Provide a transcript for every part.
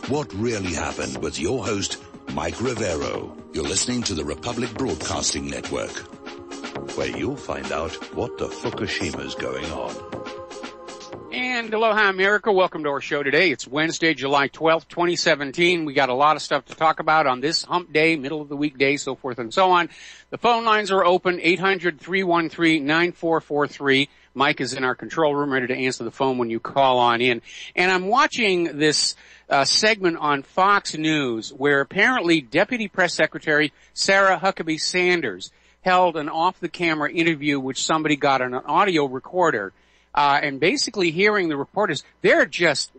What Really Happened with your host, Mike Rivero. You're listening to the Republic Broadcasting Network, where you'll find out what the Fukushima's going on. And aloha, America. Welcome to our show today. It's Wednesday, July 12th, 2017. We got a lot of stuff to talk about on this hump day, middle of the weekday, so forth and so on. The phone lines are open, 800-313-9443. Mike is in our control room, ready to answer the phone when you call on in. And I'm watching this segment on Fox News where apparently Deputy Press Secretary Sarah Huckabee Sanders held an off-the-camera interview which somebody got on an audio recorder. And basically hearing the reporters, they're just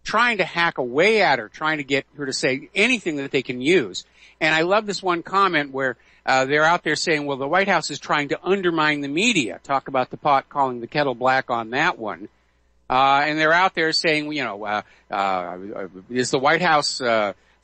trying to hack away at her, trying to get her to say anything that they can use. And I love this one comment where they're out there saying, well, the White House is trying to undermine the media. Talk about the pot calling the kettle black on that one. And they're out there saying, you know, is the White House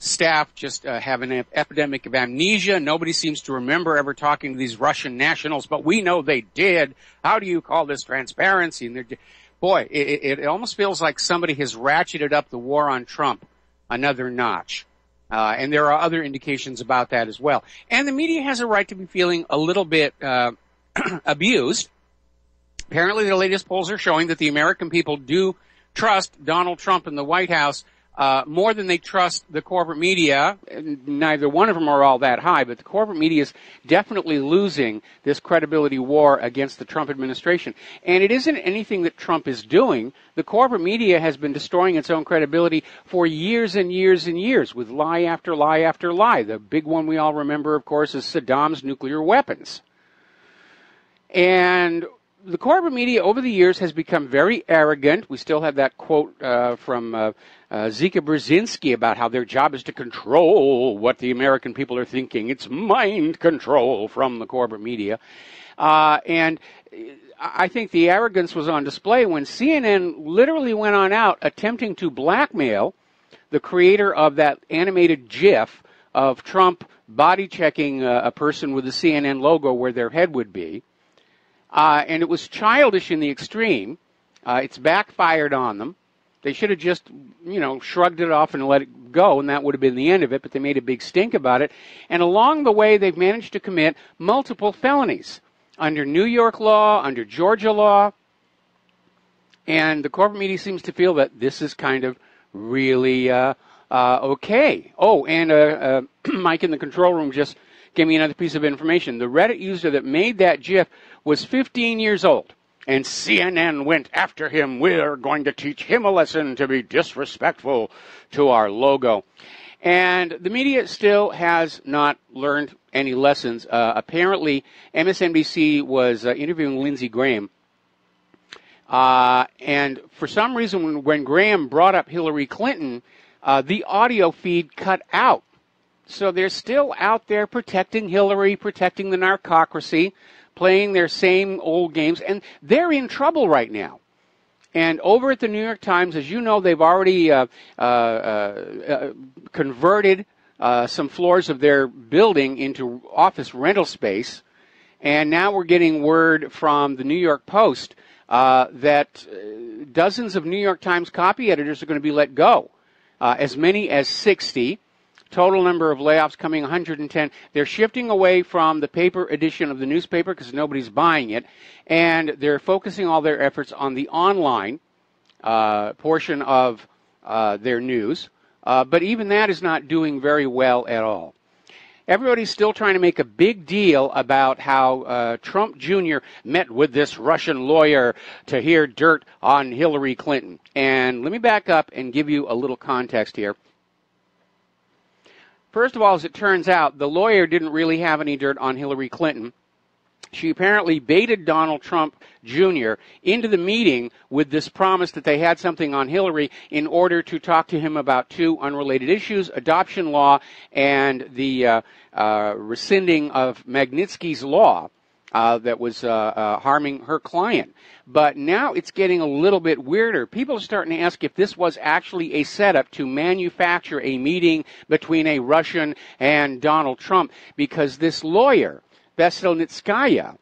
staff just have an epidemic of amnesia? Nobody seems to remember ever talking to these Russian nationals, but we know they did. How do you call this transparency? And boy, it almost feels like somebody has ratcheted up the war on Trump another notch. And there are other indications about that as well. And the media has a right to be feeling a little bit abused. Apparently the latest polls are showing that the American people do trust Donald Trump and the White House more than they trust the corporate media. Neither one of them are all that high, but the corporate media is definitely losing this credibility war against the Trump administration. And it isn't anything that Trump is doing. The corporate media has been destroying its own credibility for years and years and years with lie after lie after lie. The big one we all remember, of course, is Saddam's nuclear weapons. And the corporate media over the years has become very arrogant. We still have that quote from Zika Brzezinski about how their job is to control what the American people are thinking. It's mind control from the corporate media. And I think the arrogance was on display when CNN literally went on out attempting to blackmail the creator of that animated GIF of Trump body checking a person with the CNN logo where their head would be. And it was childish in the extreme. It's backfired on them. They should have just, you know, shrugged it off and let it go, and that would have been the end of it, but they made a big stink about it. And along the way, they've managed to commit multiple felonies under New York law, under Georgia law. And the corporate media seems to feel that this is kind of really okay. Oh, and Mike in the control room just gave me another piece of information. The Reddit user that made that GIF was 15 years old, and CNN went after him. We're going to teach him a lesson to be disrespectful to our logo. And the media still has not learned any lessons. Apparently, MSNBC was interviewing Lindsey Graham, and for some reason, when Graham brought up Hillary Clinton, the audio feed cut out. So they're still out there protecting Hillary, protecting the narcocracy, playing their same old games, and they're in trouble right now. And over at the New York Times, as you know, they've already converted some floors of their building into office rental space, and now we're getting word from the New York Post that dozens of New York Times copy editors are going to be let go, as many as 60. Total number of layoffs coming 110. They're shifting away from the paper edition of the newspaper because nobody's buying it, and they're focusing all their efforts on the online portion of their news. But even that is not doing very well at all. Everybody's still trying to make a big deal about how Trump Jr. met with this Russian lawyer to hear dirt on Hillary Clinton. And let me back up and give you a little context here. First of all, as it turns out, the lawyer didn't really have any dirt on Hillary Clinton. She apparently baited Donald Trump Jr. into the meeting with this promise that they had something on Hillary in order to talk to him about two unrelated issues, adoption law and the rescinding of Magnitsky's law that was harming her client. But now it's getting a little bit weirder. People are starting to ask if this was actually a setup to manufacture a meeting between a Russian and Donald Trump, because this lawyer, Veselnitskaya,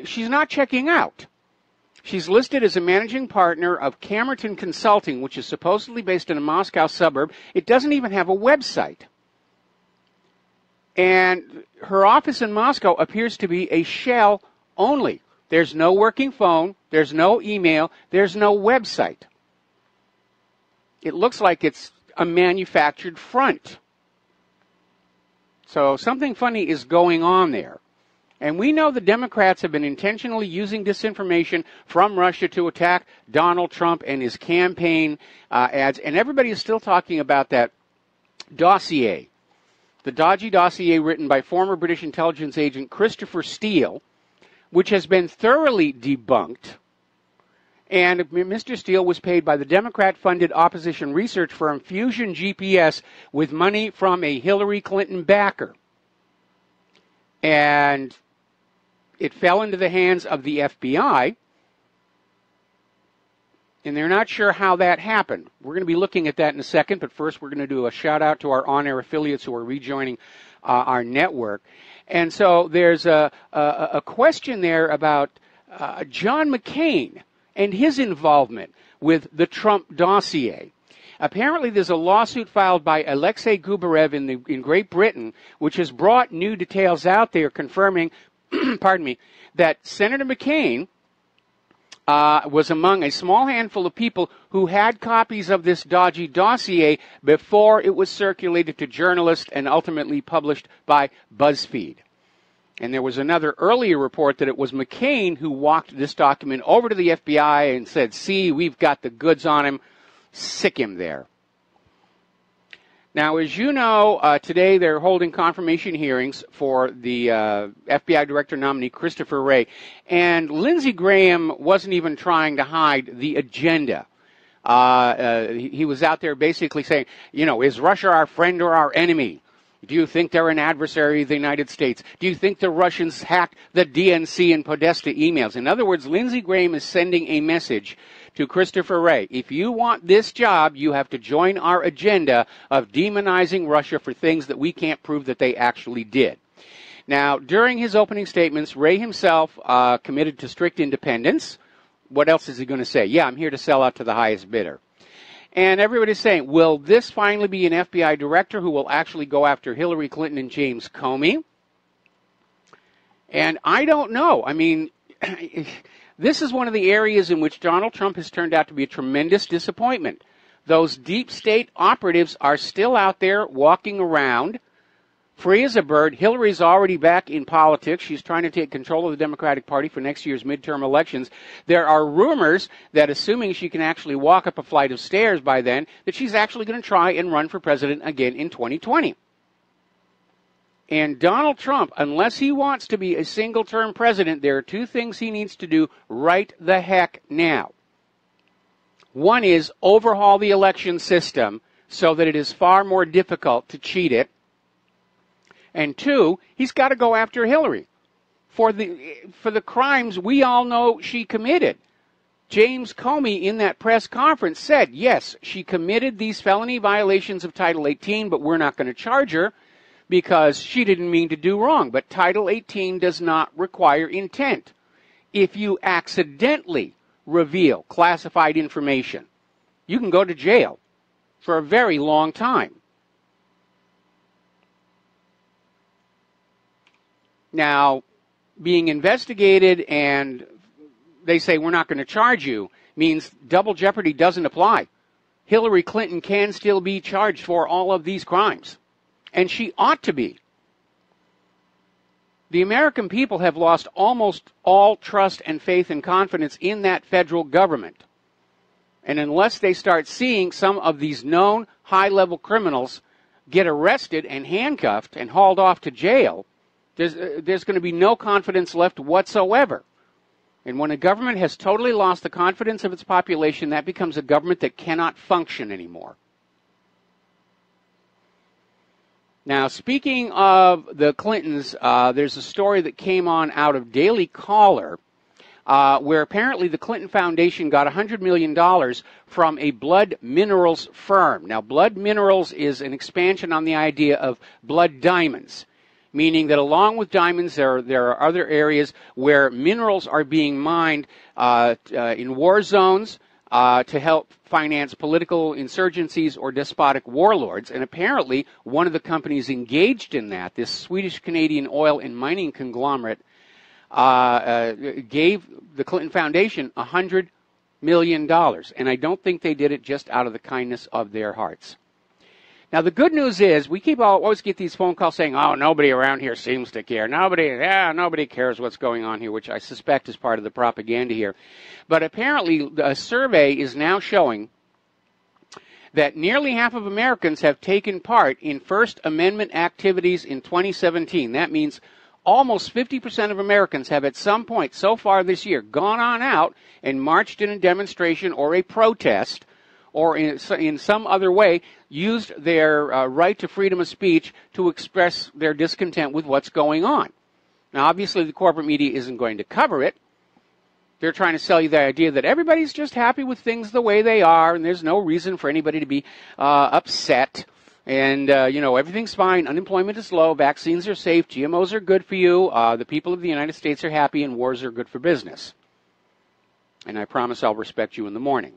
she's not checking out. She's listed as a managing partner of Camerton Consulting, which is supposedly based in a Moscow suburb. It doesn't even have a website. And her office in Moscow appears to be a shell only. There's no working phone, there's no email, there's no website. It looks like it's a manufactured front. So something funny is going on there. And we know the Democrats have been intentionally using disinformation from Russia to attack Donald Trump and his campaign ads. And everybody is still talking about that dossier, the dodgy dossier written by former British intelligence agent Christopher Steele, which has been thoroughly debunked. And Mr. Steele was paid by the Democrat-funded opposition research firm Fusion GPS with money from a Hillary Clinton backer. And it fell into the hands of the FBI, and they're not sure how that happened. We're going to be looking at that in a second, but first we're going to do a shout-out to our on-air affiliates who are rejoining our network. And so there's a question there about John McCain and his involvement with the Trump dossier. Apparently there's a lawsuit filed by Alexei Gubarev in Great Britain, which has brought new details out there confirming pardon me, that Senator McCain was among a small handful of people who had copies of this dodgy dossier before it was circulated to journalists and ultimately published by BuzzFeed. And there was another earlier report that it was McCain who walked this document over to the FBI and said, see, we've got the goods on him, sick him there. Now, as you know, today they're holding confirmation hearings for the FBI Director nominee, Christopher Wray. And Lindsey Graham wasn't even trying to hide the agenda. He was out there basically saying, you know, is Russia our friend or our enemy? Do you think they're an adversary of the United States? Do you think the Russians hacked the DNC and Podesta emails? In other words, Lindsey Graham is sending a message to Christopher Wray. If you want this job, you have to join our agenda of demonizing Russia for things that we can't prove that they actually did. Now, during his opening statements, Wray himself committed to strict independence. What else is he going to say? Yeah, I'm here to sell out to the highest bidder. And everybody's saying, will this finally be an FBI director who will actually go after Hillary Clinton and James Comey? And I don't know. I mean, this is one of the areas in which Donald Trump has turned out to be a tremendous disappointment. Those deep state operatives are still out there walking around, free as a bird. Hillary's already back in politics. She's trying to take control of the Democratic Party for next year's midterm elections. There are rumors that, assuming she can actually walk up a flight of stairs by then, that she's actually going to try and run for president again in 2020. And Donald Trump, unless he wants to be a single-term president, there are two things he needs to do right the heck now. One is overhaul the election system so that it is far more difficult to cheat it. And two, he's got to go after Hillary for the crimes we all know she committed. James Comey in that press conference said, yes, she committed these felony violations of Title 18, but we're not going to charge her because she didn't mean to do wrong. But Title 18 does not require intent. If you accidentally reveal classified information, you can go to jail for a very long time. Now, being investigated and they say we're not going to charge you means double jeopardy doesn't apply. Hillary Clinton can still be charged for all of these crimes, and she ought to be. The American people have lost almost all trust and faith and confidence in that federal government. And unless they start seeing some of these known high-level criminals get arrested and handcuffed and hauled off to jail, there's going to be no confidence left whatsoever. And when a government has totally lost the confidence of its population, that becomes a government that cannot function anymore. Now, speaking of the Clintons, there's a story that came on out of Daily Caller where apparently the Clinton Foundation got $100 million from a blood minerals firm. Now, blood minerals is an expansion on the idea of blood diamonds. meaning that along with diamonds, there are other areas where minerals are being mined in war zones to help finance political insurgencies or despotic warlords. And apparently, one of the companies engaged in that, this Swedish-Canadian oil and mining conglomerate, gave the Clinton Foundation $100 million. And I don't think they did it just out of the kindness of their hearts. Now, the good news is we always get these phone calls saying, oh, nobody around here seems to care. Nobody cares what's going on here, which I suspect is part of the propaganda here. But apparently, a survey is now showing that nearly half of Americans have taken part in First Amendment activities in 2017. That means almost 50% of Americans have at some point so far this year gone on out and marched in a demonstration or a protest or in some other way used their right to freedom of speech to express their discontent with what's going on. Now, obviously, the corporate media isn't going to cover it. They're trying to sell you the idea that everybody's just happy with things the way they are, and there's no reason for anybody to be upset. And, everything's fine. Unemployment is low. Vaccines are safe. GMOs are good for you. The people of the United States are happy, and wars are good for business. And I promise I'll respect you in the morning.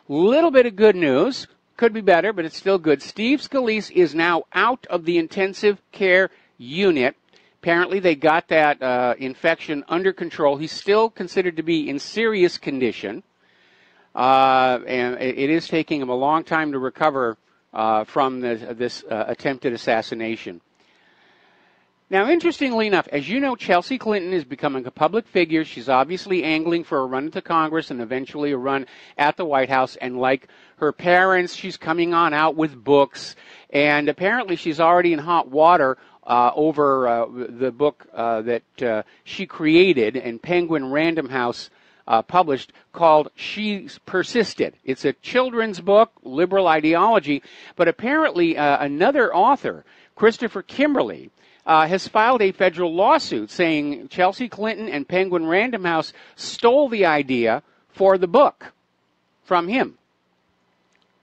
Little bit of good news. Could be better, but it's still good. Steve Scalise is now out of the intensive care unit. Apparently, they got that infection under control. He's still considered to be in serious condition. And it is taking him a long time to recover from this attempted assassination. Now, interestingly enough, as you know, Chelsea Clinton is becoming a public figure. She's obviously angling for a run into Congress and eventually a run at the White House. And like her parents, she's coming on out with books. And apparently she's already in hot water over the book that she created and Penguin Random House published called She Persisted. It's a children's book, liberal ideology. But apparently another author, Christopher Kimberly, has filed a federal lawsuit saying Chelsea Clinton and Penguin Random House stole the idea for the book from him.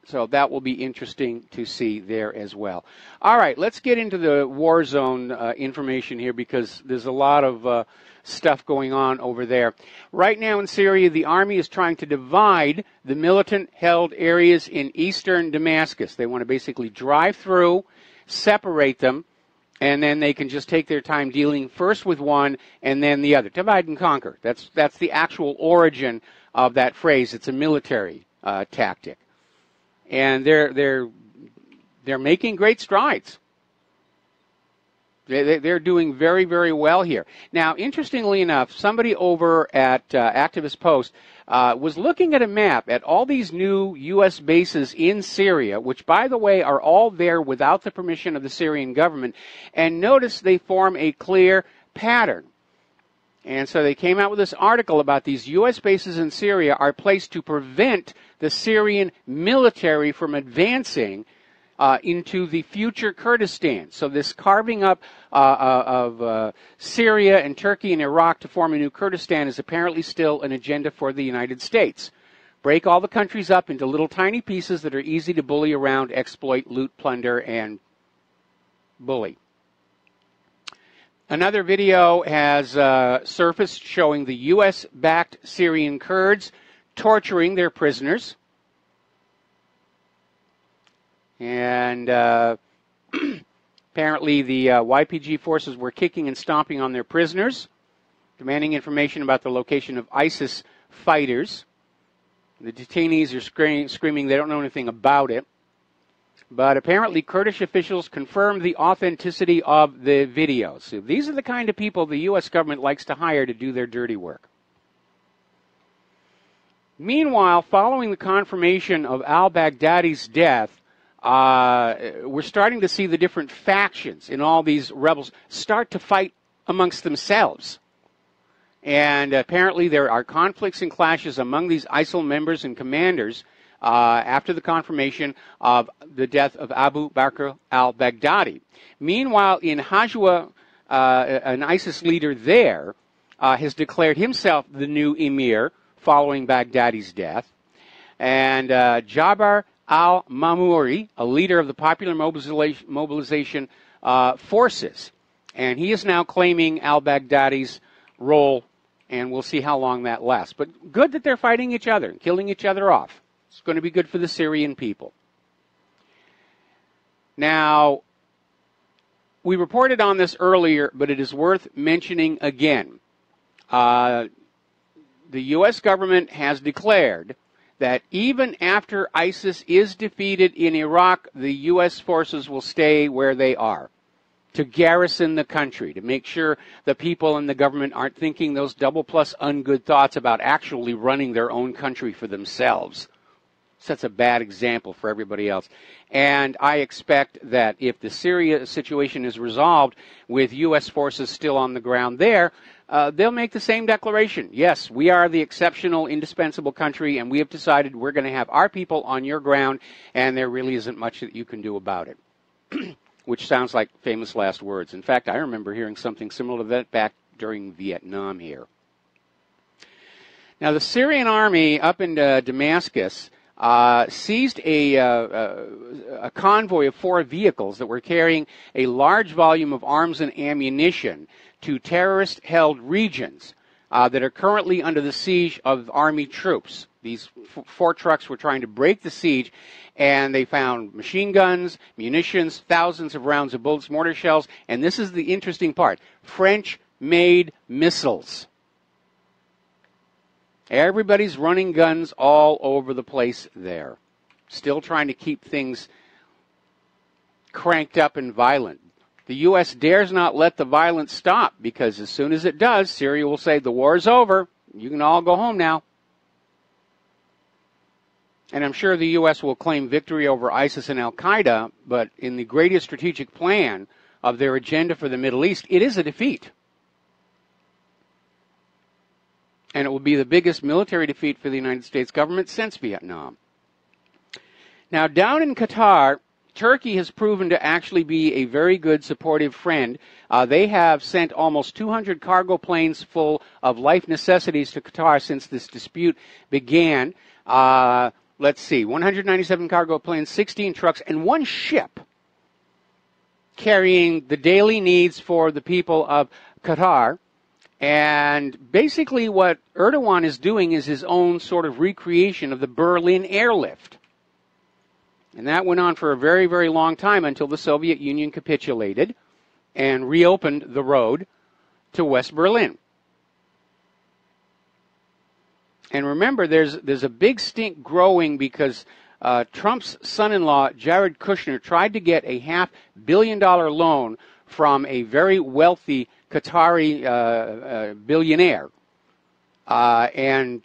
So that will be interesting to see there as well. All right, let's get into the war zone information here because there's a lot of stuff going on over there. Right now in Syria, the army is trying to divide the militant-held areas in eastern Damascus. They want to basically drive through, separate them, and then they can just take their time dealing first with one and then the other. Divide and conquer. That's the actual origin of that phrase. It's a military tactic. And they're making great strides. They're doing very, very well here. Now, interestingly enough, somebody over at Activist Post was looking at a map at all these new U.S. bases in Syria, which, by the way, are all there without the permission of the Syrian government, and notice they form a clear pattern. And so they came out with this article about these U.S. bases in Syria are placed to prevent the Syrian military from advancing into the future Kurdistan. So this carving up of Syria and Turkey and Iraq to form a new Kurdistan is apparently still an agenda for the United States. Break all the countries up into little tiny pieces that are easy to bully around, exploit, loot, plunder, and bully. Another video has surfaced showing the U.S.-backed Syrian Kurds torturing their prisoners. And apparently the YPG forces were kicking and stomping on their prisoners, demanding information about the location of ISIS fighters. The detainees are screaming they don't know anything about it. But apparently Kurdish officials confirmed the authenticity of the videos. So these are the kind of people the U.S. government likes to hire to do their dirty work. Meanwhile, following the confirmation of al-Baghdadi's death, we're starting to see the different factions in all these rebels start to fight amongst themselves. And apparently there are conflicts and clashes among these ISIL members and commanders after the confirmation of the death of Abu Bakr al-Baghdadi. Meanwhile, in Hajwa, an ISIS leader there has declared himself the new emir following Baghdadi's death. And Jabbar al-Mamuri, a leader of the popular mobilization forces. And he is now claiming al-Baghdadi's role, and we'll see how long that lasts. But good that they're fighting each other and killing each other off. It's going to be good for the Syrian people. Now, we reported on this earlier, but it is worth mentioning again. The U.S. government has declared that even after ISIS is defeated in Iraq, the U.S. forces will stay where they are to garrison the country, to make sure the people in the government aren't thinking those double plus ungood thoughts about actually running their own country for themselves. Sets a bad example for everybody else. And I expect that if the Syria situation is resolved with U.S. forces still on the ground there, they'll make the same declaration. Yes, we are the exceptional, indispensable country, and we have decided we're going to have our people on your ground, and there really isn't much that you can do about it. Which sounds like famous last words. In fact, I remember hearing something similar to that back during Vietnam here. Now, the Syrian army up in Damascus seized a convoy of 4 vehicles that were carrying a large volume of arms and ammunition to terrorist-held regions that are currently under the siege of army troops. These 4 trucks were trying to break the siege, and they found machine guns, munitions, thousands of rounds of bullets, mortar shells, and this is the interesting part, French-made missiles. Everybody's running guns all over the place there, still trying to keep things cranked up and violent. The U.S. dares not let the violence stop, because as soon as it does, Syria will say, the war's over, you can all go home now. And I'm sure the U.S. will claim victory over ISIS and al-Qaeda, but in the greatest strategic plan of their agenda for the Middle East, it is a defeat. And it will be the biggest military defeat for the United States government since Vietnam. Now, down in Qatar, Turkey has proven to actually be a very good supportive friend. They have sent almost 200 cargo planes full of life necessities to Qatar since this dispute began. Let's see, 197 cargo planes, 16 trucks, and 1 ship carrying the daily needs for the people of Qatar. And basically what Erdogan is doing is his own sort of recreation of the Berlin airlift. And that went on for a very, very long time until the Soviet Union capitulated and reopened the road to West Berlin. And remember, there's a big stink growing because Trump's son-in-law, Jared Kushner, tried to get a $500 million loan from a very wealthy Qatari billionaire and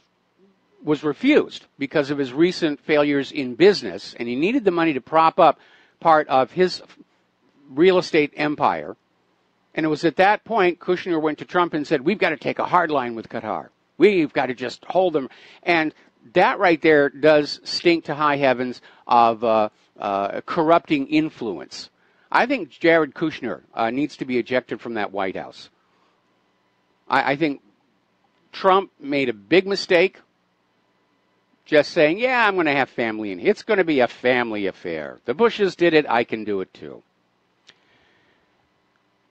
was refused because of his recent failures in business, and he needed the money to prop up part of his real estate empire. And it was at that point Kushner went to Trump and said, we've got to take a hard line with Qatar. We've got to just hold them. And that right there does stink to high heavens of corrupting influence. I think Jared Kushner needs to be ejected from that White House. I think Trump made a big mistake just saying, yeah, I'm going to have family in here. It's going to be a family affair. The Bushes did it. I can do it too.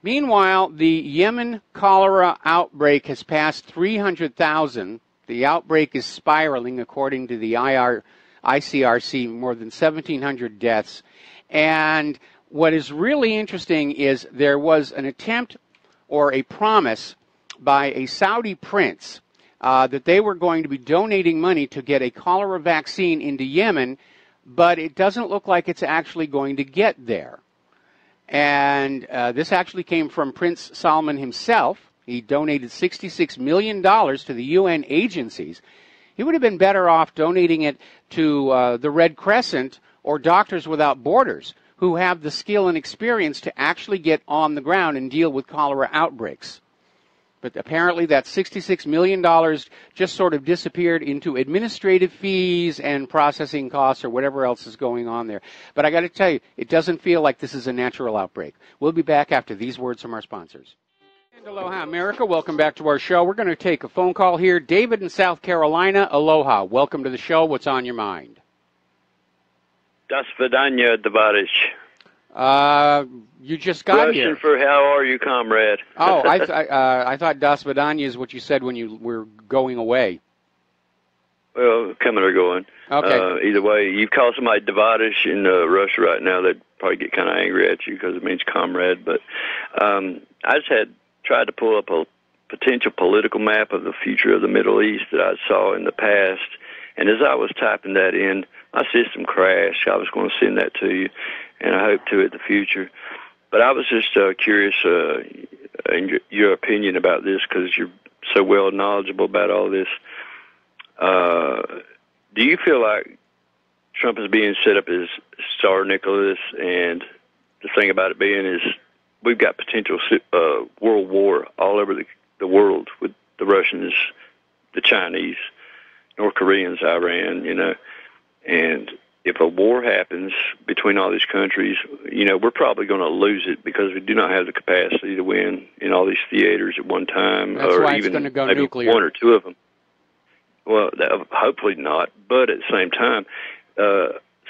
Meanwhile, the Yemen cholera outbreak has passed 300,000. The outbreak is spiraling, according to the ICRC, more than 1,700 deaths. And what is really interesting is there was an attempt or a promise by a Saudi prince that they were going to be donating money to get a cholera vaccine into Yemen, but it doesn't look like it's actually going to get there. And this actually came from Prince Salman himself. He donated $66 million to the UN agencies. He would have been better off donating it to the Red Crescent or Doctors Without Borders, who have the skill and experience to actually get on the ground and deal with cholera outbreaks. But apparently that $66 million just sort of disappeared into administrative fees and processing costs or whatever else is going on there. But I got to tell you, it doesn't feel like this is a natural outbreak. We'll be back after these words from our sponsors. And aloha, America. Welcome back to our show. We're going to take a phone call here. David in South Carolina. Aloha. Welcome to the show. What's on your mind? Das Vidanya, Davarish. You just got Russian here. for how are you, comrade? Oh, I thought Das Vidanya is what you said when you were going away. Well, coming or going. Okay. Either way, you've called somebody Davadish in Russia right now. They'd probably get kind of angry at you because it means comrade. But I just tried to pull up a potential political map of the future of the Middle East that I saw in the past. And as I was typing that in, my system crashed. I was going to send that to you, and I hope to in the future. But I was just curious in your opinion about this because you're so well knowledgeable about all this. Do you feel like Trump is being set up as Tsar Nicholas, and the thing about it being is we've got potential world war all over the world with the Russians, the Chinese, North Koreans, Iran, and if a war happens between all these countries, we're probably going to lose it because we do not have the capacity to win in all these theaters at one time. That's or why even it's going to go maybe nuclear. One or two of them. Well, hopefully not, but at the same time,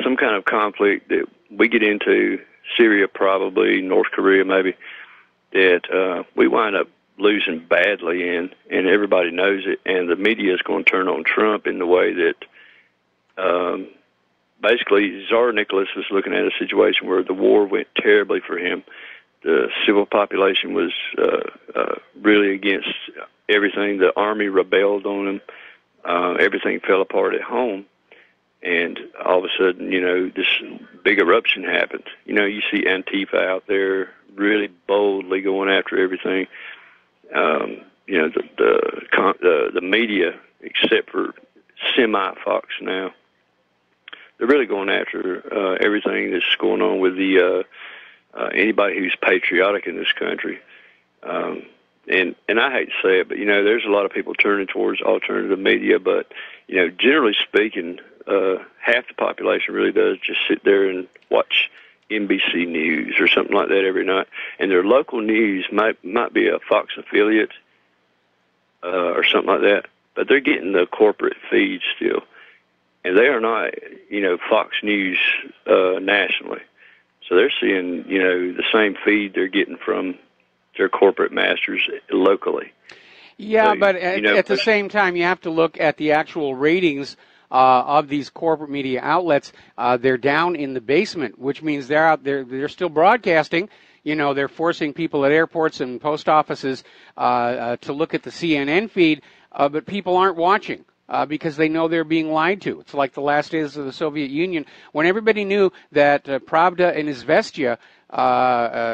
some kind of conflict that we get into, Syria probably, North Korea maybe, that we wind up losing badly in, and everybody knows it, and the media is going to turn on Trump in the way that basically Tsar Nicholas was looking at a situation where the war went terribly for him. The civil population was really against everything. The army rebelled on him. Everything fell apart at home. And all of a sudden, this big eruption happened. You see Antifa out there really boldly going after everything. The media, except for semi-Fox now, they're really going after everything that's going on with the anybody who's patriotic in this country. And I hate to say it, but there's a lot of people turning towards alternative media. But generally speaking, half the population really does just sit there and watch NBC News or something like that every night. And their local news might be a Fox affiliate or something like that, but they're getting the corporate feed still. And they are not, Fox News nationally. So they're seeing, the same feed they're getting from their corporate masters locally. Yeah, so, but at the same time, you have to look at the actual ratings of these corporate media outlets. They're down in the basement, which means they're out there. They're still broadcasting. They're forcing people at airports and post offices to look at the CNN feed, but people aren't watching. Because they know they're being lied to. It's like the last days of the Soviet Union, when everybody knew that Pravda and Izvestia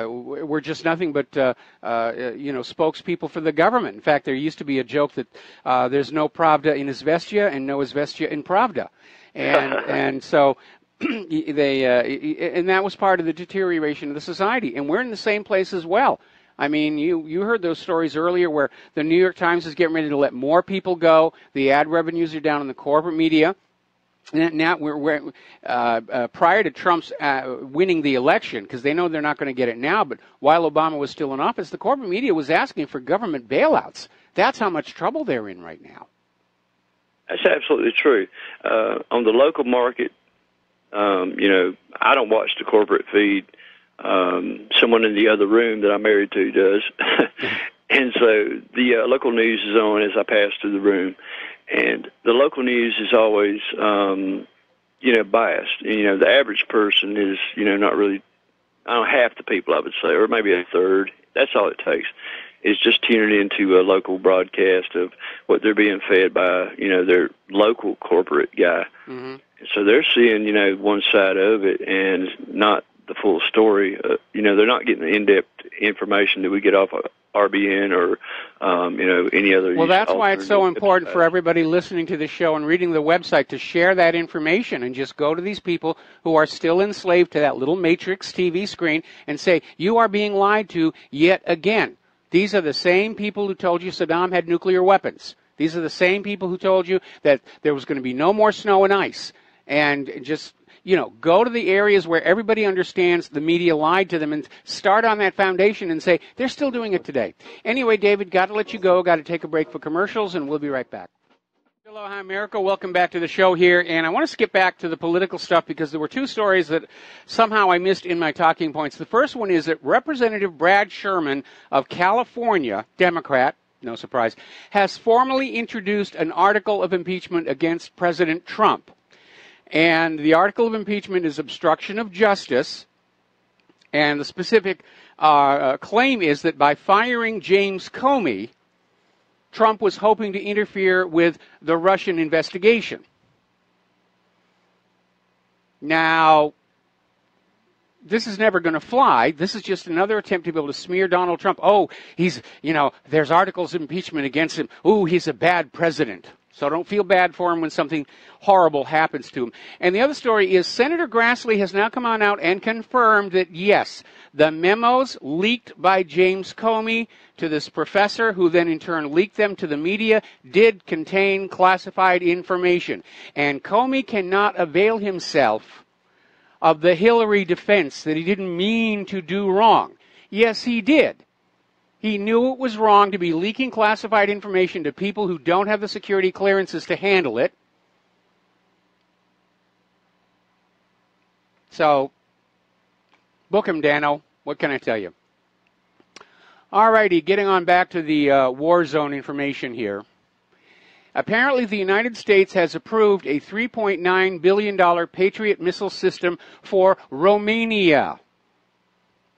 were just nothing but, spokespeople for the government. In fact, there used to be a joke that there's no Pravda in Izvestia and no Izvestia in Pravda. And so and that was part of the deterioration of the society. And we're in the same place as well. I mean, you heard those stories earlier where the New York Times is getting ready to let more people go. The ad revenues are down in the corporate media. And now we're prior to Trump's winning the election, because they know they're not going to get it now, but while Obama was still in office, the corporate media was asking for government bailouts. That's how much trouble they're in right now. That's absolutely true. On the local market, I don't watch the corporate feed. Someone in the other room that I'm married to does. And so the local news is on as I pass through the room. And the local news is always, biased. And, the average person is, not really, half the people, I would say, or maybe a third. That's all it takes, is just tuning into a local broadcast of what they're being fed by, their local corporate guy. Mm-hmm. And so they're seeing, one side of it and not the full story. They're not getting the in-depth information that we get off of RBN or, any other. Well, that's why it's so important for everybody listening to the show and reading the website to share that information and just go to these people who are still enslaved to that little matrix TV screen and say, you are being lied to yet again. These are the same people who told you Saddam had nuclear weapons. These are the same people who told you that there was going to be no more snow and ice. And just, go to the areas where everybody understands the media lied to them and start on that foundation and say, they're still doing it today. Anyway, David, got to let you go. Got to take a break for commercials, and we'll be right back. Aloha America, welcome back to the show here, and I want to skip back to the political stuff because there were two stories that somehow I missed in my talking points. The first one is that Representative Brad Sherman of California, Democrat, no surprise, has formally introduced an article of impeachment against President Trump. And the article of impeachment is obstruction of justice, and the specific claim is that by firing James Comey, Trump was hoping to interfere with the Russian investigation. Now, this is never going to fly. This is just another attempt to be able to smear Donald Trump. Oh, there's articles of impeachment against him. Ooh, he's a bad president. So don't feel bad for him when something horrible happens to him. And the other story is Senator Grassley has now come on out and confirmed that, yes, the memos leaked by James Comey to this professor, who then in turn leaked them to the media, did contain classified information. And Comey cannot avail himself of the Hillary defense that he didn't mean to do wrong. Yes, he did. He knew it was wrong to be leaking classified information to people who don't have the security clearances to handle it. So, book him, Dano. What can I tell you? All righty, getting on back to the war zone information here. Apparently, the United States has approved a $3.9 billion Patriot missile system for Romania.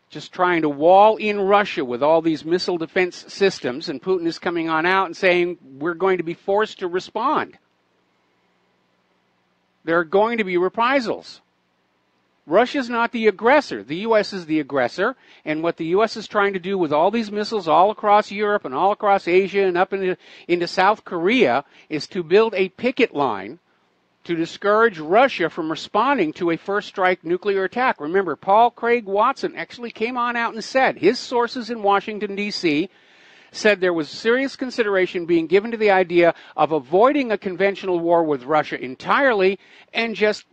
Just trying to wall in Russia with all these missile defense systems, and Putin is coming on out and saying we're going to be forced to respond. There are going to be reprisals. Russia's not the aggressor. The U.S. is the aggressor, and what the U.S. is trying to do with all these missiles all across Europe and all across Asia and up into South Korea is to build a picket line to discourage Russia from responding to a first-strike nuclear attack. Remember, Paul Craig Watson actually came on out and said, his sources in Washington, D.C., said there was serious consideration being given to the idea of avoiding a conventional war with Russia entirely and just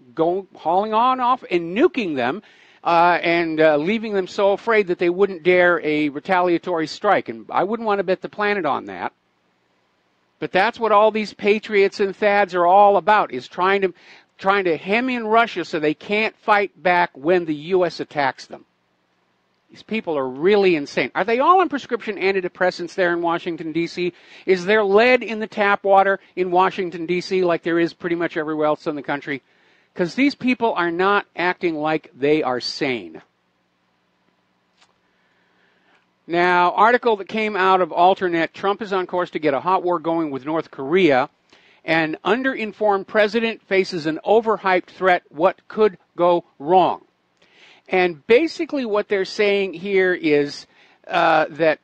hauling on off and nuking them and leaving them so afraid that they wouldn't dare a retaliatory strike. And I wouldn't want to bet the planet on that. But that's what all these patriots and THAADs are all about, is trying to hem in Russia so they can't fight back when the U.S. attacks them. These people are really insane. Are they all on prescription antidepressants there in Washington, D.C.? Is there lead in the tap water in Washington, D.C. like there is pretty much everywhere else in the country? Because these people are not acting like they are sane. Now, article that came out of Alternet, Trump is on course to get a hot war going with North Korea. An underinformed president faces an overhyped threat. What could go wrong? And basically what they're saying here is that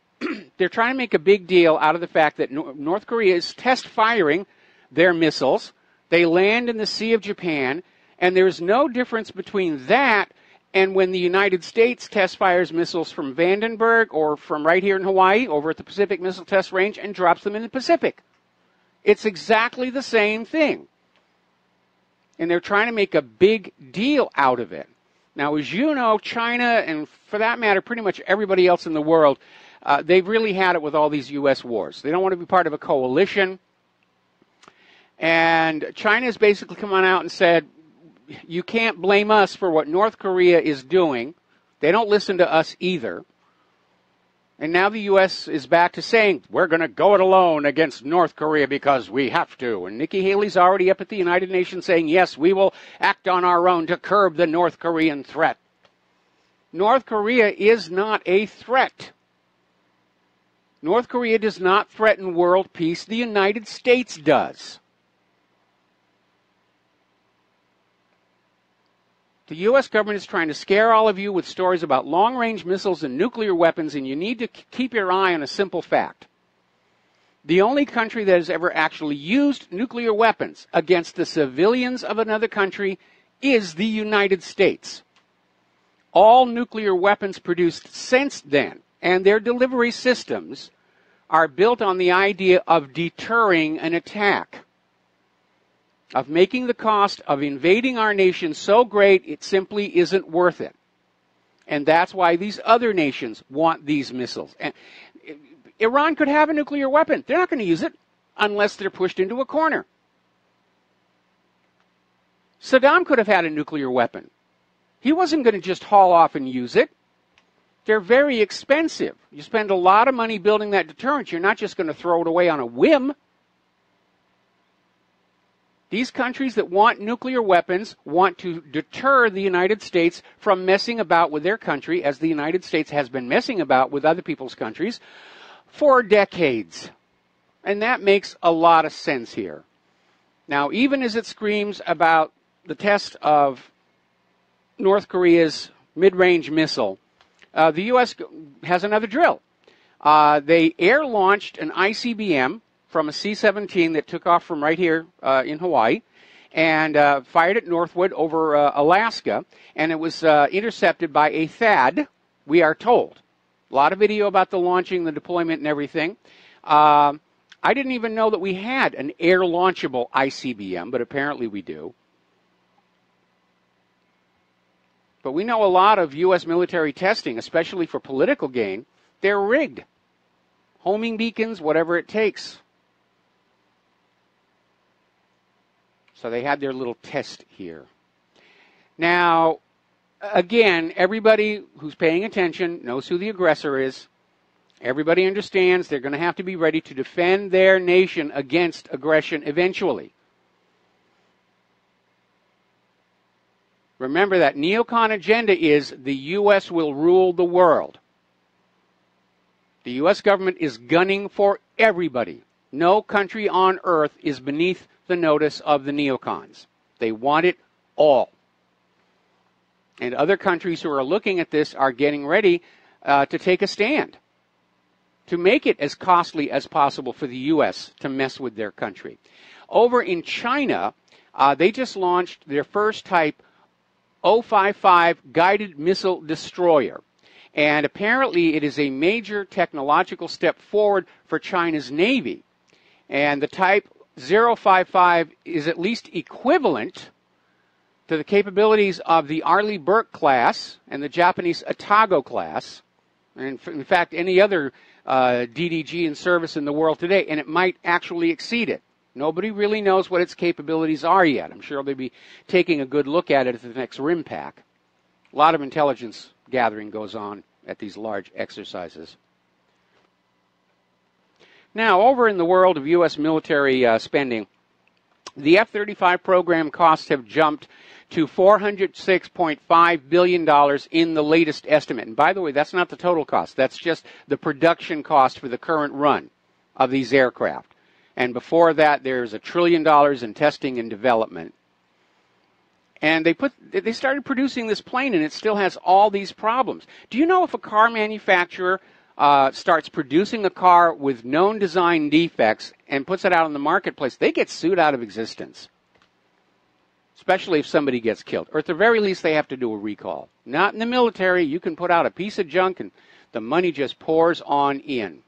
they're trying to make a big deal out of the fact that North Korea is test firing their missiles. They land in the Sea of Japan, and there's no difference between that and when the United States test fires missiles from Vandenberg or from right here in Hawaii over at the Pacific Missile Test Range and drops them in the Pacific. It's exactly the same thing. And they're trying to make a big deal out of it. Now, as you know, China, and for that matter, pretty much everybody else in the world, they've really had it with all these U.S. wars. They don't want to be part of a coalition. And China has basically come on out and said, you can't blame us for what North Korea is doing. They don't listen to us either. And now the U.S. is back to saying, we're going to go it alone against North Korea because we have to. And Nikki Haley's already up at the United Nations saying, yes, we will act on our own to curb the North Korean threat. North Korea is not a threat. North Korea does not threaten world peace. The United States does. The U.S. government is trying to scare all of you with stories about long-range missiles and nuclear weapons, and you need to keep your eye on a simple fact. The only country that has ever actually used nuclear weapons against the civilians of another country is the United States. All nuclear weapons produced since then, and their delivery systems, are built on the idea of deterring an attack, of making the cost of invading our nation so great it simply isn't worth it. And that's why these other nations want these missiles. And Iran could have a nuclear weapon. They're not going to use it unless they're pushed into a corner. Saddam could have had a nuclear weapon. He wasn't going to just haul off and use it. They're very expensive. You spend a lot of money building that deterrent. You're not just going to throw it away on a whim. These countries that want nuclear weapons want to deter the United States from messing about with their country, as the United States has been messing about with other people's countries for decades. And that makes a lot of sense here. Now, even as it screams about the test of North Korea's mid-range missile, the U.S. has another drill. They air-launched an ICBM from a C-17 that took off from right here in Hawaii and fired it northward over Alaska, and it was intercepted by a THAAD, we are told. A lot of video about the launching, the deployment, and everything. I didn't even know that we had an air-launchable ICBM, but apparently we do. But we know a lot of U.S. military testing, especially for political gain, they're rigged. Homing beacons, whatever it takes. So they had their little test here. Now, again, everybody who's paying attention knows who the aggressor is. Everybody understands they're going to have to be ready to defend their nation against aggression eventually. Remember that neocon agenda is the U.S. will rule the world. The U.S. government is gunning for everybody. No country on earth is beneath the notice of the neocons. They want it all. And other countries who are looking at this are getting ready to take a stand, to make it as costly as possible for the U.S. to mess with their country. Over in China, they just launched their first type 055 guided missile destroyer. And apparently it is a major technological step forward for China's Navy. And the type 055 is at least equivalent to the capabilities of the Arleigh Burke class and the Japanese Atago class, and in fact any other DDG in service in the world today, and it might actually exceed it. Nobody really knows what its capabilities are yet. I'm sure they'll be taking a good look at it at the next RIM pack. A lot of intelligence gathering goes on at these large exercises. Now, over in the world of U.S. military spending, the F-35 program costs have jumped to $406.5 billion in the latest estimate. And by the way, that's not the total cost. That's just the production cost for the current run of these aircraft. And before that, there's $1 trillion in testing and development. And they started producing this plane, and it still has all these problems. Do you know if a car manufacturer starts producing a car with known design defects and puts it out in the marketplace, they get sued out of existence, especially if somebody gets killed. Or at the very least, they have to do a recall. Not in the military. You can put out a piece of junk, and the money just pours on in.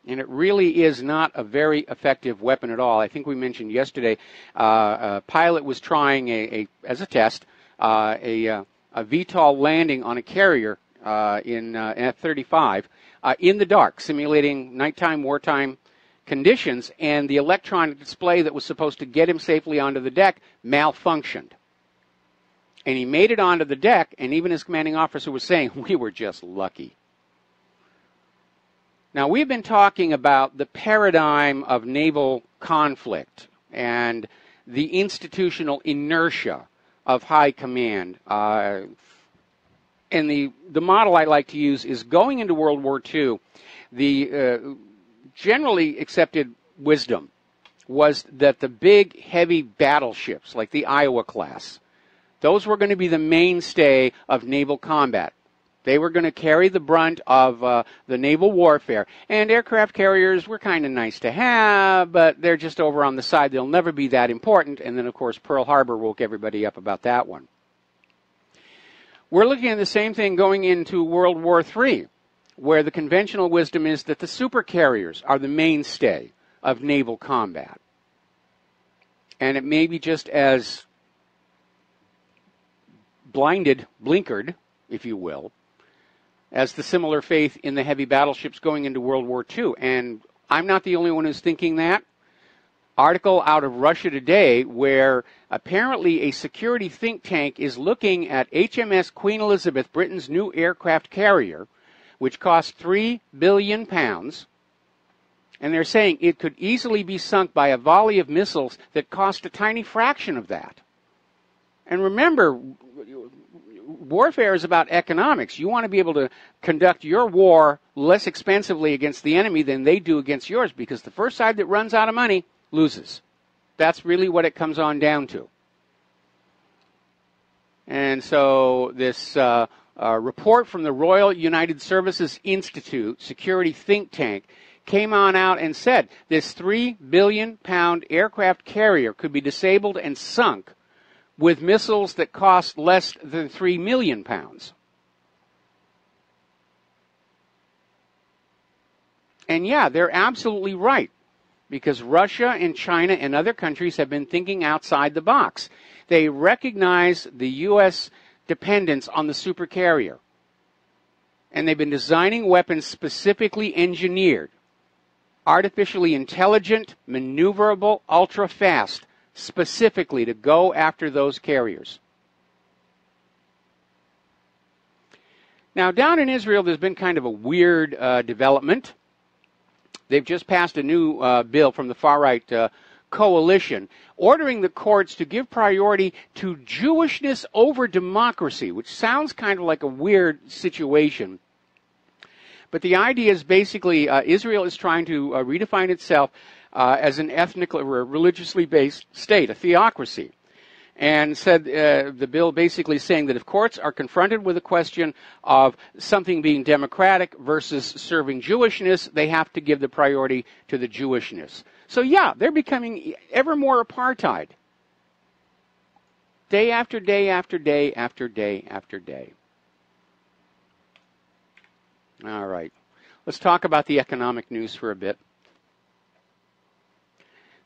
And it really is not a very effective weapon at all. I think we mentioned yesterday a pilot was trying, as a test, a VTOL landing on a carrier in F-35 in the dark, simulating nighttime, wartime conditions, and the electronic display that was supposed to get him safely onto the deck malfunctioned. And he made it onto the deck, and even his commanding officer was saying, we were just lucky. Now, we've been talking about the paradigm of naval conflict and the institutional inertia of high command. And the model I like to use is going into World War II, the generally accepted wisdom was that the big, heavy battleships, like the Aiea class, those were going to be the mainstay of naval combat. They were going to carry the brunt of the naval warfare. And aircraft carriers were kind of nice to have, but they're just over on the side. They'll never be that important. And then, of course, Pearl Harbor woke everybody up about that one. We're looking at the same thing going into World War III, where the conventional wisdom is that the supercarriers are the mainstay of naval combat. And it may be just as blinkered, if you will, as the similar faith in the heavy battleships going into World War II. And I'm not the only one who's thinking that. article out of Russia Today where apparently a security think tank is looking at HMS Queen Elizabeth, Britain's new aircraft carrier, which costs £3 billion, and they're saying it could easily be sunk by a volley of missiles that cost a tiny fraction of that. And remember, warfare is about economics. You want to be able to conduct your war less expensively against the enemy than they do against yours, because the first side that runs out of money loses. That's really what it comes on down to. And so this report from the Royal United Services Institute, security think tank, came on out and said this £3 billion aircraft carrier could be disabled and sunk with missiles that cost less than £3 million. And yeah, they're absolutely right, because Russia and China and other countries have been thinking outside the box. They recognize the U.S. dependence on the supercarrier, and they've been designing weapons specifically engineered, artificially intelligent, maneuverable, ultra-fast, specifically to go after those carriers. Now, down in Israel, there's been kind of a weird development. They've just passed a new bill from the far-right coalition ordering the courts to give priority to Jewishness over democracy, which sounds kind of like a weird situation. But the idea is basically Israel is trying to redefine itself as an ethnically or religiously based state, a theocracy. And said the bill basically saying that if courts are confronted with a question of something being democratic versus serving Jewishness, they have to give the priority to the Jewishness. So yeah, they're becoming ever more apartheid. Day after day after day after day after day. All right. Let's talk about the economic news for a bit.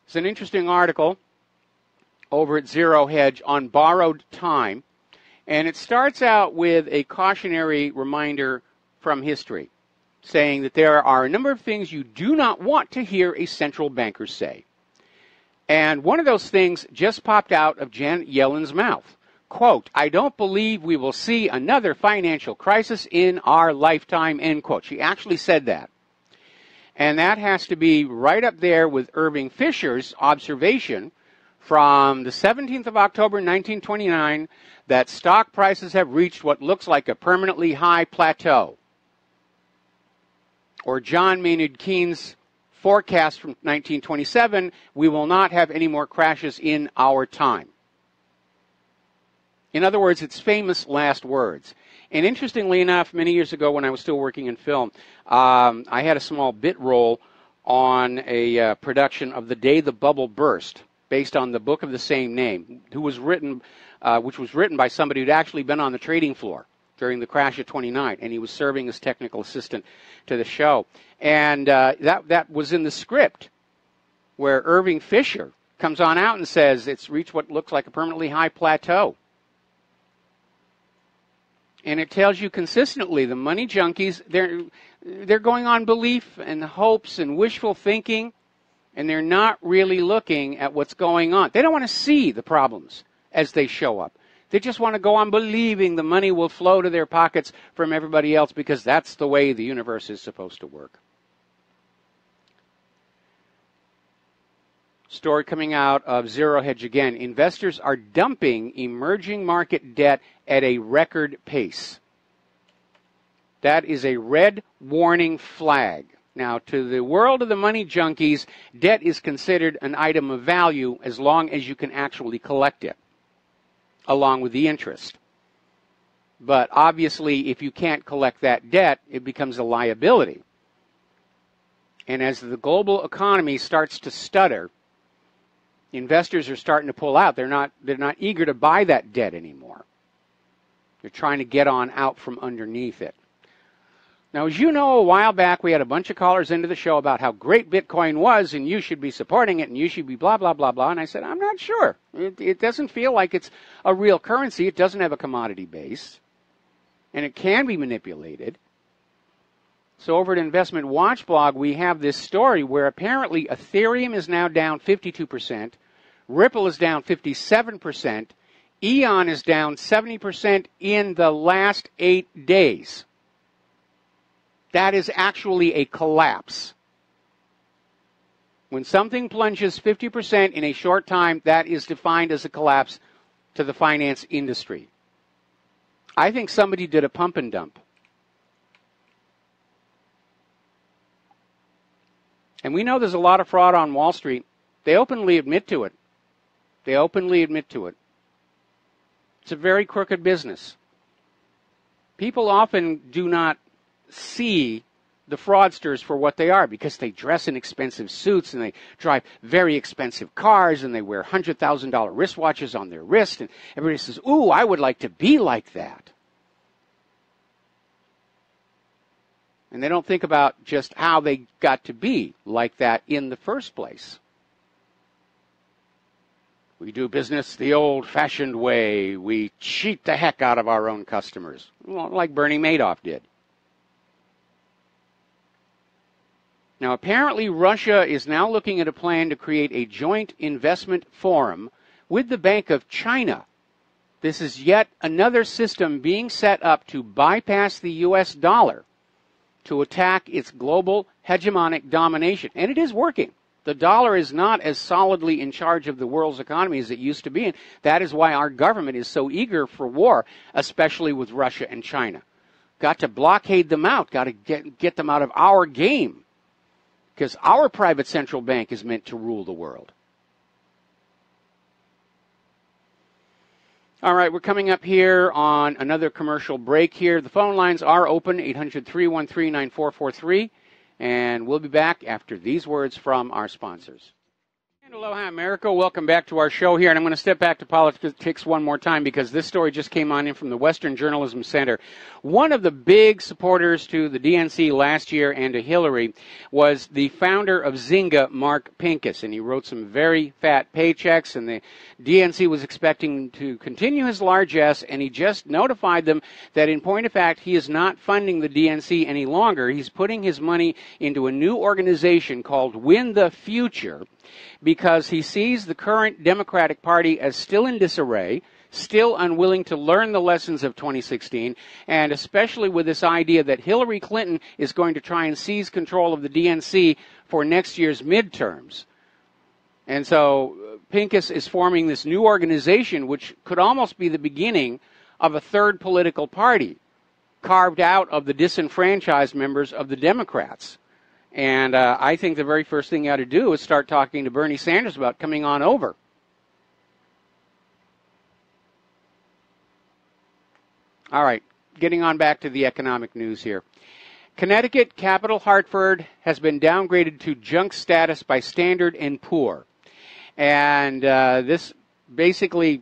It's an interesting article over at Zero Hedge on borrowed time, and it starts out with a cautionary reminder from history, saying that there are a number of things you do not want to hear a central banker say. And one of those things just popped out of Janet Yellen's mouth. Quote, "I don't believe we will see another financial crisis in our lifetime," end quote. She actually said that. And that has to be right up there with Irving Fisher's observation from the 17th of October, 1929, that stock prices have reached what looks like a permanently high plateau. Or John Maynard Keynes' forecast from 1927, we will not have any more crashes in our time. In other words, it's famous last words. And interestingly enough, many years ago when I was still working in film, I had a small bit role on a production of The Day the Bubble Burst, based on the book of the same name, which was written by somebody who'd actually been on the trading floor during the crash of 29, and he was serving as technical assistant to the show. And that was in the script, where Irving Fisher comes on out and says it's reached what looks like a permanently high plateau. And it tells you consistently the money junkies, they're going on belief and hopes and wishful thinking, and they're not really looking at what's going on. They don't want to see the problems as they show up. They just want to go on believing the money will flow to their pockets from everybody else because that's the way the universe is supposed to work. Story coming out of Zero Hedge again. Investors are dumping emerging market debt at a record pace. That is a red warning flag. Now, to the world of the money junkies, debt is considered an item of value as long as you can actually collect it, along with the interest. But obviously, if you can't collect that debt, it becomes a liability. And as the global economy starts to stutter, investors are starting to pull out. They're not eager to buy that debt anymore. They're trying to get on out from underneath it. Now, as you know, a while back, we had a bunch of callers into the show about how great Bitcoin was, and you should be supporting it, and you should be blah, blah, blah, blah. And I said, I'm not sure. It doesn't feel like it's a real currency. It doesn't have a commodity base, and it can be manipulated. So over at Investment Watch blog, we have this story where apparently Ethereum is now down 52%, Ripple is down 57%, Aeon is down 70% in the last 8 days. That is actually a collapse. When something plunges 50% in a short time, that is defined as a collapse to the finance industry. I think somebody did a pump and dump. And we know there's a lot of fraud on Wall Street. They openly admit to it. They openly admit to it. It's a very crooked business. People often do not see the fraudsters for what they are because they dress in expensive suits and they drive very expensive cars and they wear $100,000 wristwatches on their wrist, and everybody says, ooh, I would like to be like that. And they don't think about just how they got to be like that in the first place. We do business the old-fashioned way. We cheat the heck out of our own customers, like Bernie Madoff did. Now, apparently, Russia is now looking at a plan to create a joint investment forum with the Bank of China. This is yet another system being set up to bypass the U.S. dollar, to attack its global hegemonic domination. And it is working. The dollar is not as solidly in charge of the world's economy as it used to be, and that is why our government is so eager for war, especially with Russia and China. Got to blockade them out, got to get them out of our game, because our private central bank is meant to rule the world. All right, we're coming up here on another commercial break here. The phone lines are open, 800-313-9443, and we'll be back after these words from our sponsors. And aloha, America. Welcome back to our show here. And I'm going to step back to politics one more time because this story just came on in from the Western Journalism Center. One of the big supporters to the DNC last year and to Hillary was the founder of Zynga, Mark Pincus. And he wrote some very fat paychecks, and the DNC was expecting to continue his largesse, and he just notified them that in point of fact, he is not funding the DNC any longer. He's putting his money into a new organization called Win the Future, because he sees the current Democratic Party as still in disarray, still unwilling to learn the lessons of 2016, and especially with this idea that Hillary Clinton is going to try and seize control of the DNC for next year's midterms. And so Pincus is forming this new organization, which could almost be the beginning of a third political party, carved out of the disenfranchised members of the Democrats. And I think the very first thing you ought to do is start talking to Bernie Sanders about coming on over. All right, getting on back to the economic news here. Connecticut capital Hartford has been downgraded to junk status by Standard & Poor. And this basically,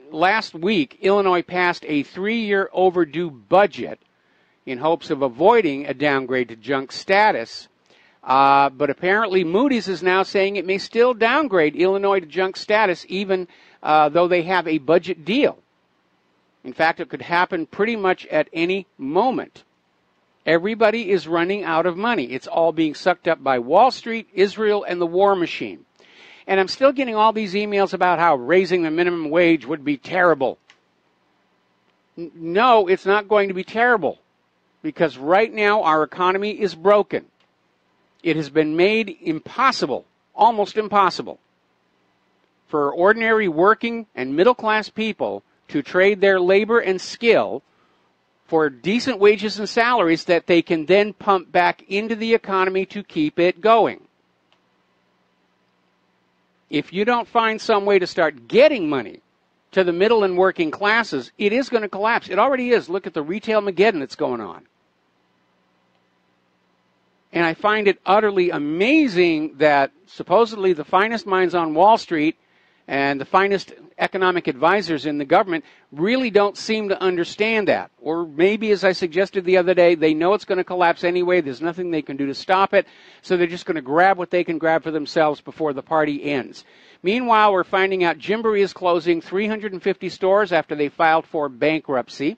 last week, Illinois passed a 3-year overdue budget in hopes of avoiding a downgrade to junk status. But apparently Moody's is now saying it may still downgrade Illinois to junk status even though they have a budget deal. In fact, it could happen pretty much at any moment. Everybody is running out of money. It's all being sucked up by Wall Street, Israel, and the war machine. And I'm still getting all these emails about how raising the minimum wage would be terrible. No, it's not going to be terrible. Because right now our economy is broken. It has been made impossible, almost impossible, for ordinary working and middle-class people to trade their labor and skill for decent wages and salaries that they can then pump back into the economy to keep it going. If you don't find some way to start getting money to the middle and working classes, it is going to collapse. It already is. Look at the retail Mageddon that's going on. And I find it utterly amazing that supposedly the finest minds on Wall Street and the finest economic advisors in the government really don't seem to understand that. Or maybe, as I suggested the other day, they know it's going to collapse anyway. There's nothing they can do to stop it. So they're just going to grab what they can grab for themselves before the party ends. Meanwhile, we're finding out Gymboree is closing 350 stores after they filed for bankruptcy.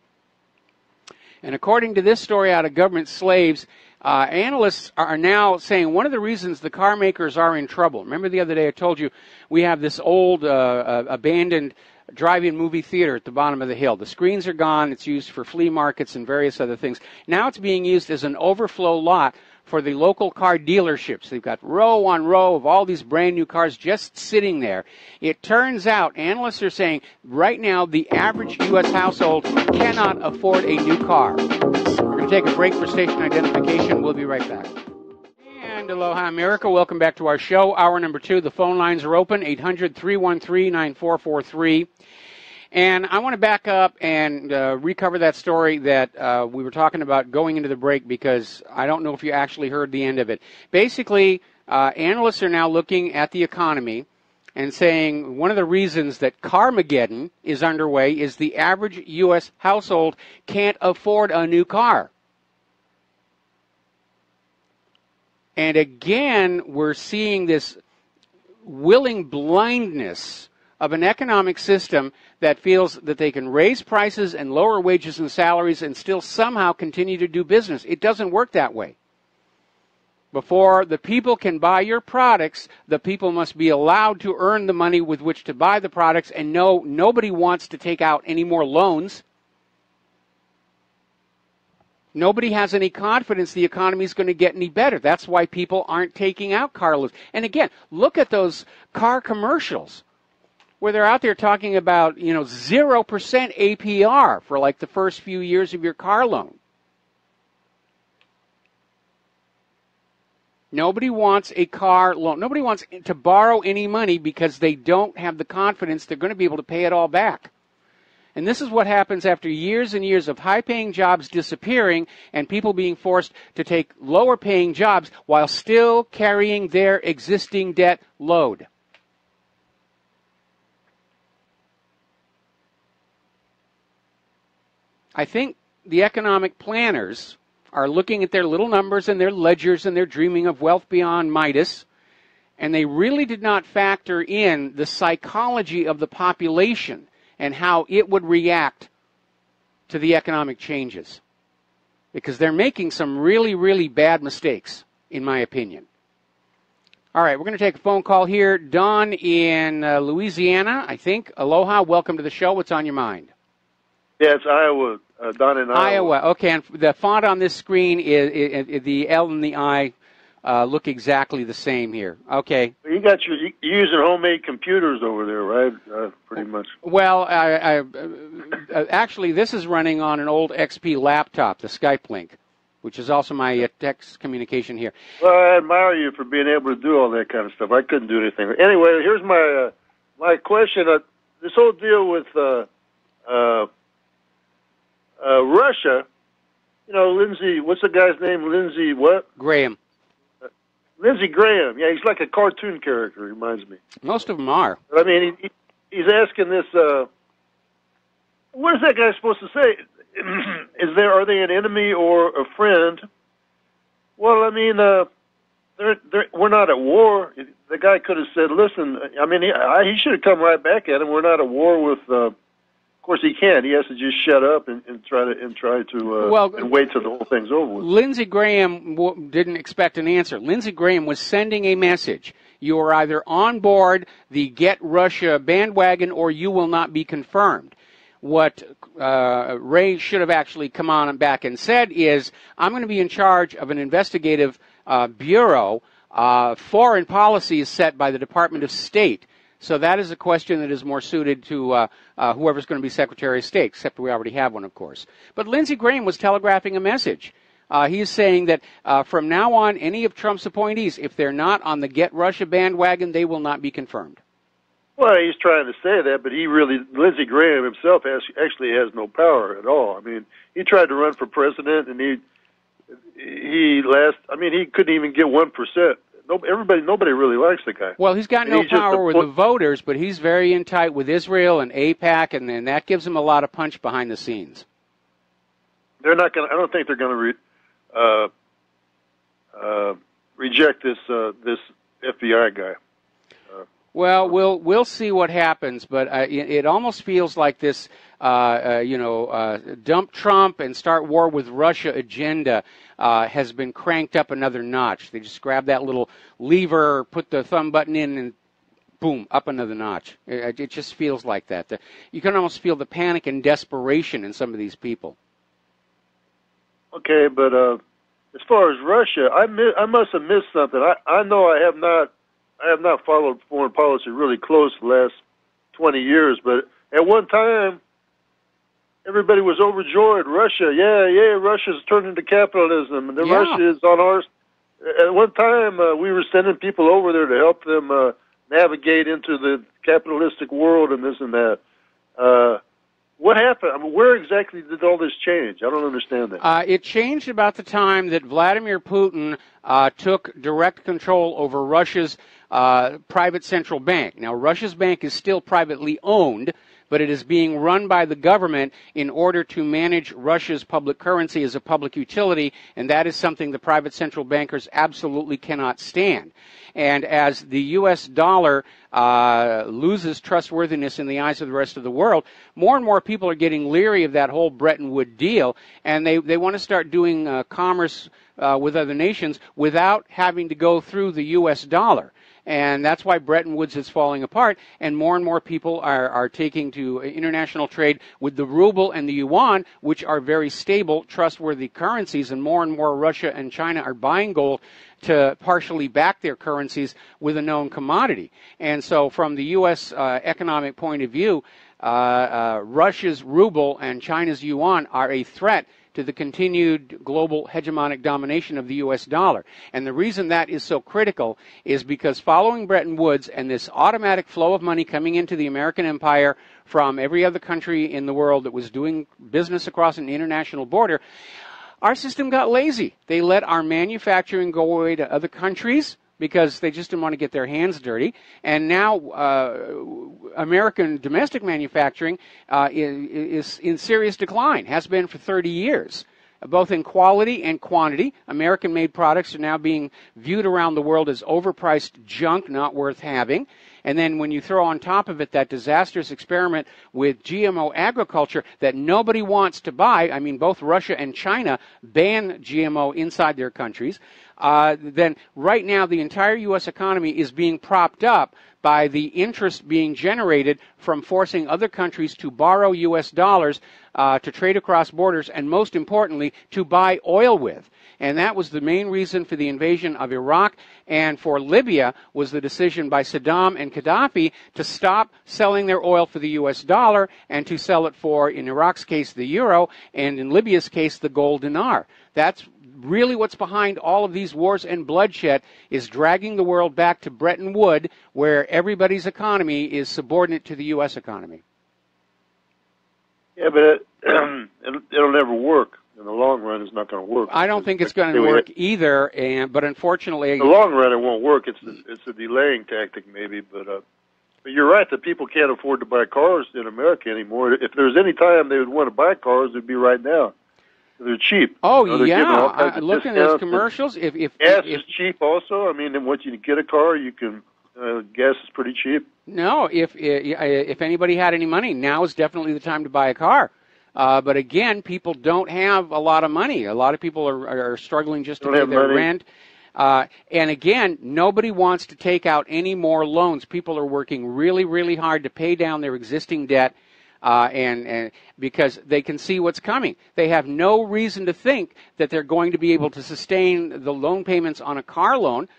And according to this story out of Government Slaves, Analysts are now saying one of the reasons the car makers are in trouble. Remember the other day I told you we have this old abandoned drive-in movie theater at the bottom of the hill. The screens are gone. It's used for flea markets and various other things. Now it's being used as an overflow lot for the local car dealerships. They've got row on row of all these brand new cars just sitting there. It turns out, analysts are saying, right now the average U.S. household cannot afford a new car. We're going to take a break for station identification. We'll be right back. And aloha, America. Welcome back to our show. Hour number 2. The phone lines are open, 800-313-9443. And I want to back up and recover that story that we were talking about going into the break, because I don't know if you actually heard the end of it. Basically, analysts are now looking at the economy and saying one of the reasons that Carmageddon is underway is the average U.S. household can't afford a new car. And again, we're seeing this willing blindness of an economic system that feels that they can raise prices and lower wages and salaries and still somehow continue to do business. It doesn't work that way. Before the people can buy your products, the people must be allowed to earn the money with which to buy the products, and no, nobody wants to take out any more loans. Nobody has any confidence the economy is going to get any better. That's why people aren't taking out car loans. And again, look at those car commercials where they're out there talking about, 0% APR for like the first few years of your car loan. Nobody wants a car loan. Nobody wants to borrow any money because they don't have the confidence they're going to be able to pay it all back. And this is what happens after years and years of high-paying jobs disappearing and people being forced to take lower-paying jobs while still carrying their existing debt load. I think the economic planners are looking at their little numbers and their ledgers, and they're dreaming of wealth beyond Midas, and they really did not factor in the psychology of the population and how it would react to the economic changes, because they're making some really, really bad mistakes, in my opinion. All right, we're going to take a phone call here. Don in Louisiana, I think. Aloha, welcome to the show. What's on your mind? Yeah, it's Iowa. Don in Iowa. Okay, and the font on this screen is the L and the I look exactly the same here. Okay. You got you're using homemade computers over there, right? Pretty much. Well, actually, this is running on an old XP laptop, the Skype link, which is also my text communication here. Well, I admire you for being able to do all that kind of stuff. I couldn't do anything. Anyway, here's my question. This whole deal with Russia, Lindsey, what's the guy's name? Lindsey what? Graham. Lindsey Graham. Yeah, he's like a cartoon character, reminds me. Most of them are. But, I mean, he's asking this, what is that guy supposed to say? Are they an enemy or a friend? Well, I mean, we're not at war. The guy could have said, listen, I mean, he should have come right back at him. We're not at war with, of course he can't. He has to just shut up and try to and wait till the whole thing's over with. Lindsey Graham didn't expect an answer. Lindsey Graham was sending a message. You are either on board the Get Russia bandwagon or you will not be confirmed. What Ray should have actually come on back and said is, I'm going to be in charge of an investigative bureau. Foreign policy is set by the Department of State. So that is a question that is more suited to whoever's going to be Secretary of State, except we already have one, of course. But Lindsey Graham was telegraphing a message. He is saying that from now on, any of Trump's appointees, if they're not on the Get Russia bandwagon, they will not be confirmed. Well, he's trying to say that, but Lindsey Graham himself actually has no power at all. I mean, he tried to run for president, and he couldn't even get 1%. Nobody really likes the guy. Well, he's got no power with the voters, but he's very in tight with Israel and AIPAC, and that gives him a lot of punch behind the scenes. They're not going. I don't think they're going to reject this FBI guy. Well, we'll see what happens, but it almost feels like this, dump Trump and start war with Russia agenda has been cranked up another notch. They just grab that little lever, put the thumb button in, and boom, up another notch. It just feels like that. You can almost feel the panic and desperation in some of these people. Okay, but as far as Russia, I must have missed something. I know I have not followed foreign policy really close the last 20 years, but at one time, everybody was overjoyed. Russia, Russia's turned into capitalism, and Russia is on ours. At one time, we were sending people over there to help them navigate into the capitalistic world and this and that. What happened? I mean, where exactly did all this change? I don't understand that. It changed about the time that Vladimir Putin took direct control over Russia's private central bank. Now, Russia's bank is still privately owned, but it is being run by the government in order to manage Russia's public currency as a public utility, and that is something the private central bankers absolutely cannot stand. And as the U.S. dollar loses trustworthiness in the eyes of the rest of the world, more and more people are getting leery of that whole Bretton Woods deal, and they want to start doing commerce with other nations without having to go through the U.S. dollar. And that's why Bretton Woods is falling apart, and more people are taking to international trade with the ruble and the yuan, which are very stable, trustworthy currencies, and more Russia and China are buying gold to partially back their currencies with a known commodity. And so from the U.S. Economic point of view, Russia's ruble and China's yuan are a threat to the continued global hegemonic domination of the U.S. dollar. And the reason that is so critical is because following Bretton Woods and this automatic flow of money coming into the American empire from every other country in the world that was doing business across an international border, our system got lazy. They let our manufacturing go away to other countries because they just didn't want to get their hands dirty. And now American domestic manufacturing is in serious decline, has been for 30 years. Both in quality and quantity, American-made products are now being viewed around the world as overpriced junk, not worth having. And then when you throw on top of it that disastrous experiment with GMO agriculture that nobody wants to buy, I mean, both Russia and China ban GMO inside their countries, then right now the entire U.S. economy is being propped up by the interest being generated from forcing other countries to borrow U.S. dollars to trade across borders, and most importantly, to buy oil with. And that was the main reason for the invasion of Iraq, and for Libya was the decision by Saddam and Gaddafi to stop selling their oil for the U.S. dollar and to sell it for, in Iraq's case, the euro, and in Libya's case, the gold dinar. That's really what's behind all of these wars and bloodshed, is dragging the world back to Bretton Woods, where everybody's economy is subordinate to the U.S. economy. Yeah, but it'll never work. In the long run, it's not going to work. I don't think it's going to work either, but unfortunately... In the long run, it won't work. It's a delaying tactic, maybe, but you're right that people can't afford to buy cars in America anymore. If there's any time they would want to buy cars, it would be right now. They're cheap. Oh, looking at those commercials. If gas is cheap also. I mean, once you get a car, you can... gas is pretty cheap. No, if anybody had any money, now is definitely the time to buy a car. But again, people don't have a lot of money. A lot of people are struggling just to pay their rent. And again, nobody wants to take out any more loans. People are working really, really hard to pay down their existing debt, and because they can see what's coming. They have no reason to think that they're going to be able to sustain the loan payments on a car loan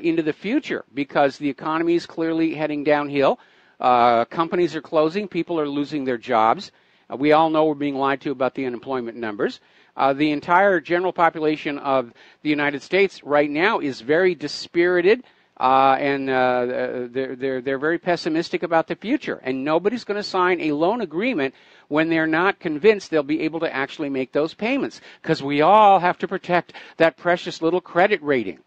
into the future, because the economy is clearly heading downhill. Companies are closing. People are losing their jobs. We all know we're being lied to about the unemployment numbers. The entire general population of the United States right now is very dispirited, and they're very pessimistic about the future. And nobody's going to sign a loan agreement when they're not convinced they'll be able to actually make those payments, because we all have to protect that precious little credit rating.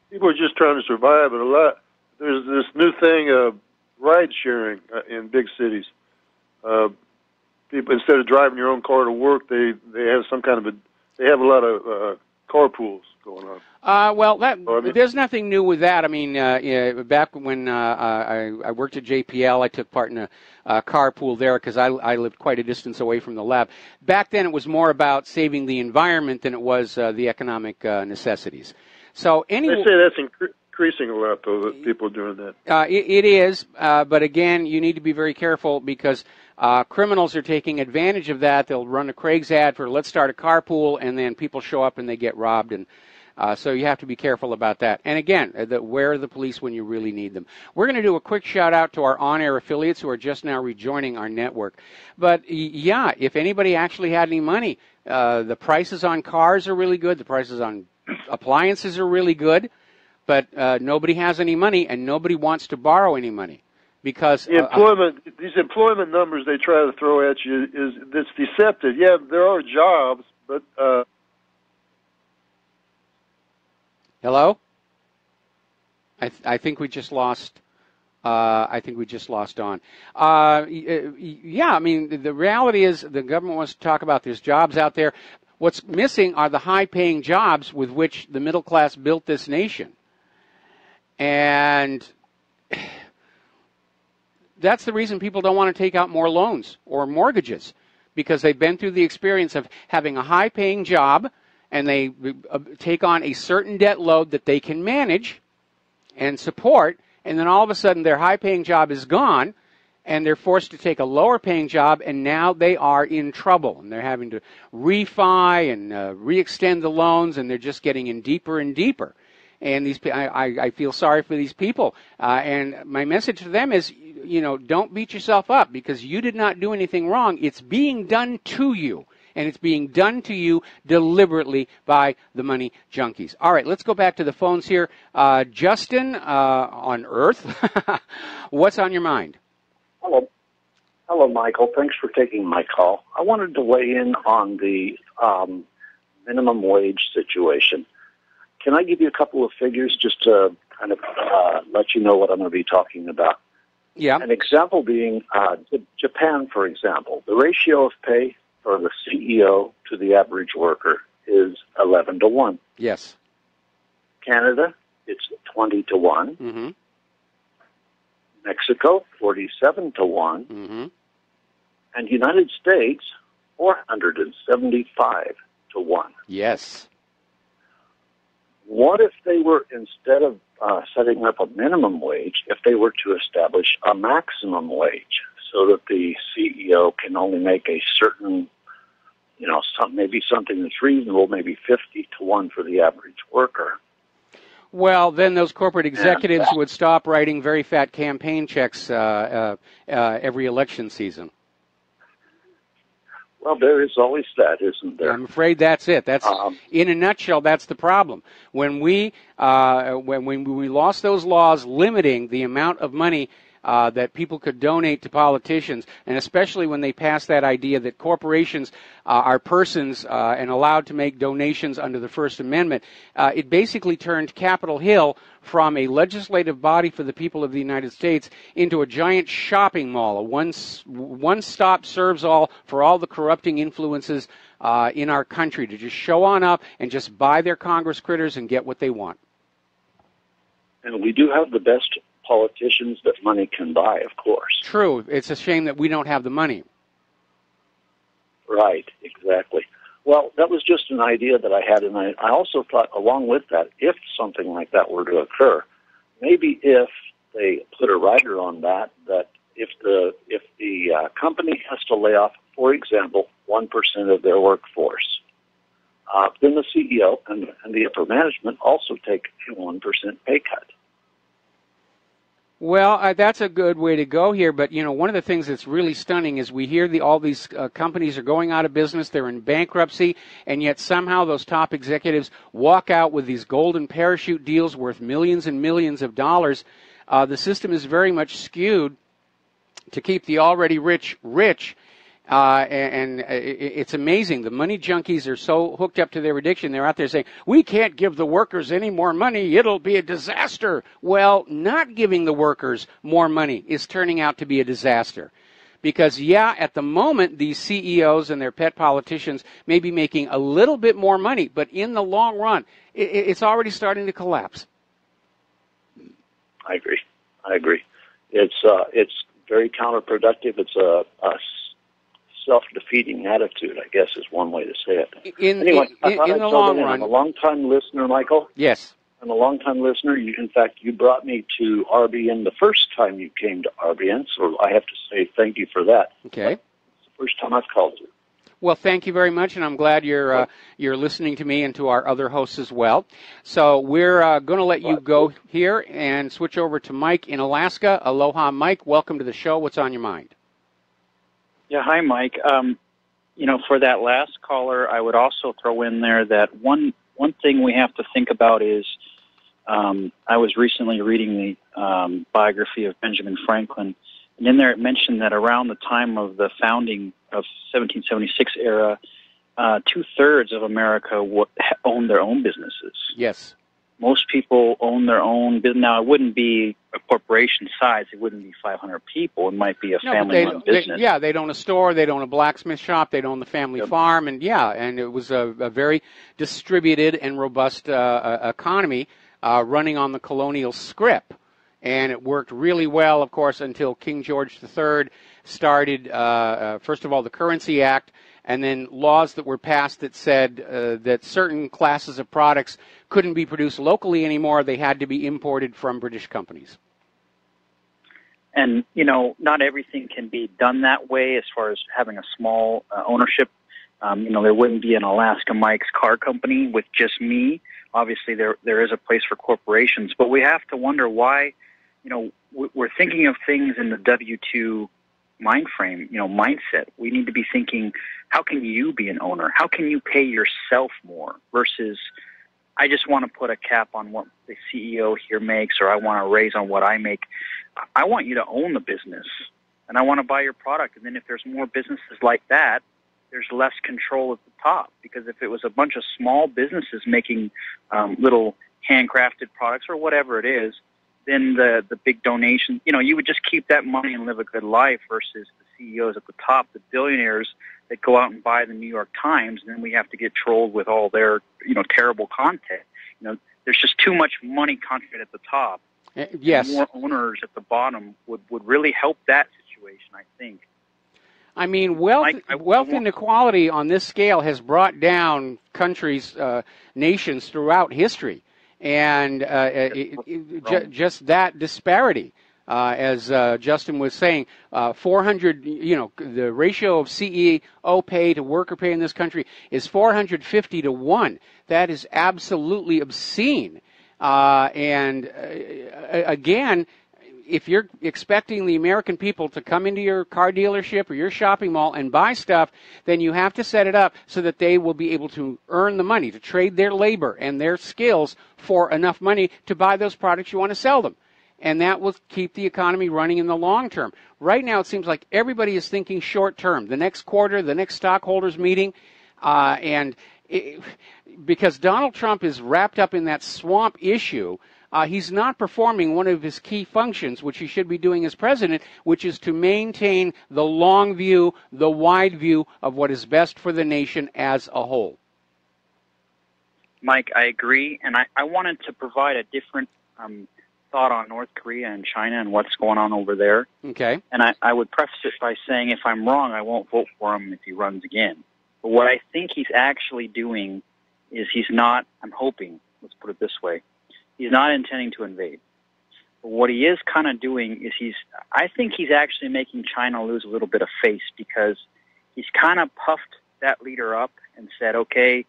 People are just trying to survive, and there's this new thing, ride sharing in big cities. People, instead of driving your own car to work, they have some kind of they have a lot of carpools going on. There's nothing new with that. I mean, back when I worked at JPL, I took part in a carpool there because I lived quite a distance away from the lab. Back then, it was more about saving the environment than it was the economic necessities. So anyway, they say that's increasing a lot, though, that people are doing that. It is, but again, you need to be very careful because criminals are taking advantage of that. They'll run a Craig's ad for let's start a carpool, and then people show up and they get robbed. And so you have to be careful about that. And again, where are the police when you really need them? We're going to do a quick shout out to our on-air affiliates who are just now rejoining our network. But yeah, if anybody actually had any money, the prices on cars are really good. The prices on appliances are really good. But nobody has any money, and nobody wants to borrow any money because these employment numbers they try to throw at you it's deceptive. Yeah, there are jobs, but hello. I think we just lost. I think we just lost Don. Yeah, I mean the reality is the government wants to talk about there's jobs out there. What's missing are the high-paying jobs with which the middle class built this nation. And that's the reason people don't want to take out more loans or mortgages, because they've been through the experience of having a high-paying job, and they take on a certain debt load that they can manage and support, and then all of a sudden their high-paying job is gone, and they're forced to take a lower-paying job, and now they are in trouble, and they're having to refi and re-extend the loans, and they're just getting in deeper and deeper. And I feel sorry for these people. And my message to them is, don't beat yourself up because you did not do anything wrong. It's being done to you. And it's being done to you deliberately by the money junkies. All right, let's go back to the phones here. Justin on Earth, what's on your mind? Hello, Michael. Thanks for taking my call. I wanted to weigh in on the minimum wage situation. Can I give you a couple of figures just to kind of let you know what I'm going to be talking about? Yeah. An example being Japan, for example. The ratio of pay for the CEO to the average worker is 11 to 1. Yes. Canada, it's 20 to 1. Mm-hmm. Mexico, 47 to 1. Mm-hmm. And United States, 475 to 1. Yes. What if they were, instead of setting up a minimum wage, if they were to establish a maximum wage so that the CEO can only make a certain, maybe something that's reasonable, maybe 50 to 1 for the average worker? Well, then those corporate executives would stop writing very fat campaign checks every election season. Well, there is always that, isn't there? I'm afraid that's it. That's in a nutshell. That's the problem. When we lost those laws limiting the amount of money that people could donate to politicians, and especially when they passed that idea that corporations are persons and allowed to make donations under the First Amendment, it basically turned Capitol Hill from a legislative body for the people of the United States into a giant shopping mall, a one-stop serves all for all the corrupting influences in our country to just show on up and just buy their Congress critters and get what they want. And we do have the best politicians that money can buy, of course. True. It's a shame that we don't have the money. Right, exactly. Well, that was just an idea that I had, and I also thought, along with that, if something like that were to occur, maybe if they put a rider on that if the company has to lay off, for example, 1% of their workforce, then the CEO and the upper management also take a 1% pay cut. Well, that's a good way to go here, but one of the things that's really stunning is we hear all these companies are going out of business, they're in bankruptcy, and yet somehow those top executives walk out with these golden parachute deals worth millions and millions of dollars. The system is very much skewed to keep the already rich rich. And it's amazing. The money junkies are so hooked up to their addiction. They're out there saying, we can't give the workers any more money. It'll be a disaster. Well, not giving the workers more money is turning out to be a disaster Because, yeah, at the moment, these CEOs and their pet politicians may be making a little bit more money, but in the long run, it's already starting to collapse. I agree. It's very counterproductive. It's a self-defeating attitude, I guess, is one way to say it. In the long run. I'm a long-time listener, Michael. Yes. I'm a long-time listener. In fact, you brought me to RBN the first time you came to RBN, so I have to say thank you for that. Okay. It's the first time I've called you. Well, thank you very much, and I'm glad you're listening to me and to our other hosts as well. So we're going to let you go here and switch over to Mike in Alaska. Aloha, Mike. Welcome to the show. What's on your mind? Yeah, hi, Mike. For that last caller, I would also throw in there that one thing we have to think about is I was recently reading the biography of Benjamin Franklin, and in there it mentioned that around the time of the founding of 1776 era, 2/3 of America owned their own businesses. Yes. Most people own their own business. Now, it wouldn't be a corporation size. It wouldn't be 500 people. It might be a family-run business. They'd own a store. They'd own a blacksmith shop. They'd own the family farm. And, it was a very distributed and robust economy running on the colonial script. And it worked really well, of course, until King George III started, first of all, the Currency Act, and then laws that were passed that said that certain classes of products couldn't be produced locally anymore. They had to be imported from British companies. And, not everything can be done that way as far as having a small ownership. There wouldn't be an Alaska Mike's car company with just me. Obviously, there is a place for corporations. But we have to wonder why, we're thinking of things in the W-2 mindset. We need to be thinking, how can you be an owner? How can you pay yourself more versus I just want to put a cap on what the CEO here makes, or I want to raise on what I make. I want you to own the business, and I want to buy your product. And then if there's more businesses like that, there's less control at the top. Because if it was a bunch of small businesses making little handcrafted products or whatever it is, then the big donation, you would just keep that money and live a good life versus the CEOs at the top, the billionaires that go out and buy the New York Times, and then we have to get trolled with all their, terrible content. There's just too much money concentrated at the top. Yes. And more owners at the bottom would really help that situation, I think. I mean, wealth inequality on this scale has brought down countries, nations throughout history. And just that disparity, as Justin was saying, 400, the ratio of CEO pay to worker pay in this country is 450 to 1. That is absolutely obscene. Again, if you're expecting the American people to come into your car dealership or your shopping mall and buy stuff, then you have to set it up so that they will be able to earn the money, to trade their labor and their skills for enough money to buy those products you want to sell them. And that will keep the economy running in the long term. Right now, it seems like everybody is thinking short term. The next quarter, the next stockholders meeting, because Donald Trump is wrapped up in that swamp issue, he's not performing one of his key functions, which he should be doing as president, which is to maintain the long view, the wide view of what is best for the nation as a whole. Mike, I agree, and I wanted to provide a different thought on North Korea and China and what's going on over there. Okay. And I would preface it by saying if I'm wrong, I won't vote for him if he runs again. But what I think he's actually doing is he's not, I'm hoping, let's put it this way, he's not intending to invade. But what he is kind of doing is I think he's actually making China lose a little bit of face because he's kind of puffed that leader up and said, okay,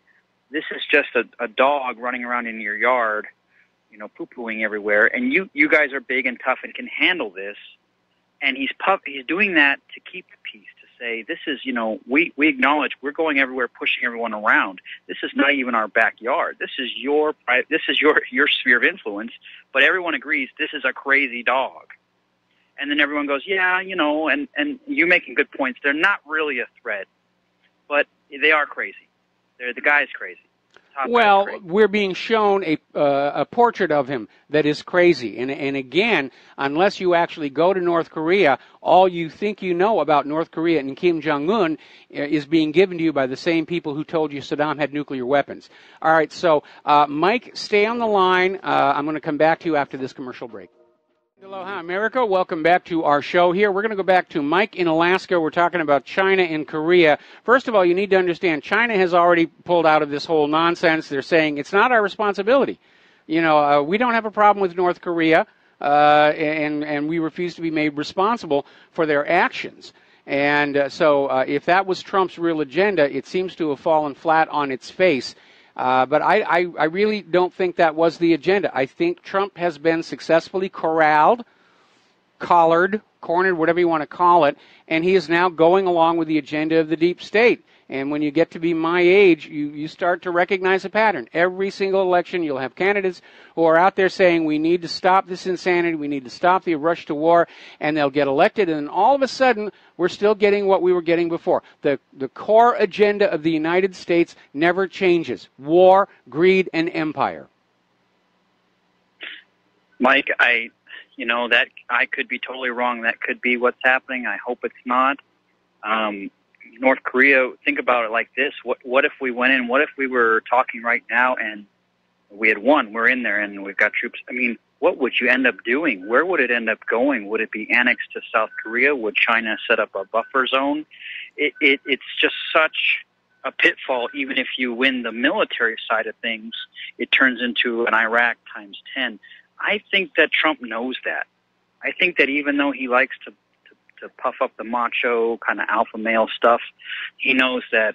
this is just a dog running around in your yard, poo-pooing everywhere, and you guys are big and tough and can handle this. And he's doing that to keep the peace, to say, this is, we acknowledge we're going everywhere, pushing everyone around. This is not even our backyard. This is your sphere of influence, but everyone agrees this is a crazy dog. And then everyone goes, yeah, and you're making good points. They're not really a threat, but they are crazy. The guy's crazy. Well, we're being shown a portrait of him that is crazy. And again, unless you actually go to North Korea, all you think you know about North Korea and Kim Jong-un is being given to you by the same people who told you Saddam had nuclear weapons. All right, so Mike, stay on the line. I'm going to come back to you after this commercial break. Aloha, America. Welcome back to our show here. We're going to go back to Mike in Alaska. We're talking about China and Korea. First of all, you need to understand China has already pulled out of this whole nonsense. They're saying it's not our responsibility. You know, we don't have a problem with North Korea, and we refuse to be made responsible for their actions. And so if that was Trump's real agenda, it seems to have fallen flat on its face. But I really don't think that was the agenda. I think Trump has been successfully corralled, cornered, whatever you want to call it, and he is now going along with the agenda of the deep state. And when you get to be my age, you start to recognize a pattern. Every single election, you'll have candidates who are out there saying, we need to stop this insanity, we need to stop the rush to war, and they'll get elected, and then all of a sudden, we're still getting what we were getting before. The core agenda of the United States never changes. War, greed, and empire. Mike, that I could be totally wrong. That could be what's happening. I hope it's not. North Korea, think about it like this. What if we went in? What if we were talking right now and we had won? We're in there and we've got troops. I mean, what would you end up doing? Where would it end up going? Would it be annexed to South Korea? Would China set up a buffer zone? It's just such a pitfall. Even if you win the military side of things, it turns into an Iraq times 10. I think that Trump knows that. I think that even though he likes to puff up the macho kind of alpha male stuff, he knows that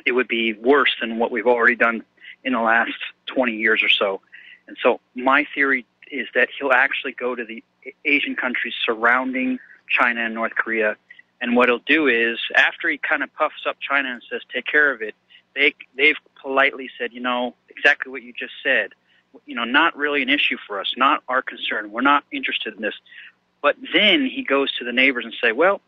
it would be worse than what we've already done in the last 20 years or so. And so my theory is that he'll actually go to the Asian countries surrounding China and North Korea, and what he'll do is, after he kind of puffs up China and says, take care of it, they've politely said, exactly what you just said, not really an issue for us, not our concern, we're not interested in this. But then he goes to the neighbors and say, well,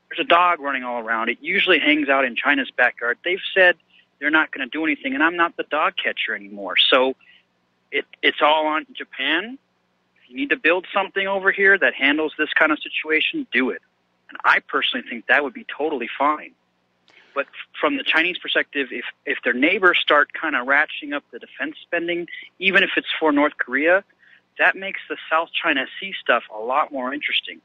there's a dog running all around. It usually hangs out in China's backyard. They've said they're not going to do anything, and I'm not the dog catcher anymore. So it's all on Japan. If you need to build something over here that handles this kind of situation, do it. And I personally think that would be totally fine. But from the Chinese perspective, if their neighbors start kind of ratcheting up the defense spending, even if it's for North Korea, that makes the South China Sea stuff a lot more interesting.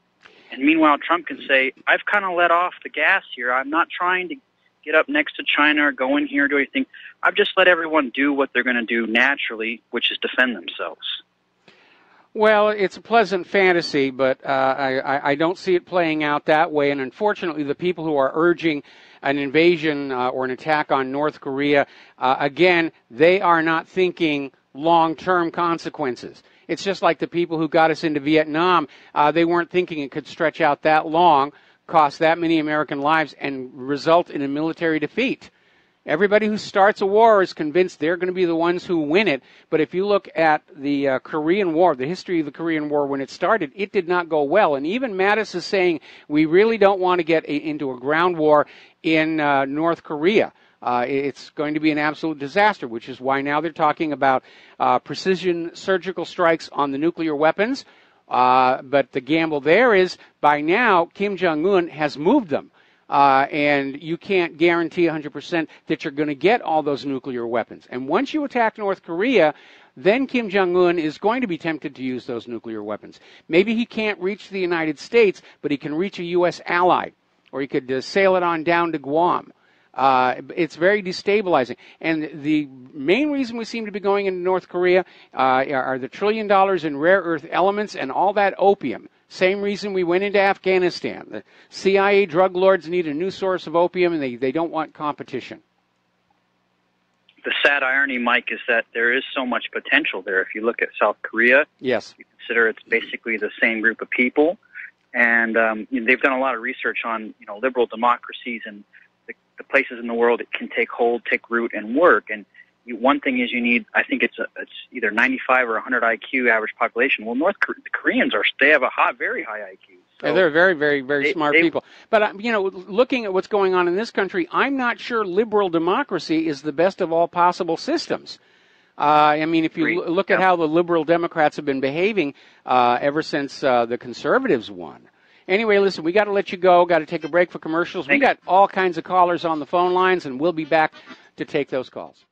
And meanwhile, Trump can say, I've kind of let off the gas here. I'm not trying to get up next to China or go in here or do anything. I've just let everyone do what they're going to do naturally, which is defend themselves. Well, it's a pleasant fantasy, but I don't see it playing out that way. And unfortunately, the people who are urging an invasion or an attack on North Korea, again, they are not thinking long-term consequences. It's just like the people who got us into Vietnam. They weren't thinking it could stretch out that long, cost that many American lives, and result in a military defeat. Everybody who starts a war is convinced they're going to be the ones who win it. But if you look at the Korean War, the history of the Korean War when it started, it did not go well. And even Mattis is saying we really don't want to get into a ground war in North Korea. It's going to be an absolute disaster, which is why now they're talking about precision surgical strikes on the nuclear weapons. But the gamble there is, by now, Kim Jong-un has moved them. And you can't guarantee 100% that you're going to get all those nuclear weapons. And once you attack North Korea, then Kim Jong-un is going to be tempted to use those nuclear weapons. Maybe he can't reach the United States, but he can reach a U.S. ally, or he could sail it on down to Guam. It's very destabilizing. And the main reason we seem to be going into North Korea are the $1 trillion in rare earth elements and all that opium. Same reason we went into Afghanistan. The CIA drug lords need a new source of opium, and they don't want competition. The sad irony, Mike, is that there is so much potential there. If you look at South Korea, yes, you consider it's basically the same group of people. And they've done a lot of research on liberal democracies and the places in the world it can take hold, take root, and work. And one thing is you need, I think it's either 95 or 100 IQ average population. Well, the Koreans they have very high IQs. So they're very, very, very smart people. But, looking at what's going on in this country, I'm not sure liberal democracy is the best of all possible systems. If you look at how the liberal Democrats have been behaving ever since the conservatives won. Anyway, listen, we got to let you go. Got to take a break for commercials. We got all kinds of callers on the phone lines, and we'll be back to take those calls.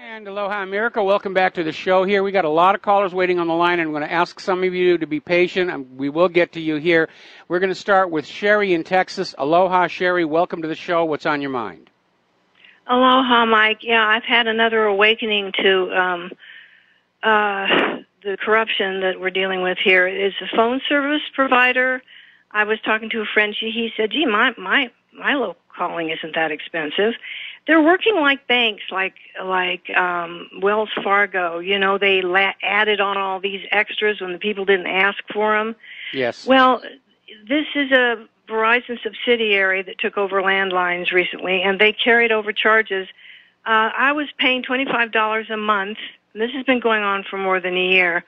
And aloha, America. Welcome back to the show here. We got a lot of callers waiting on the line, and I'm going to ask some of you to be patient. We will get to you here. We're going to start with Sherry in Texas. Aloha, Sherry. Welcome to the show. What's on your mind? Aloha, Mike. Yeah, I've had another awakening to the corruption that we're dealing with here. Is the phone service provider. I was talking to a friend. He said, "Gee, my local calling isn't that expensive." They're working like banks, like Wells Fargo. They added on all these extras when the people didn't ask for them. Yes. Well, this is a Verizon subsidiary that took over landlines recently, and they carried over charges. I was paying $25 a month, and this has been going on for more than a year,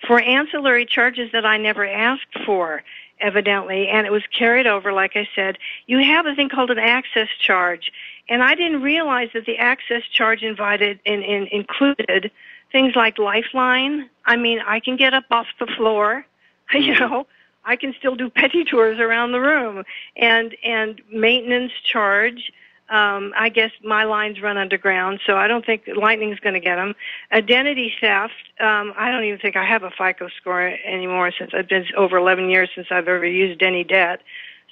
for ancillary charges that I never asked for, evidently, and it was carried over, like I said. You have a thing called an access charge, and I didn't realize that the access charge included things like Lifeline. I can get up off the floor, I can still do petty tours around the room, and maintenance charge. I guess my lines run underground, so I don't think lightning's going to get them. Identity theft. I don't even think I have a FICO score anymore since I've been over 11 years since I've ever used any debt.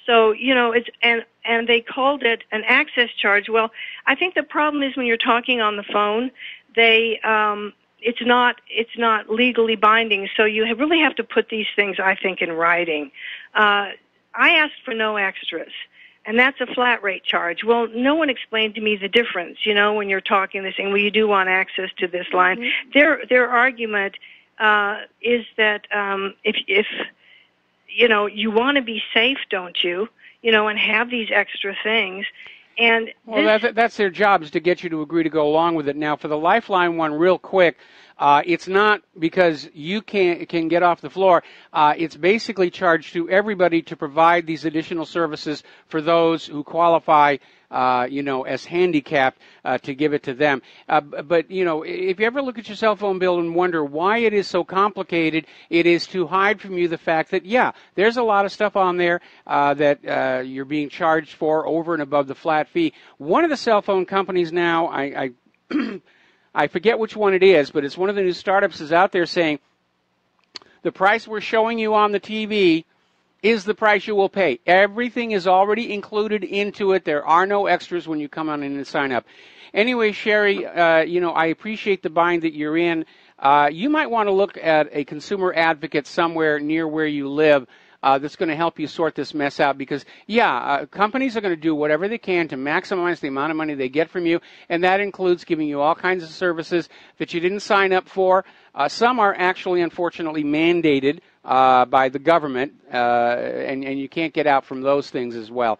So it's and they called it an access charge. Well, I think the problem is when you're talking on the phone, it's not legally binding, so you really have to put these things, I think, in writing. I asked for no extras, and that's a flat rate charge. Well, no one explained to me the difference, when you're talking, they're saying, well, you do want access to this line. Mm-hmm. Their argument is that if you want to be safe, don't you, and have these extra things. And that's their job, is to get you to agree to go along with it. Now, for the Lifeline one, real quick, it's not because you can get off the floor. It's basically charged to everybody to provide these additional services for those who qualify, as handicapped, to give it to them. But if you ever look at your cell phone bill and wonder why it is so complicated, it is to hide from you the fact that, there's a lot of stuff on there that you're being charged for over and above the flat fee. One of the cell phone companies now, I forget which one it is, but it's one of the new startups is out there saying the price we're showing you on the TV is the price you will pay. Everything is already included into it. There are no extras when you come on in and sign up. Anyway, Sherry, I appreciate the bind that you're in. You might want to look at a consumer advocate somewhere near where you live that's going to help you sort this mess out because, companies are going to do whatever they can to maximize the amount of money they get from you, and that includes giving you all kinds of services that you didn't sign up for. Some are actually, unfortunately, mandated by the government, and you can't get out from those things as well.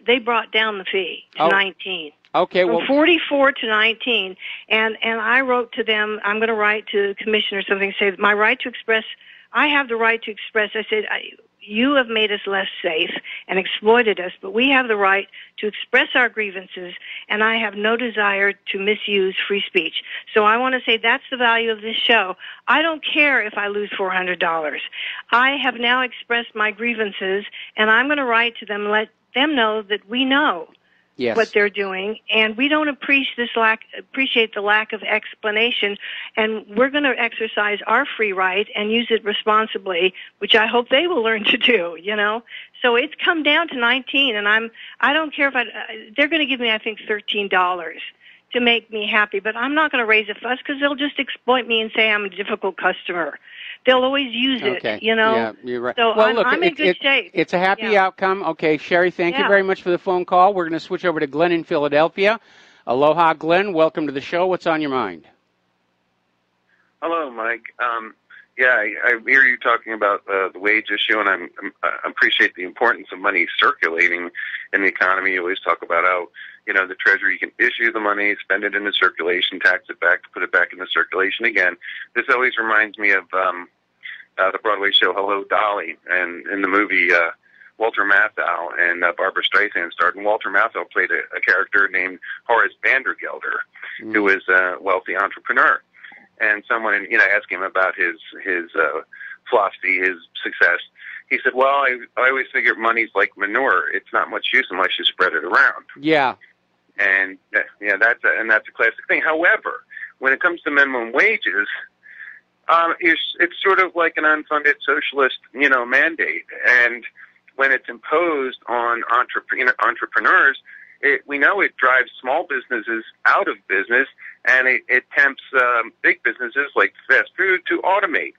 They brought down the fee to 19. Okay, from 44 to 19, and I wrote to them. I'm going to write to the commissioner or something, say my right to express. I have the right to express. I said, you have made us less safe and exploited us, but we have the right to express our grievances, and I have no desire to misuse free speech. So I want to say that's the value of this show. I don't care if I lose $400. I have now expressed my grievances, and I'm going to write to them, let them know that we know. Yes. What they're doing, and we don't appreciate the lack of explanation, and we're going to exercise our free right and use it responsibly, which I hope they will learn to do, So it's come down to 19, and I don't care if they're going to give me, I think, $13 to make me happy, but I'm not going to raise a fuss because they'll just exploit me and say I'm a difficult customer. They'll always use it, Yeah, you're right. So well, I'm in good shape. It's a happy outcome. Okay, Sherry, thank you very much for the phone call. We're going to switch over to Glenn in Philadelphia. Aloha, Glenn. Welcome to the show. What's on your mind? Hello, Mike. I hear you talking about the wage issue, and I appreciate the importance of money circulating in the economy. You always talk about how the Treasury can issue the money, spend it into circulation, tax it back, put it back into circulation again. This always reminds me of the Broadway show Hello, Dolly, and in the movie Walter Matthau and Barbara Streisand starred, and Walter Matthau played a character named Horace Vandergelder, who was a wealthy entrepreneur. And someone, asked him about his philosophy, his success. He said, "Well, I always figure money's like manure. It's not much use unless you spread it around." Yeah. And that's a classic thing. However, when it comes to minimum wages, it's sort of like an unfunded socialist, mandate. And when it's imposed on entrepreneurs, we know it drives small businesses out of business, and it tempts big businesses like fast food to automate.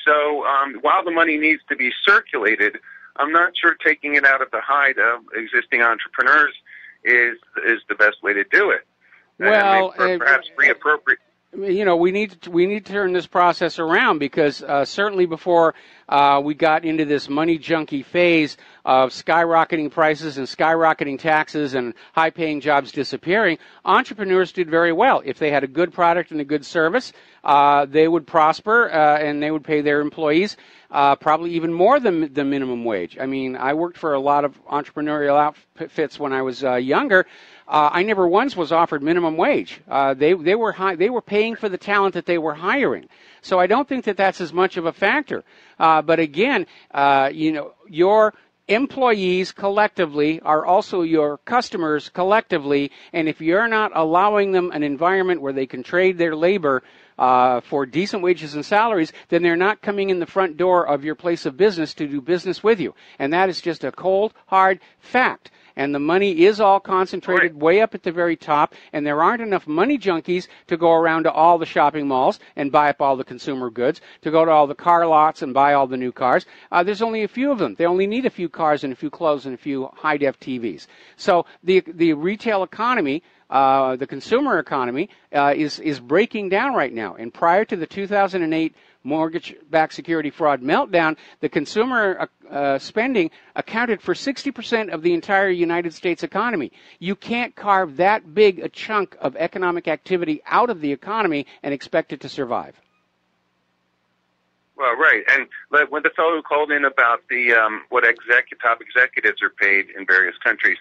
So while the money needs to be circulated, I'm not sure taking it out of the hide of existing entrepreneurs is the best way to do it. Well, perhaps reappropriate. We need to turn this process around, because certainly before we got into this money junkie phase of skyrocketing prices and skyrocketing taxes and high-paying jobs disappearing, entrepreneurs did very well. If they had a good product and a good service, they would prosper and they would pay their employees probably even more than the minimum wage. I mean, I worked for a lot of entrepreneurial outfits when I was younger. I never once was offered minimum wage. They were paying for the talent that they were hiring. So I don't think that that's as much of a factor. But again, your employees collectively are also your customers collectively, and if you're not allowing them an environment where they can trade their labor for decent wages and salaries, then they're not coming in the front door of your place of business to do business with you. And that is just a cold, hard fact. And the money is all concentrated way up at the very top, and there aren't enough money junkies to go around to all the shopping malls and buy up all the consumer goods, to go to all the car lots and buy all the new cars. There's only a few of them. They only need a few cars and a few clothes and a few high-def TVs. So the retail economy, the consumer economy, is breaking down right now. And prior to the 2008 mortgage-backed security fraud meltdown, the consumer spending accounted for 60% of the entire United States economy. You can't carve that big a chunk of economic activity out of the economy and expect it to survive. Well, right. And when the fellow called in about the what top executives are paid in various countries,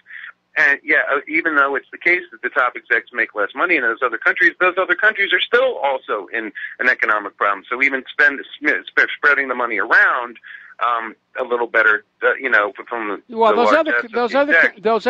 and even though it's the case that the top execs make less money in those other countries are still also in an economic problem. So even spreading the money around a little better, from those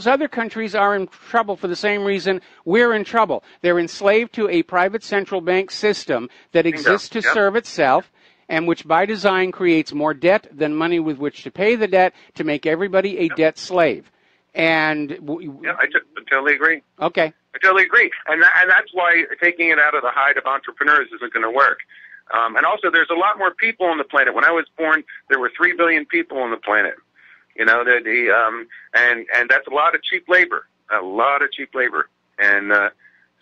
other countries are in trouble for the same reason we're in trouble. They're enslaved to a private central bank system that exists to serve itself, and which by design creates more debt than money with which to pay the debt, to make everybody a debt slave. And I totally agree. Okay. I totally agree. And that's why taking it out of the hide of entrepreneurs isn't going to work. And also, there's a lot more people on the planet. When I was born, there were 3 billion people on the planet. And that's a lot of cheap labor. And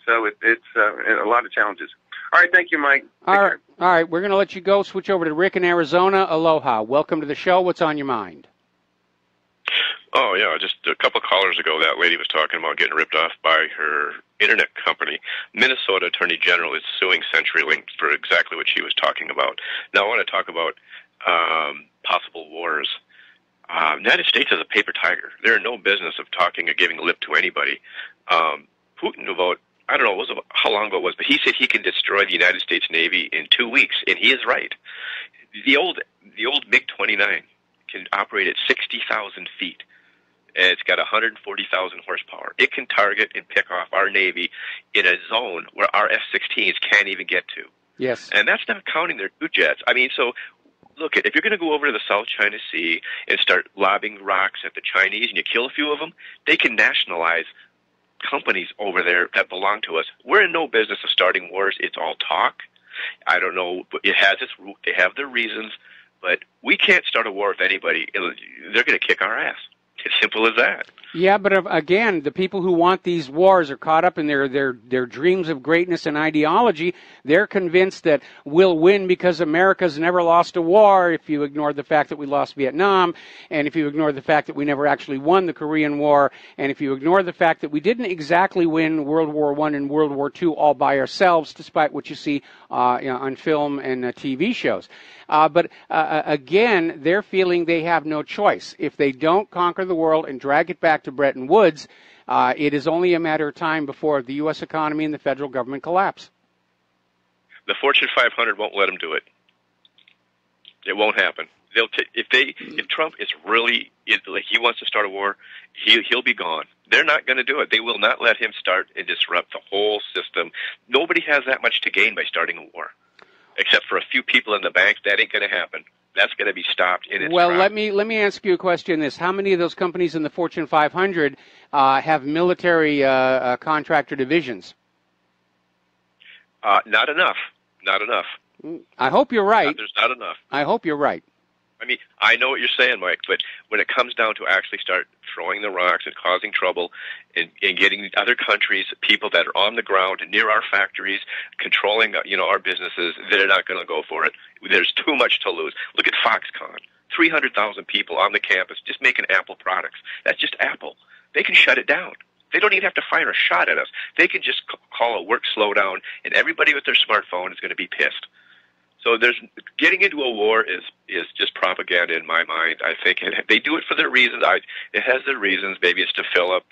so it's a lot of challenges. All right, thank you, Mike. All right, we're going to let you go. Switch over to Rick in Arizona. Aloha. Welcome to the show. What's on your mind? Oh, yeah, just a couple of callers ago, that lady was talking about getting ripped off by her internet company. Minnesota Attorney General is suing CenturyLink for exactly what she was talking about. Now, I want to talk about possible wars. The United States is a paper tiger. They're in no business of talking or giving lip to anybody. Putin, I don't know how long ago it was, but he said he can destroy the United States Navy in 2 weeks, and he is right. The old MiG-29 can operate at 60,000 feet. It's got 140,000 horsepower. It can target and pick off our Navy in a zone where our F-16s can't even get to. Yes. And that's not counting their new jets. I mean, so look, if you're going to go over to the South China Sea and start lobbing rocks at the Chinese and you kill a few of them, they can nationalize companies over there that belong to us. We're in no business of starting wars. It's all talk. I don't know. It has its root. They have their reasons. But we can't start a war with anybody. They're going to kick our ass. As simple as that. Yeah, but again, the people who want these wars are caught up in their dreams of greatness and ideology. They're convinced that we'll win because America's never lost a war, if you ignore the fact that we lost Vietnam, and if you ignore the fact that we never actually won the Korean War, and if you ignore the fact that we didn't exactly win World War I and World War II all by ourselves, despite what you see on film and TV shows. But again, they're feeling they have no choice. If they don't conquer the world and drag it back to Bretton Woods, it is only a matter of time before the U.S. economy and the federal government collapse. The Fortune 500 won't let them do it. It won't happen. If Trump is really like he wants to start a war, he'll be gone. They're not going to do it. They will not let him start and disrupt the whole system. Nobody has that much to gain by starting a war, except for a few people in the banks. That ain't going to happen. That's going to be stopped in its Well, tracks. let me ask you a question. How many of those companies in the Fortune 500 have military contractor divisions? Not enough. Not enough. I hope you're right. There's not enough. I hope you're right. I mean, I know what you're saying, Mike, but when it comes down to actually start throwing the rocks and causing trouble and getting other countries, people that are on the ground near our factories, controlling, our businesses, they're not going to go for it. There's too much to lose. Look at Foxconn. 300,000 people on the campus just making Apple products. That's just Apple. They can shut it down. They don't even have to fire a shot at us. They can just call a work slowdown, and everybody with their smartphone is going to be pissed. So getting into a war is just propaganda in my mind. I think they do it for their reasons. It has their reasons. Maybe it's to fill up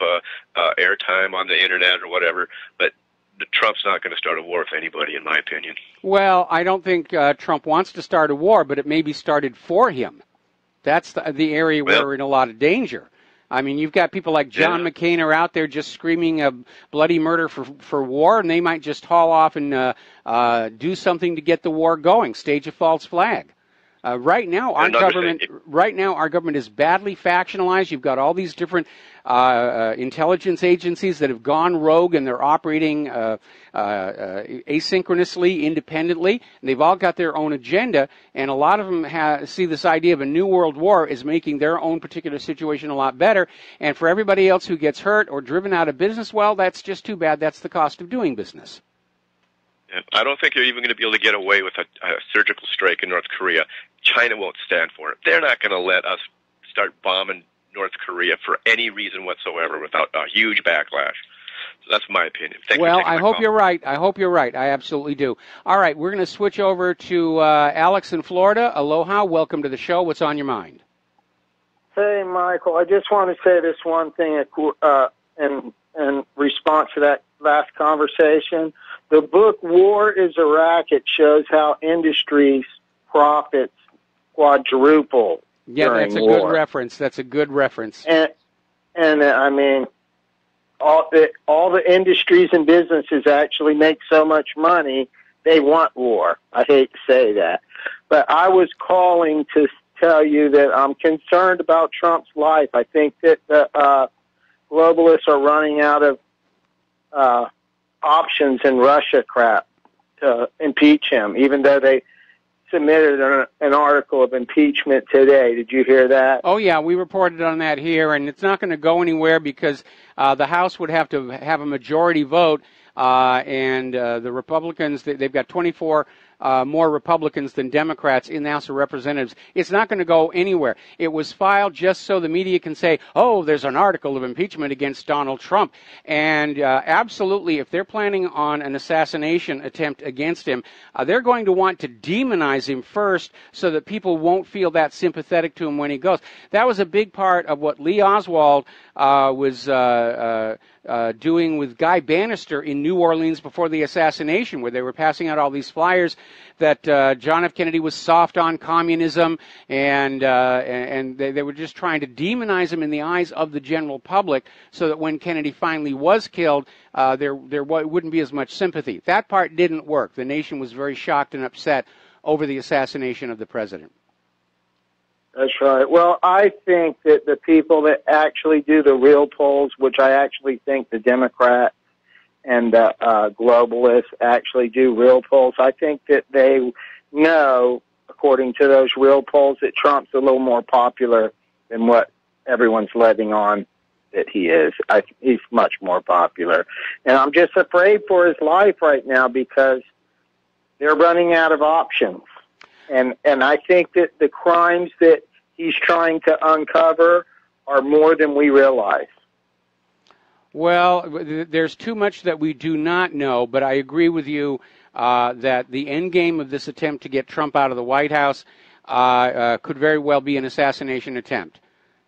airtime on the internet or whatever. But Trump's not going to start a war with anybody, in my opinion. Well, I don't think Trump wants to start a war, but it may be started for him. That's the area where we're in a lot of danger. I mean, you've got people like John McCain are out there just screaming a bloody murder for war, and they might just haul off and do something to get the war going, stage a false flag. Right now, our government is badly factionalized. You've got all these different intelligence agencies that have gone rogue, and they're operating asynchronously, independently. And they've all got their own agenda, and a lot of them see this idea of a new world war as making their own particular situation a lot better. And for everybody else who gets hurt or driven out of business, well, that's just too bad. That's the cost of doing business. I don't think you're even going to be able to get away with a surgical strike in North Korea. China won't stand for it. They're not going to let us start bombing North Korea for any reason whatsoever without a huge backlash. So that's my opinion. Well, I hope you're right. I hope you're right. I absolutely do. All right, we're going to switch over to Alex in Florida. Aloha. Welcome to the show. What's on your mind? Hey, Michael. I just want to say this one thing in response to that last conversation. The book War is a Racket shows how industry's profits quadruple. Yeah, that's a good reference. That's a good reference. And I mean, all the industries and businesses actually make so much money, they want war. I hate to say that. But I was calling to tell you that I'm concerned about Trump's life. I think that the globalists are running out of options in Russia crap to impeach him, even though they submitted an article of impeachment today. Did you hear that? Oh, yeah, we reported on that here, and it's not going to go anywhere because the House would have to have a majority vote, and the Republicans, they've got 24 more Republicans than Democrats in the House of Representatives. It's not going to go anywhere. It was filed just so the media can say, oh, there's an article of impeachment against Donald Trump. And absolutely, if they're planning on an assassination attempt against him, they're going to want to demonize him first so that people won't feel that sympathetic to him when he goes. That was a big part of what Lee Oswald was doing with Guy Bannister in New Orleans before the assassination, where they were passing out all these flyers that John F. Kennedy was soft on communism, and they were just trying to demonize him in the eyes of the general public so that when Kennedy finally was killed, there wouldn't be as much sympathy. That part didn't work. The nation was very shocked and upset over the assassination of the president. That's right. Well, I think that the people that actually do the real polls, which I actually think the Democrats and globalists actually do real polls, I think that they know, according to those real polls, that Trump's a little more popular than what everyone's letting on that he is. He's much more popular. And I'm just afraid for his life right now because they're running out of options. And I think that the crimes that he's trying to uncover are more than we realize. Well, there's too much that we do not know, but I agree with you that the end game of this attempt to get Trump out of the White House could very well be an assassination attempt.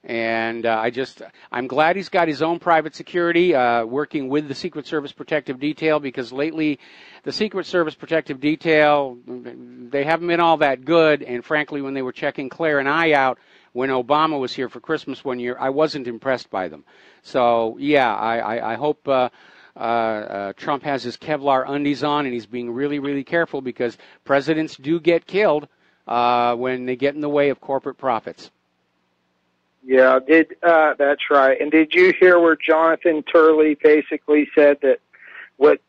And I'm glad he's got his own private security, working with the Secret Service Protective Detail, because lately the Secret Service Protective Detail, they haven't been all that good. And frankly, when they were checking Claire and I out when Obama was here for Christmas one year, I wasn't impressed by them. So, yeah, I hope Trump has his Kevlar undies on and he's being really, really careful, because presidents do get killed when they get in the way of corporate profits. Yeah, that's right. And did you hear where Jonathan Turley basically said that what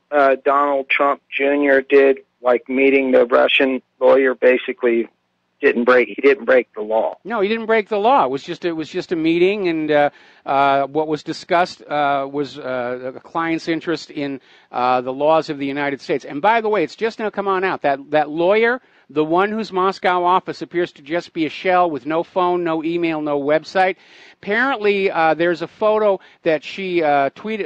Donald Trump Jr. did, like meeting the Russian lawyer, basically he didn't break the law? No, he didn't break the law. It was just a meeting, and what was discussed was a client's interest in the laws of the United States. And by the way, it's just now come on out that lawyer, the one whose Moscow office appears to just be a shell with no phone, no email, no website. Apparently, there's a photo that she put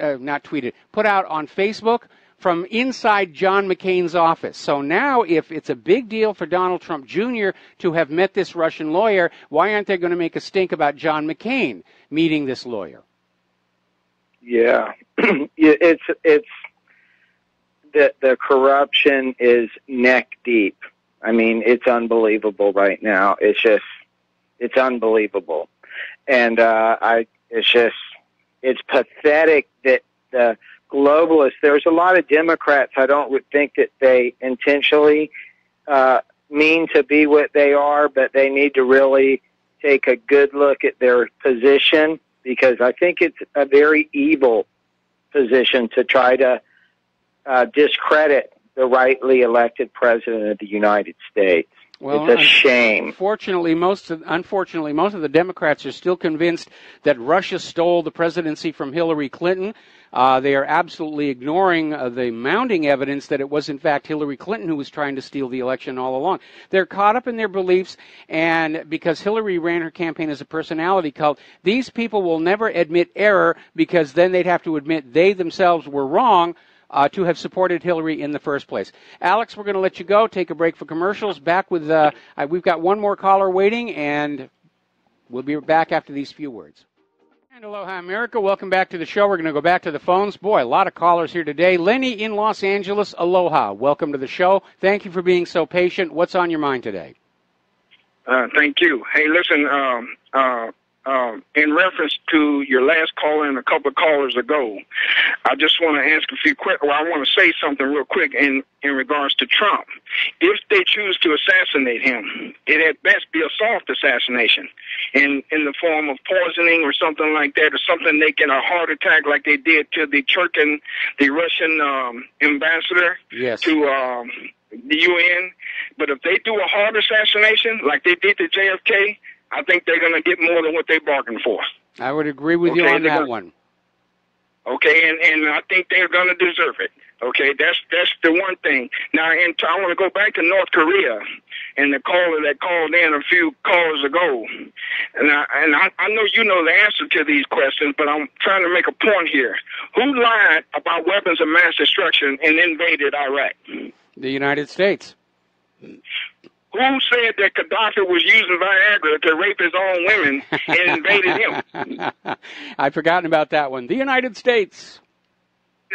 out on Facebook from inside John McCain's office. So now, if it's a big deal for Donald Trump Jr. to have met this Russian lawyer, why aren't they going to make a stink about John McCain meeting this lawyer? Yeah, it's the corruption is neck deep. I mean, it's unbelievable right now. It's unbelievable. And it's pathetic that the globalists, there's a lot of Democrats, I don't think that they intentionally mean to be what they are, but they need to really take a good look at their position, because I think it's a very evil position to try to discredit the rightly elected president of the United States. Well, it's a shame. Unfortunately, most of the Democrats are still convinced that Russia stole the presidency from Hillary Clinton. They are absolutely ignoring the mounting evidence that it was, in fact, Hillary Clinton who was trying to steal the election all along. They're caught up in their beliefs, and because Hillary ran her campaign as a personality cult, these people will never admit error, because then they'd have to admit they themselves were wrong to have supported Hillary in the first place. Alex, we're going to let you go, take a break for commercials. Back with, we've got one more caller waiting, and we'll be back after these few words. And aloha, America. Welcome back to the show. We're going to go back to the phones. Boy, a lot of callers here today. Lenny in Los Angeles, aloha. Welcome to the show. Thank you for being so patient. What's on your mind today? Thank you. Hey, listen, in reference to your last caller and a couple of callers ago, I just want to ask a few I want to say something real quick in regards to Trump. If they choose to assassinate him, it at best be a soft assassination in the form of poisoning or something like that, or something they get a heart attack like they did to the Russian ambassador to the UN. But if they do a hard assassination like they did to JFK, I think they're going to get more than what they bargained for. I would agree with you on that one. Okay, and I think they're going to deserve it. Okay, that's the one thing. Now, I want to go back to North Korea and the caller that called in a few callers ago. And I know you know the answer to these questions, but I'm trying to make a point here. Who lied about weapons of mass destruction and invaded Iraq? The United States. Who said that Gaddafi was using Viagra to rape his own women and invaded him? I've forgotten about that one. The United States.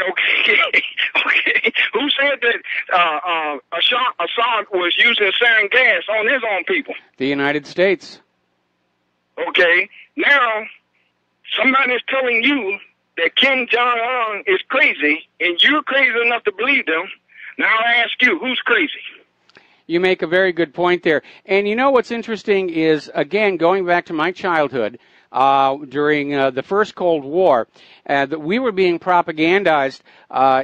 Okay. Who said that Assad was using sarin gas on his own people? The United States. Okay. Now, somebody's telling you that Kim Jong-un is crazy, and you're crazy enough to believe them. Now I ask you, who's crazy? You make a very good point there. And you know what's interesting is, again, going back to my childhood, during the first Cold War, that we were being propagandized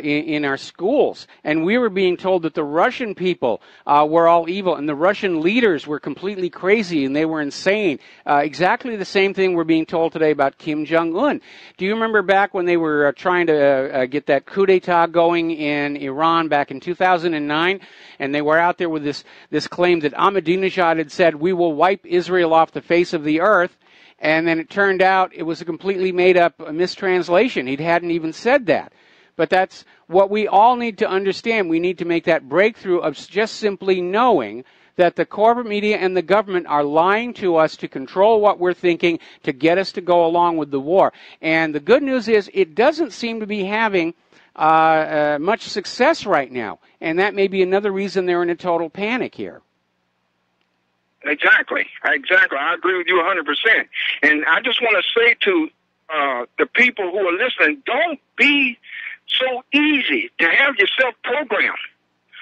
in our schools, and we were being told that the Russian people were all evil, and the Russian leaders were completely crazy, and they were insane. Exactly the same thing we're being told today about Kim Jong-un. Do you remember back when they were trying to get that coup d'etat going in Iran back in 2009, and they were out there with this claim that Ahmadinejad had said, "We will wipe Israel off the face of the earth," and then it turned out it was a completely made-up mistranslation. He hadn't even said that. But that's what we all need to understand. We need to make that breakthrough of just simply knowing that the corporate media and the government are lying to us to control what we're thinking, to get us to go along with the war. And the good news is it doesn't seem to be having much success right now. And that may be another reason they're in a total panic here. Exactly. I agree with you 100%. And I just want to say to the people who are listening, don't be so easy to have yourself programmed.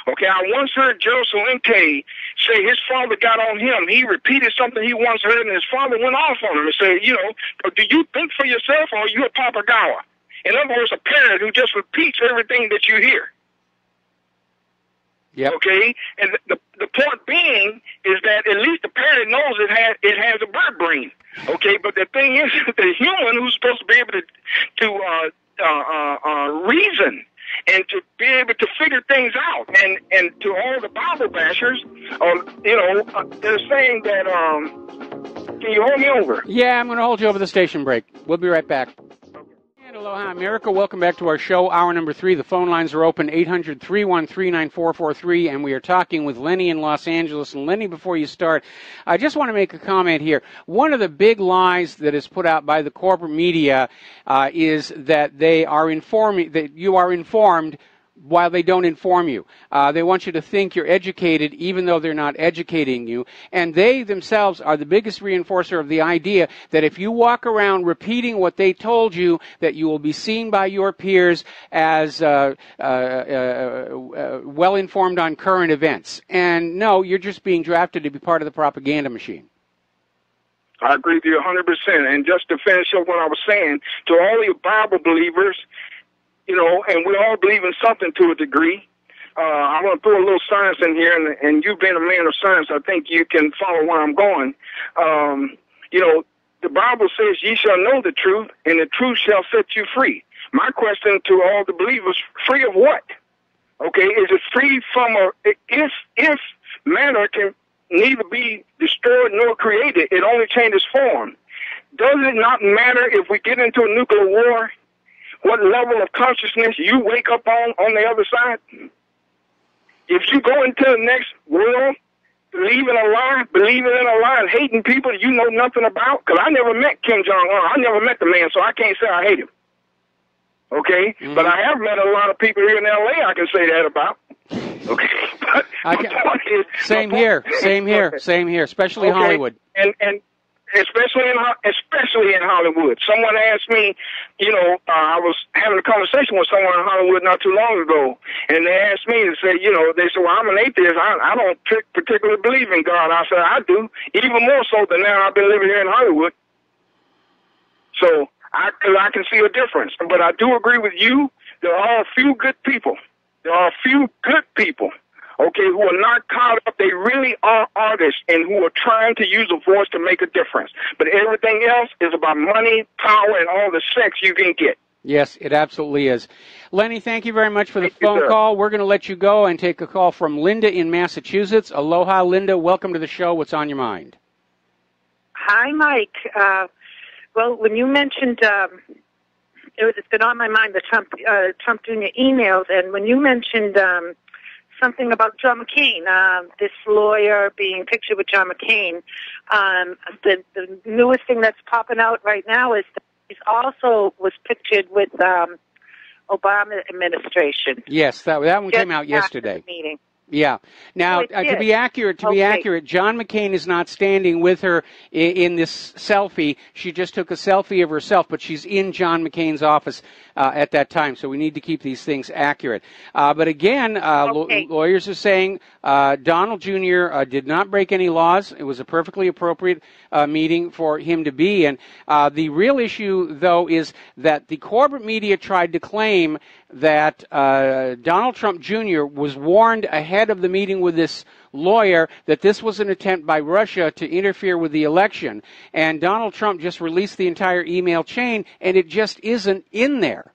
Okay, I once heard Joe Solenke say his father got on him. He repeated something he once heard, and his father went off on him and said, do you think for yourself, or are you a papagawa? In other words, a parent who just repeats everything that you hear. Yep. Okay, and the point being is that at least the parent knows it has a bird brain. Okay, but the thing is, the human who's supposed to be able to reason and to be able to figure things out, and to all the Bible bashers, they're saying that. Can you hold me over? Yeah, I'm going to hold you over the station break. We'll be right back. Aloha, America. Welcome back to our show, hour number 3. The phone lines are open, 800-313-9443, and we are talking with Lenny in Los Angeles. And Lenny, before you start, I just want to make a comment here. One of the big lies that is put out by the corporate media is that they are informing, that you are informed while they don't inform you. They want you to think you're educated even though they're not educating you. And they themselves are the biggest reinforcer of the idea that if you walk around repeating what they told you, that you will be seen by your peers as well-informed on current events. And no, you're just being drafted to be part of the propaganda machine. I agree with you 100%. And just to finish up what I was saying, to all you Bible believers, and we all believe in something to a degree. I want to throw a little science in here, and you being a man of science, I think you can follow where I'm going. The Bible says, ye shall know the truth, and the truth shall set you free. My question to all the believers, free of what? Okay, is it free from if matter can neither be destroyed nor created, it only changes form. Does it not matter if we get into a nuclear war, what level of consciousness you wake up on the other side? If you go into the next world, believing in a lie, and hating people you know nothing about, because I never met Kim Jong-un. I never met the man, so I can't say I hate him. Okay? Mm-hmm. But I have met a lot of people here in L.A. I can say that about. Okay? But Same here, especially Hollywood. And especially in Hollywood. Someone asked me, I was having a conversation with someone in Hollywood not too long ago, and they asked me to say, they said, well, I'm an atheist. I don't particularly believe in God. I said, I do, even more so than now I've been living here in Hollywood. So I can see a difference. But I do agree with you. There are a few good people. Okay, who are not caught up. They really are artists and who are trying to use a voice to make a difference. But everything else is about money, power, and all the sex you can get. Yes, it absolutely is. Lenny, thank you very much for the phone call. We're going to let you go and take a call from Linda in Massachusetts. Aloha, Linda. Welcome to the show. What's on your mind? Hi, Mike. Well, when you mentioned, it's been on my mind, the Trump Jr. emails, and when you mentioned something about John McCain, this lawyer being pictured with John McCain, the newest thing that's popping out right now is that he also was pictured with Obama administration. Yes, that one came out yesterday. Meeting. Yeah. Now, to be accurate, John McCain is not standing with her in this selfie. She just took a selfie of herself, but she's in John McCain's office at that time. So we need to keep these things accurate. But again, lawyers are saying Donald Jr. Did not break any laws. It was a perfectly appropriate meeting for him to be in. The real issue, though, is that the corporate media tried to claim that Donald Trump Jr. was warned ahead of the meeting with this lawyer that this was an attempt by Russia to interfere with the election. And Donald Trump just released the entire email chain, and it just isn't in there.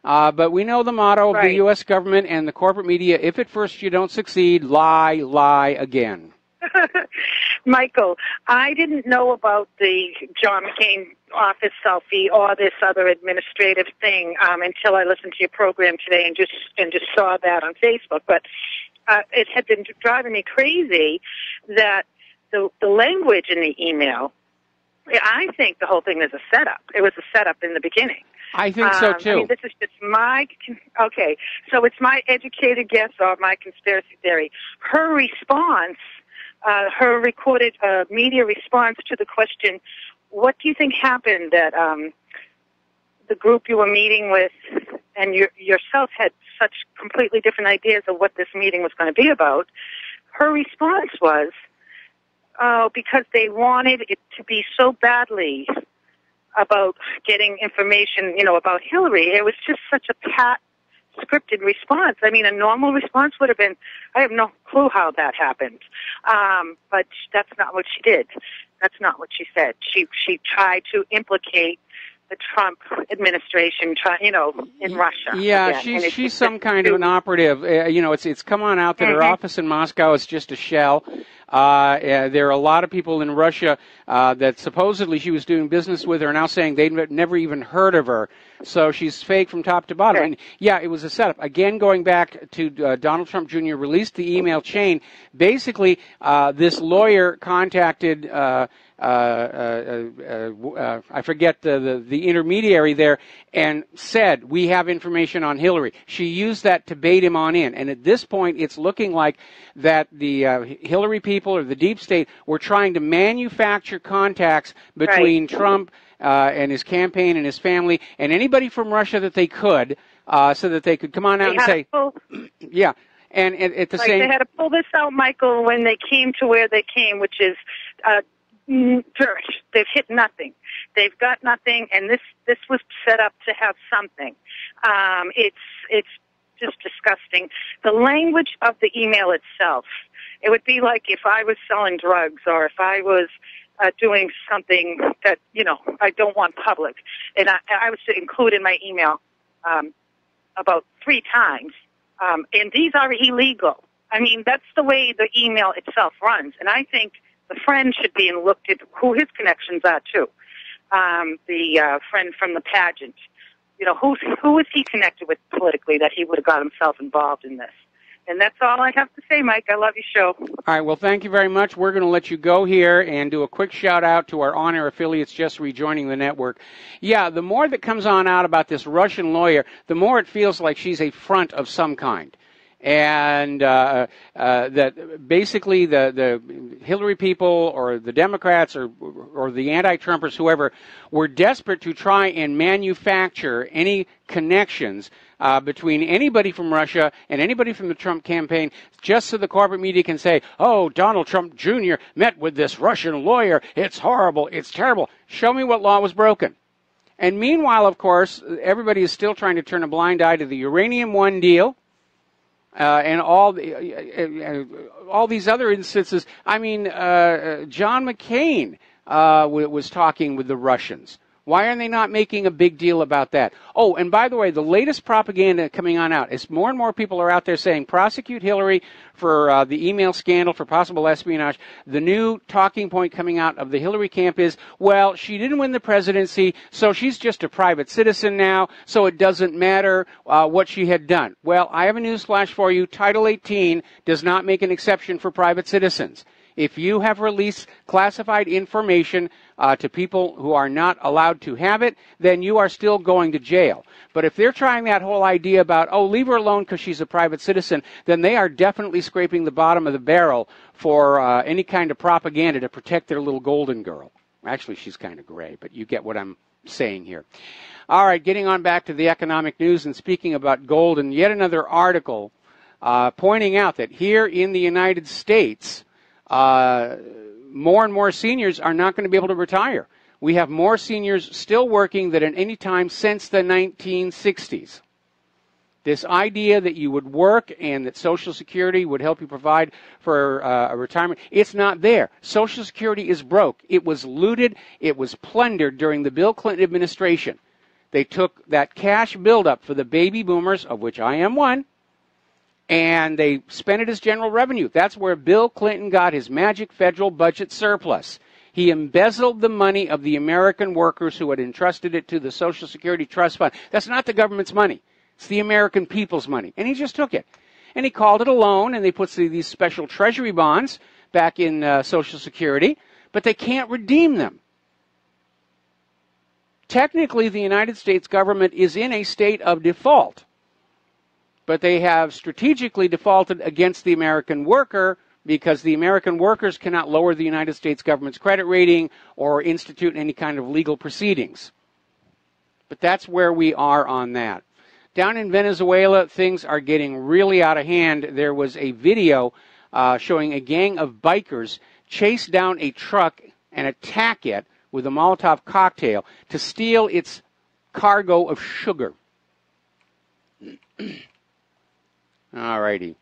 But we know the motto of the U.S. government and the corporate media: if at first you don't succeed, lie, lie again. Michael, I didn't know about the John McCain office selfie or this other administrative thing until I listened to your program today and just saw that on Facebook. But it had been driving me crazy that the language in the email. I think the whole thing is a setup. It was a setup in the beginning. I think so too. I mean, this is just so it's my educated guess or my conspiracy theory. Her response. Her recorded media response to the question, what do you think happened that the group you were meeting with and yourself had such completely different ideas of what this meeting was going to be about? Her response was, because they wanted it to be so badly about getting information, about Hillary. It was just such a pat, scripted response. I mean, a normal response would have been, I have no clue how that happened. But that's not what she did. That's not what she said. She tried to implicate the Trump administration, in Russia. Yeah, she's some kind of an operative. It's come on out that her office in Moscow is just a shell. There are a lot of people in Russia that supposedly she was doing business with are now saying they've never even heard of her. So she's fake from top to bottom. And yeah, it was a setup. Again, going back to Donald Trump Jr. released the email chain. Basically, this lawyer contacted I forget the intermediary there, and said, we have information on Hillary. She used that to bait him on in. And at this point, it's looking like that the Hillary people or the deep state were trying to manufacture contacts between Trump and his campaign and his family and anybody from Russia that they could, so that they could come on out and say, yeah. And at the same... They had to pull this out, Michael, when they came to where they came, which is... dirt. They've hit nothing. They've got nothing, and this was set up to have something. It's just disgusting. The language of the email itself. It would be like if I was selling drugs, or if I was doing something that I don't want public, and I was to include in my email about 3 times, and these are illegal. I mean, that's the way the email itself runs, and I think the friend should be looked at who his connections are too. The friend from the pageant, who is he connected with politically that he would have got himself involved in this? And that's all I have to say, Mike. I love your show. All right. Well, thank you very much. We're going to let you go here and do a quick shout out to our on-air affiliates just rejoining the network. Yeah, the more that comes on out about this Russian lawyer, the more it feels like she's a front of some kind. And that basically the Hillary people or the Democrats or the anti-Trumpers, whoever, were desperate to try and manufacture any connections between anybody from Russia and anybody from the Trump campaign, just so the corporate media can say, oh, Donald Trump Jr. met with this Russian lawyer. It's horrible. It's terrible. Show me what law was broken. And meanwhile, of course, everybody is still trying to turn a blind eye to the Uranium One deal. And all these other instances. I mean, John McCain was talking with the Russians. Why are they not making a big deal about that? Oh, and by the way, the latest propaganda coming on out is more and more people are out there saying prosecute Hillary for the email scandal, for possible espionage. The new talking point coming out of the Hillary camp is, well, she didn't win the presidency, so she's just a private citizen now, so it doesn't matter what she had done. Well, I have a news flash for you. Title 18 does not make an exception for private citizens. If you have released classified information to people who are not allowed to have it, then you are still going to jail. But if they're trying that whole idea about, oh, leave her alone because she's a private citizen, then they are definitely scraping the bottom of the barrel for any kind of propaganda to protect their little golden girl. Actually, she's kind of gray, but you get what I'm saying here. All right, getting on back to the economic news and speaking about gold, and yet another article pointing out that here in the United States, more and more seniors are not going to be able to retire. We have more seniors still working than at any time since the 1960s. This idea that you would work and that Social Security would help you provide for a retirement, it's not there. Social Security is broke. It was looted. It was plundered during the Bill Clinton administration. They took that cash buildup for the baby boomers, of which I am one, and they spent it as general revenue. That's where Bill Clinton got his magic federal budget surplus. He embezzled the money of the American workers who had entrusted it to the Social Security Trust Fund. That's not the government's money. It's the American people's money. And he just took it. And he called it a loan, and they put these special treasury bonds back in Social Security, but they can't redeem them. Technically, the United States government is in a state of default, but they have strategically defaulted against the American worker because the American workers cannot lower the United States government's credit rating or institute any kind of legal proceedings. But that's where we are on that. Down in Venezuela, things are getting really out of hand. There was a video showing a gang of bikers chase down a truck and attack it with a Molotov cocktail to steal its cargo of sugar. All righty.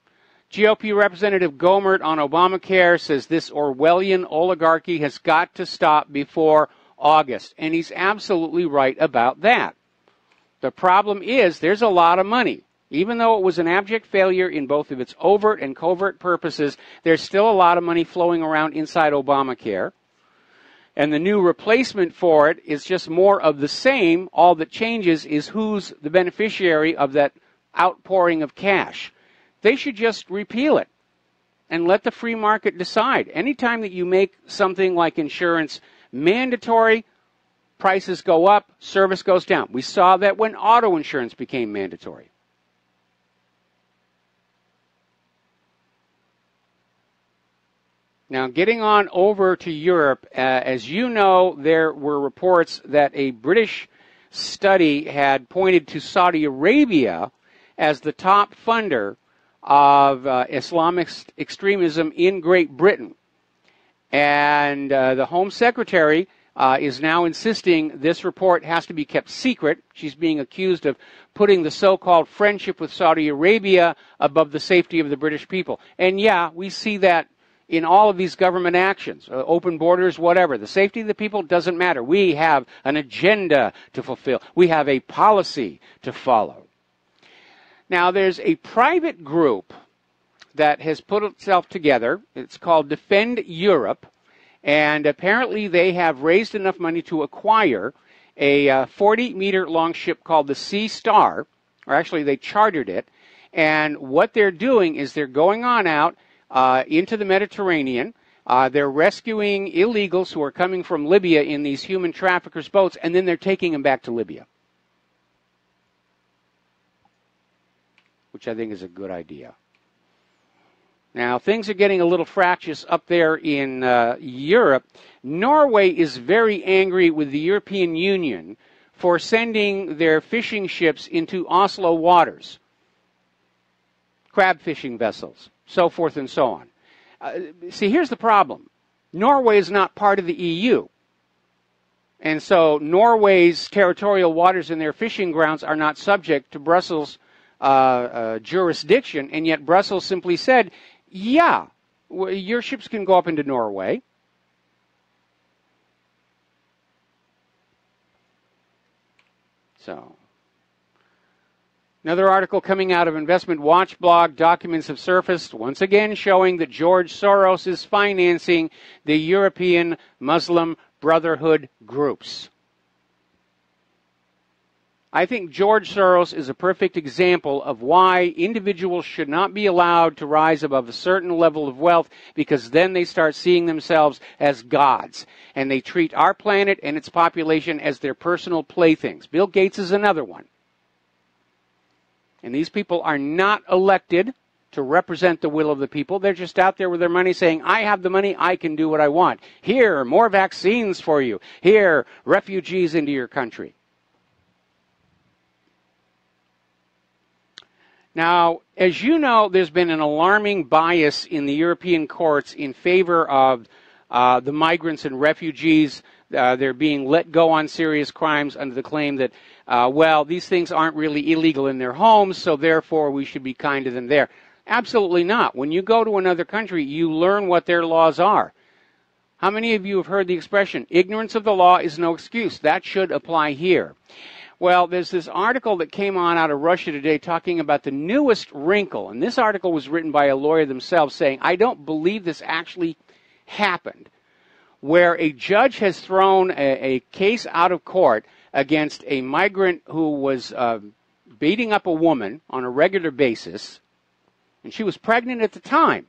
GOP Representative Gomert on Obamacare says this Orwellian oligarchy has got to stop before August. And he's absolutely right about that. The problem is there's a lot of money. Even though it was an abject failure in both of its overt and covert purposes, there's still a lot of money flowing around inside Obamacare. And the new replacement for it is just more of the same. All that changes is who's the beneficiary of that outpouring of cash. They should just repeal it and let the free market decide. Anytime that you make something like insurance mandatory, prices go up, service goes down. We saw that when auto insurance became mandatory. Now, getting on over to Europe, as you know, there were reports that a British study had pointed to Saudi Arabia as the top funder of Islamist extremism in Great Britain. And the Home Secretary is now insisting this report has to be kept secret. She's being accused of putting the so-called friendship with Saudi Arabia above the safety of the British people. And yeah, we see that in all of these government actions, open borders, whatever. The safety of the people doesn't matter. We have an agenda to fulfill. We have a policy to follow. Now, there's a private group that has put itself together. It's called Defend Europe. And apparently they have raised enough money to acquire a 40-meter long ship called the Sea Star, or actually they chartered it. And what they're doing is they're going on out into the Mediterranean. They're rescuing illegals who are coming from Libya in these human traffickers' boats, and then they're taking them back to Libya, which I think is a good idea. Now, things are getting a little fractious up there in Europe. Norway is very angry with the European Union for sending their fishing ships into Oslo waters, crab fishing vessels, so forth and so on. See, here's the problem. Norway is not part of the EU. And so Norway's territorial waters and their fishing grounds are not subject to Brussels' jurisdiction, and yet Brussels simply said, yeah, your ships can go up into Norway. So, another article coming out of Investment Watch blog, documents have surfaced, once again showing that George Soros is financing the European Muslim Brotherhood groups. I think George Soros is a perfect example of why individuals should not be allowed to rise above a certain level of wealth, because then they start seeing themselves as gods, and they treat our planet and its population as their personal playthings. Bill Gates is another one. And these people are not elected to represent the will of the people. They're just out there with their money saying, I have the money, I can do what I want. Here, more vaccines for you. Here, refugees into your country. Now, as you know, there's been an alarming bias in the European courts in favor of the migrants and refugees. They're being let go on serious crimes under the claim that, well, these things aren't really illegal in their homes, so therefore we should be kind to them there. Absolutely not. When you go to another country, you learn what their laws are. How many of you have heard the expression, ignorance of the law is no excuse? That should apply here. Well, there's this article that came on out of Russia today talking about the newest wrinkle, and this article was written by a lawyer themselves saying, I don't believe this actually happened, where a judge has thrown a case out of court against a migrant who was beating up a woman on a regular basis, and she was pregnant at the time.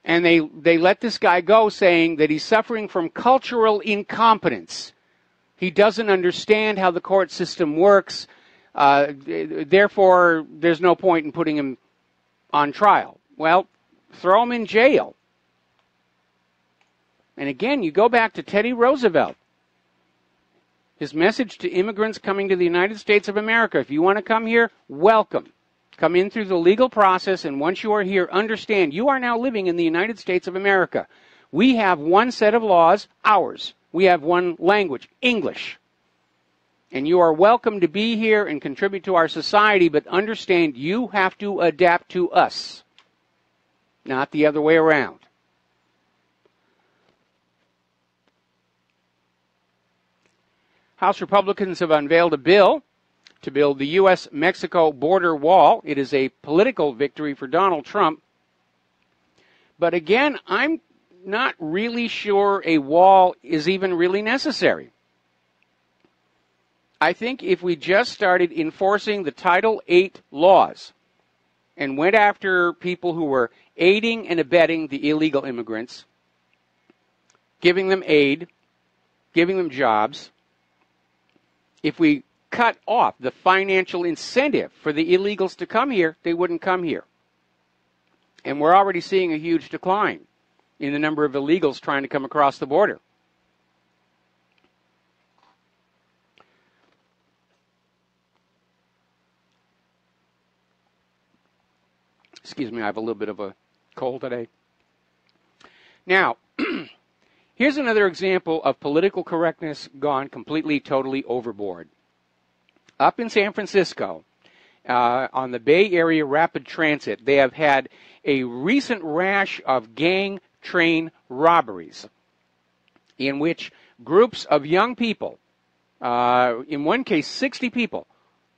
And they let this guy go saying that he's suffering from cultural incompetence. He doesn't understand how the court system works. Therefore, there's no point in putting him on trial. Well, throw him in jail. And again, you go back to Teddy Roosevelt. His message to immigrants coming to the United States of America, if you want to come here, welcome. Come in through the legal process, and once you are here, understand you are now living in the United States of America. We have one set of laws, ours. We have one language, English. And you are welcome to be here and contribute to our society, but understand you have to adapt to us, not the other way around. House Republicans have unveiled a bill to build the U.S.-Mexico border wall. It is a political victory for Donald Trump. But again, I'm not really sure a wall is even really necessary. I think if we just started enforcing the Title VIII laws and went after people who were aiding and abetting the illegal immigrants, giving them aid, giving them jobs, if we cut off the financial incentive for the illegals to come here, they wouldn't come here. And we're already seeing a huge decline in the number of illegals trying to come across the border. Excuse me, I have a little bit of a cold today. Now, here's another example of political correctness gone completely, totally overboard. Up in San Francisco, on the Bay Area Rapid Transit, they have had a recent rash of gang train robberies in which groups of young people, in one case 60 people,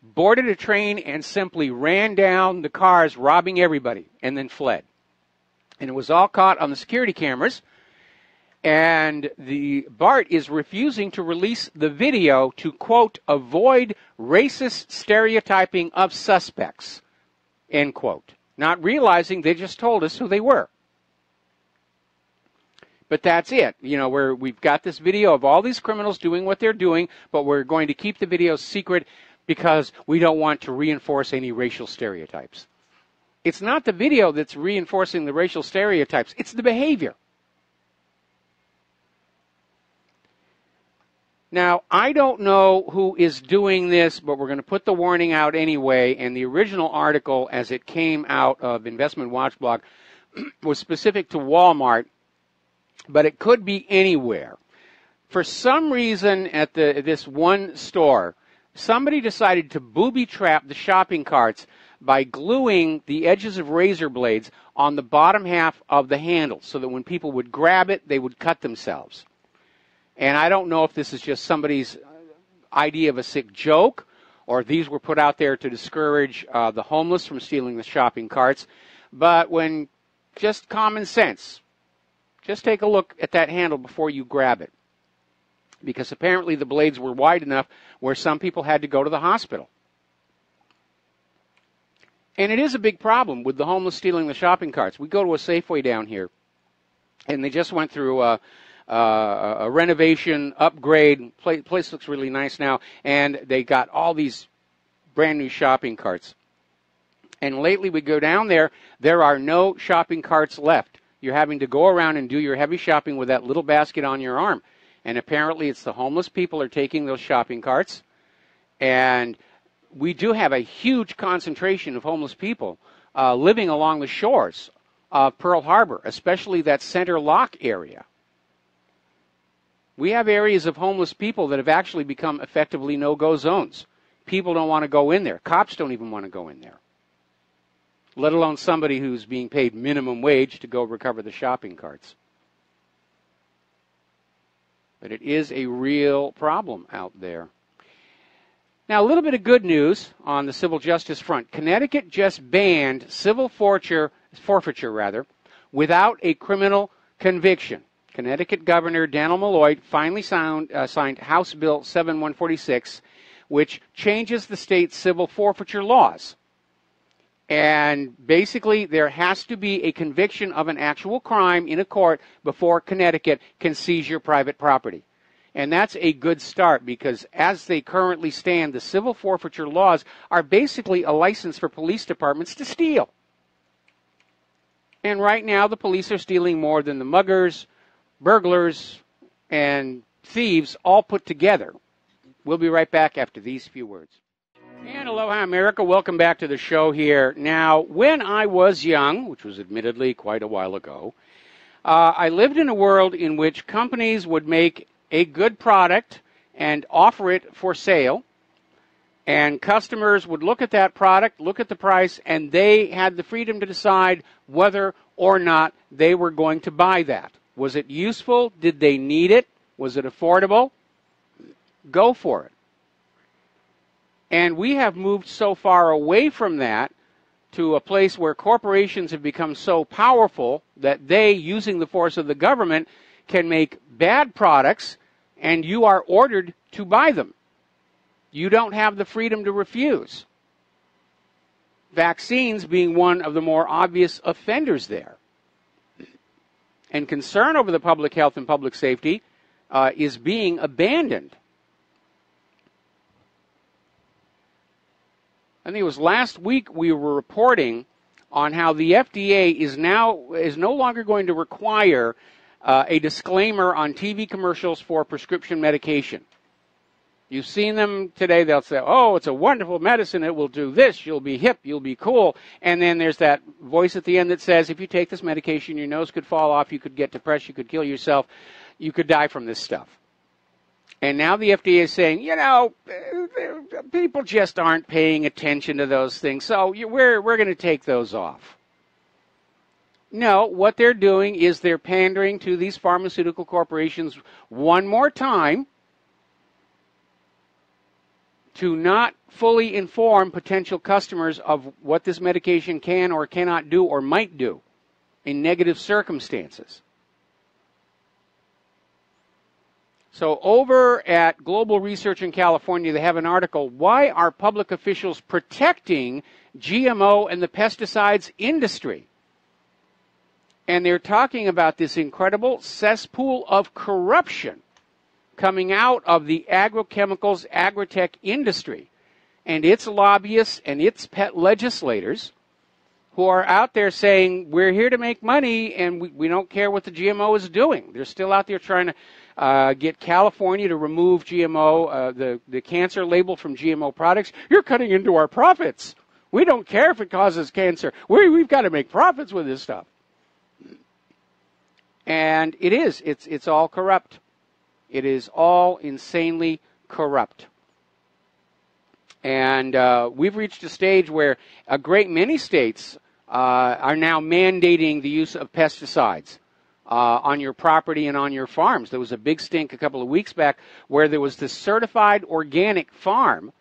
boarded a train and simply ran down the cars, robbing everybody, and then fled. And it was all caught on the security cameras. And the BART is refusing to release the video to, quote, avoid racist stereotyping of suspects, end quote. Not realizing they just told us who they were. But that's it. You know, we've got this video of all these criminals doing what they're doing, but we're going to keep the video secret because we don't want to reinforce any racial stereotypes. It's not the video that's reinforcing the racial stereotypes. It's the behavior. Now, I don't know who is doing this, but we're going to put the warning out anyway. And the original article, as it came out of Investment Watch Blog, was specific to Walmart, but it could be anywhere. For some reason at this one store, somebody decided to booby-trap the shopping carts by gluing the edges of razor blades on the bottom half of the handle so that when people would grab it, they would cut themselves. And I don't know if this is just somebody's idea of a sick joke, or if these were put out there to discourage the homeless from stealing the shopping carts. But when just common sense, just take a look at that handle before you grab it. because apparently the blades were wide enough where some people had to go to the hospital. And it is a big problem with the homeless stealing the shopping carts. We go to a Safeway down here, and they just went through a renovation, upgrade. Place looks really nice now, and they got all these brand new shopping carts. And lately we go down there, there are no shopping carts left. You're having to go around and do your heavy shopping with that little basket on your arm. And apparently it's the homeless people are taking those shopping carts. And we do have a huge concentration of homeless people living along the shores of Pearl Harbor, especially that Center Lock area. We have areas of homeless people that have actually become effectively no-go zones. People don't want to go in there. Cops don't even want to go in there, let alone somebody who's being paid minimum wage to go recover the shopping carts. But it is a real problem out there. Now, a little bit of good news on the civil justice front. Connecticut just banned civil forfeiture without a criminal conviction. Connecticut Governor Daniel Malloy finally signed House Bill 7146, which changes the state's civil forfeiture laws. And basically, there has to be a conviction of an actual crime in a court before Connecticut can seize your private property. And that's a good start, because as they currently stand, the civil forfeiture laws are basically a license for police departments to steal. And right now, the police are stealing more than the muggers, burglars, and thieves all put together. We'll be right back after these few words. And aloha, America. Welcome back to the show here. Now, when I was young, which was admittedly quite a while ago, I lived in a world in which companies would make a good product and offer it for sale, and customers would look at that product, look at the price, and they had the freedom to decide whether or not they were going to buy that. Was it useful? Did they need it? Was it affordable? Go for it. And we have moved so far away from that to a place where corporations have become so powerful that they, using the force of the government, can make bad products, and you are ordered to buy them. You don't have the freedom to refuse. Vaccines being one of the more obvious offenders there. And concern over the public health and public safety is being abandoned. I think it was last week we were reporting on how the FDA is no longer going to require a disclaimer on TV commercials for prescription medication. You've seen them today. They'll say, oh, it's a wonderful medicine. It will do this. You'll be hip. You'll be cool. And then there's that voice at the end that says, if you take this medication, your nose could fall off. You could get depressed. You could kill yourself. You could die from this stuff. And now the FDA is saying, people just aren't paying attention to those things, so we're going to take those off. No, what they're doing is they're pandering to these pharmaceutical corporations one more time to not fully inform potential customers of what this medication can or cannot do or might do in negative circumstances. So over at Global Research in California, they have an article, Why Are Public Officials Protecting GMO and the Pesticides Industry? And they're talking about this incredible cesspool of corruption coming out of the agrochemicals, agritech industry, and its lobbyists and its pet legislators who are out there saying, we're here to make money and we don't care what the GMO is doing. They're still out there trying to get California to remove GMO, the cancer label from GMO products. You're cutting into our profits. We don't care if it causes cancer. We've got to make profits with this stuff. And it is. It's all corrupt. It is all insanely corrupt. And we've reached a stage where a great many states are now mandating the use of pesticides on your property and on your farms. There was a big stink a couple of weeks back where there was this certified organic farm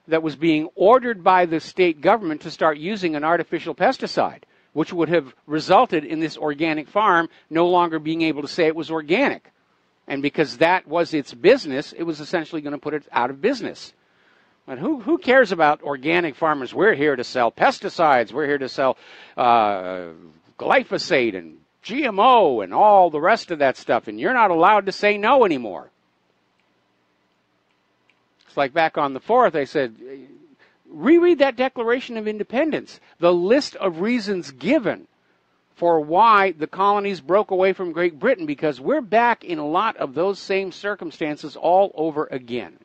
that was being ordered by the state government to start using an artificial pesticide, which would have resulted in this organic farm no longer being able to say it was organic. And because that was its business, it was essentially going to put it out of business. But who cares about organic farmers? We're here to sell pesticides. We're here to sell glyphosate and GMO and all the rest of that stuff. And you're not allowed to say no anymore. It's like back on the 4th, I said, reread that Declaration of Independence. The list of reasons given for why the colonies broke away from Great Britain, because we're back in a lot of those same circumstances all over again.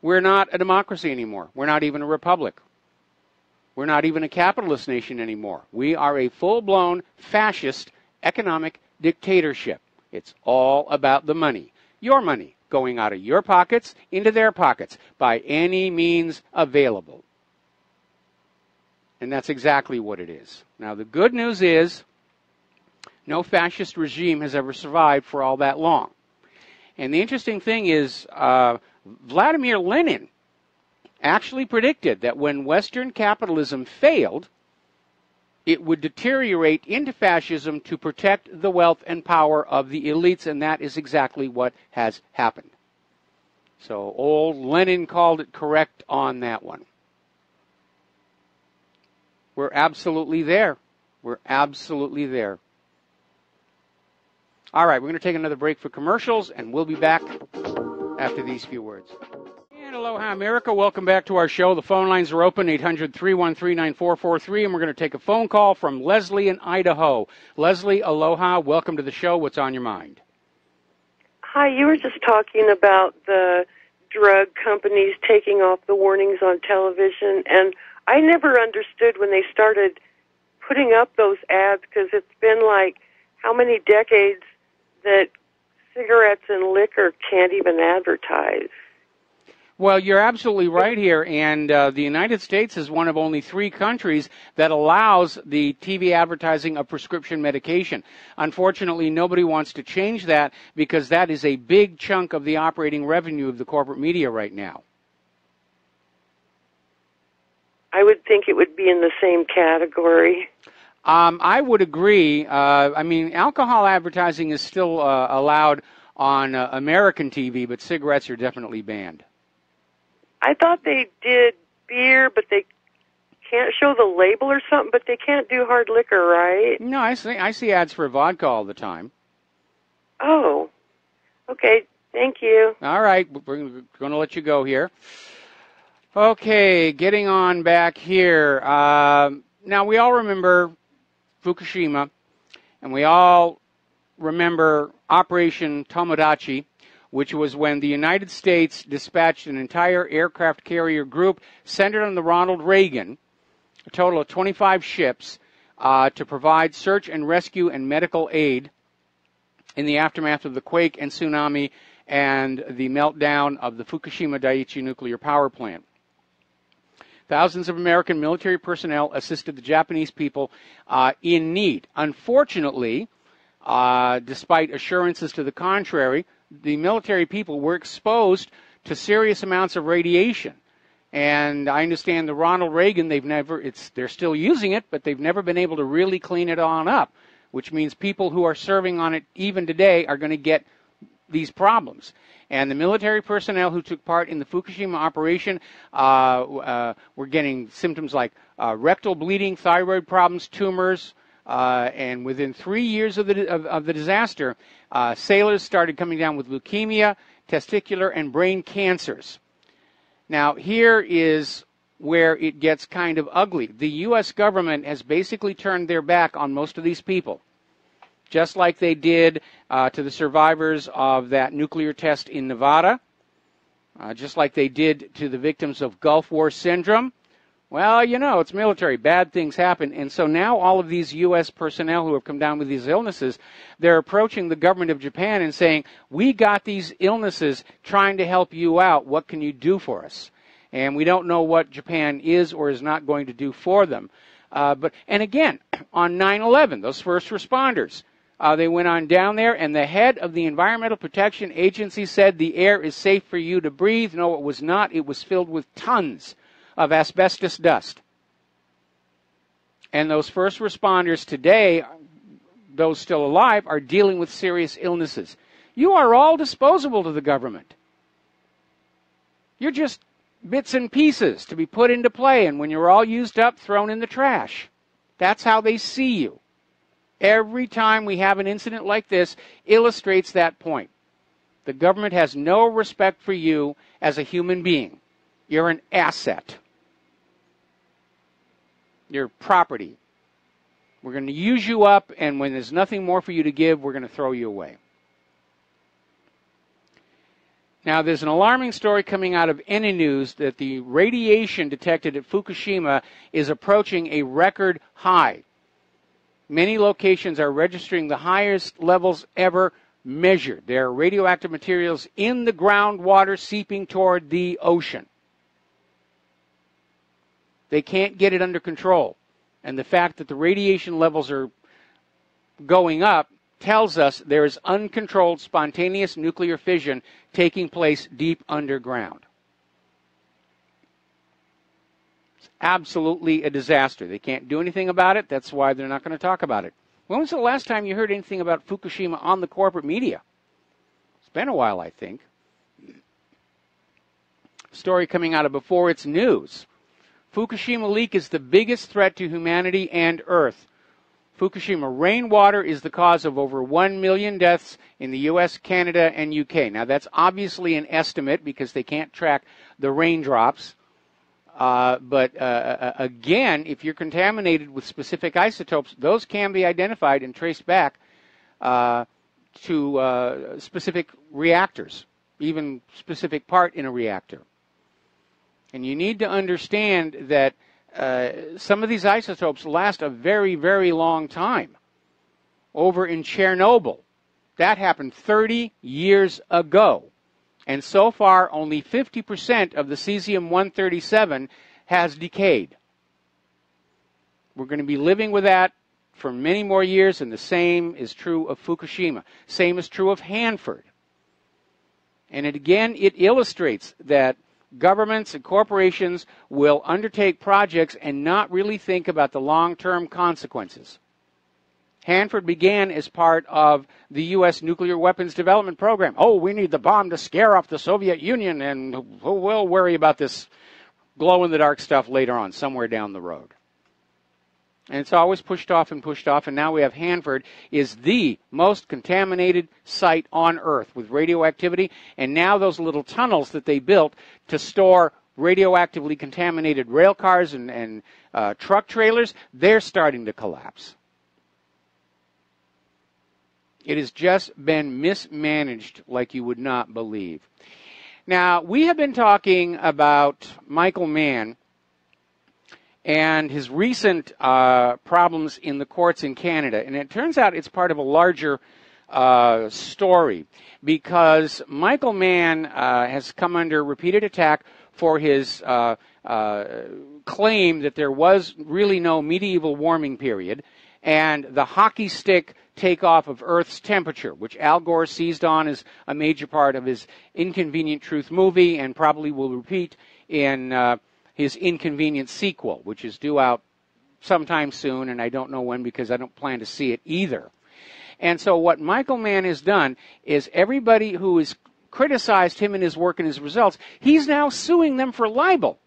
We're not a democracy anymore. We're not even a republic. We're not even a capitalist nation anymore. We are a full-blown fascist economic dictatorship. It's all about the money. Your money going out of your pockets into their pockets by any means available. And that's exactly what it is. Now, the good news is no fascist regime has ever survived for all that long. And the interesting thing is Vladimir Lenin actually predicted that when Western capitalism failed, it would deteriorate into fascism to protect the wealth and power of the elites, and that is exactly what has happened. So old Lenin called it correct on that one. We're absolutely there. We're absolutely there. All right, we're going to take another break for commercials, and we'll be back after these few words. And aloha, America. Welcome back to our show. The phone lines are open, 800-313-9443, and we're going to take a phone call from Leslie in Idaho. Leslie, aloha. Welcome to the show. What's on your mind? Hi, you were just talking about the drug companies taking off the warnings on television, and I never understood when they started putting up those ads, because it's been like how many decades that cigarettes and liquor can't even advertise. Well, you're absolutely right here, and the United States is one of only 3 countries that allows the TV advertising of prescription medication. Unfortunately, nobody wants to change that because that is a big chunk of the operating revenue of the corporate media right now. I would think it would be in the same category. I would agree. I mean, alcohol advertising is still allowed on American TV, but cigarettes are definitely banned. I thought they did beer, but they can't show the label or something, but they can't do hard liquor, right? No, I see ads for vodka all the time. Oh, okay. Thank you. All right, we're going to let you go here. Okay, getting on back here. Now, we all remember Fukushima, and we all remember Operation Tomodachi, which was when the United States dispatched an entire aircraft carrier group centered on the Ronald Reagan, a total of 25 ships, to provide search and rescue and medical aid in the aftermath of the quake and tsunami and the meltdown of the Fukushima Daiichi nuclear power plant. Thousands of American military personnel assisted the Japanese people in need. Unfortunately, despite assurances to the contrary, the military people were exposed to serious amounts of radiation. And I understand the Ronald Reagan, they're still using it, but they've never been able to really clean it on up, which means people who are serving on it even today are going to get these problems. And the military personnel who took part in the Fukushima operation were getting symptoms like rectal bleeding, thyroid problems, tumors, and within 3 years of the disaster, sailors started coming down with leukemia, testicular, and brain cancers. Now, here is where it gets kind of ugly. The U.S. government has basically turned their back on most of these people, just like they did to the survivors of that nuclear test in Nevada, just like they did to the victims of Gulf War syndrome. Well, you know, it's military. Bad things happen. And so now all of these U.S. personnel who have come down with these illnesses, they're approaching the government of Japan and saying, we got these illnesses trying to help you out. What can you do for us? And we don't know what Japan is or is not going to do for them. And again, on 9/11, those first responders, they went on down there, and the head of the Environmental Protection Agency said the air is safe for you to breathe. No, it was not. It was filled with tons of asbestos dust. And those first responders today, those still alive, are dealing with serious illnesses. You are all disposable to the government. You're just bits and pieces to be put into play, and when you're all used up, thrown in the trash. That's how they see you. Every time we have an incident like this, illustrates that point. The government has no respect for you as a human being. You're an asset. You're property. We're going to use you up, and when there's nothing more for you to give, we're going to throw you away. Now, there's an alarming story coming out of any news that the radiation detected at Fukushima is approaching a record high. Many locations are registering the highest levels ever measured. There are radioactive materials in the groundwater seeping toward the ocean. They can't get it under control. And the fact that the radiation levels are going up tells us there is uncontrolled, spontaneous nuclear fission taking place deep underground. It's absolutely a disaster. They can't do anything about it. That's why they're not going to talk about it. When was the last time you heard anything about Fukushima on the corporate media? It's been a while, I think. Story coming out of Before It's News. Fukushima leak is the biggest threat to humanity and Earth. Fukushima rainwater is the cause of over 1 million deaths in the U.S., Canada, and UK. Now, that's obviously an estimate because they can't track the raindrops. But again, if you're contaminated with specific isotopes, those can be identified and traced back to specific reactors, even specific part in a reactor. And you need to understand that some of these isotopes last a very, very long time. Over in Chernobyl, that happened 30 years ago. And so far, only 50% of the cesium-137 has decayed. We're going to be living with that for many more years, and the same is true of Fukushima. Same is true of Hanford. And it illustrates that governments and corporations will undertake projects and not really think about the long-term consequences. Hanford began as part of the U.S. nuclear weapons development program. Oh, we need the bomb to scare off the Soviet Union, and we'll worry about this glow-in-the-dark stuff later on, somewhere down the road. And it's always pushed off, and now we have Hanford is the most contaminated site on Earth with radioactivity, and now those little tunnels that they built to store radioactively contaminated rail cars and truck trailers, they're starting to collapse. It has just been mismanaged like you would not believe. Now, we have been talking about Michael Mann and his recent problems in the courts in Canada. And it turns out it's part of a larger story because Michael Mann has come under repeated attack for his claim that there was really no medieval warming period and the hockey stick takeoff of Earth's temperature, which Al Gore seized on as a major part of his Inconvenient Truth movie and probably will repeat in his Inconvenient sequel, which is due out sometime soon, and I don't know when because I don't plan to see it either. And so what Michael Mann has done is everybody who has criticized him and his work and his results, he's now suing them for libel.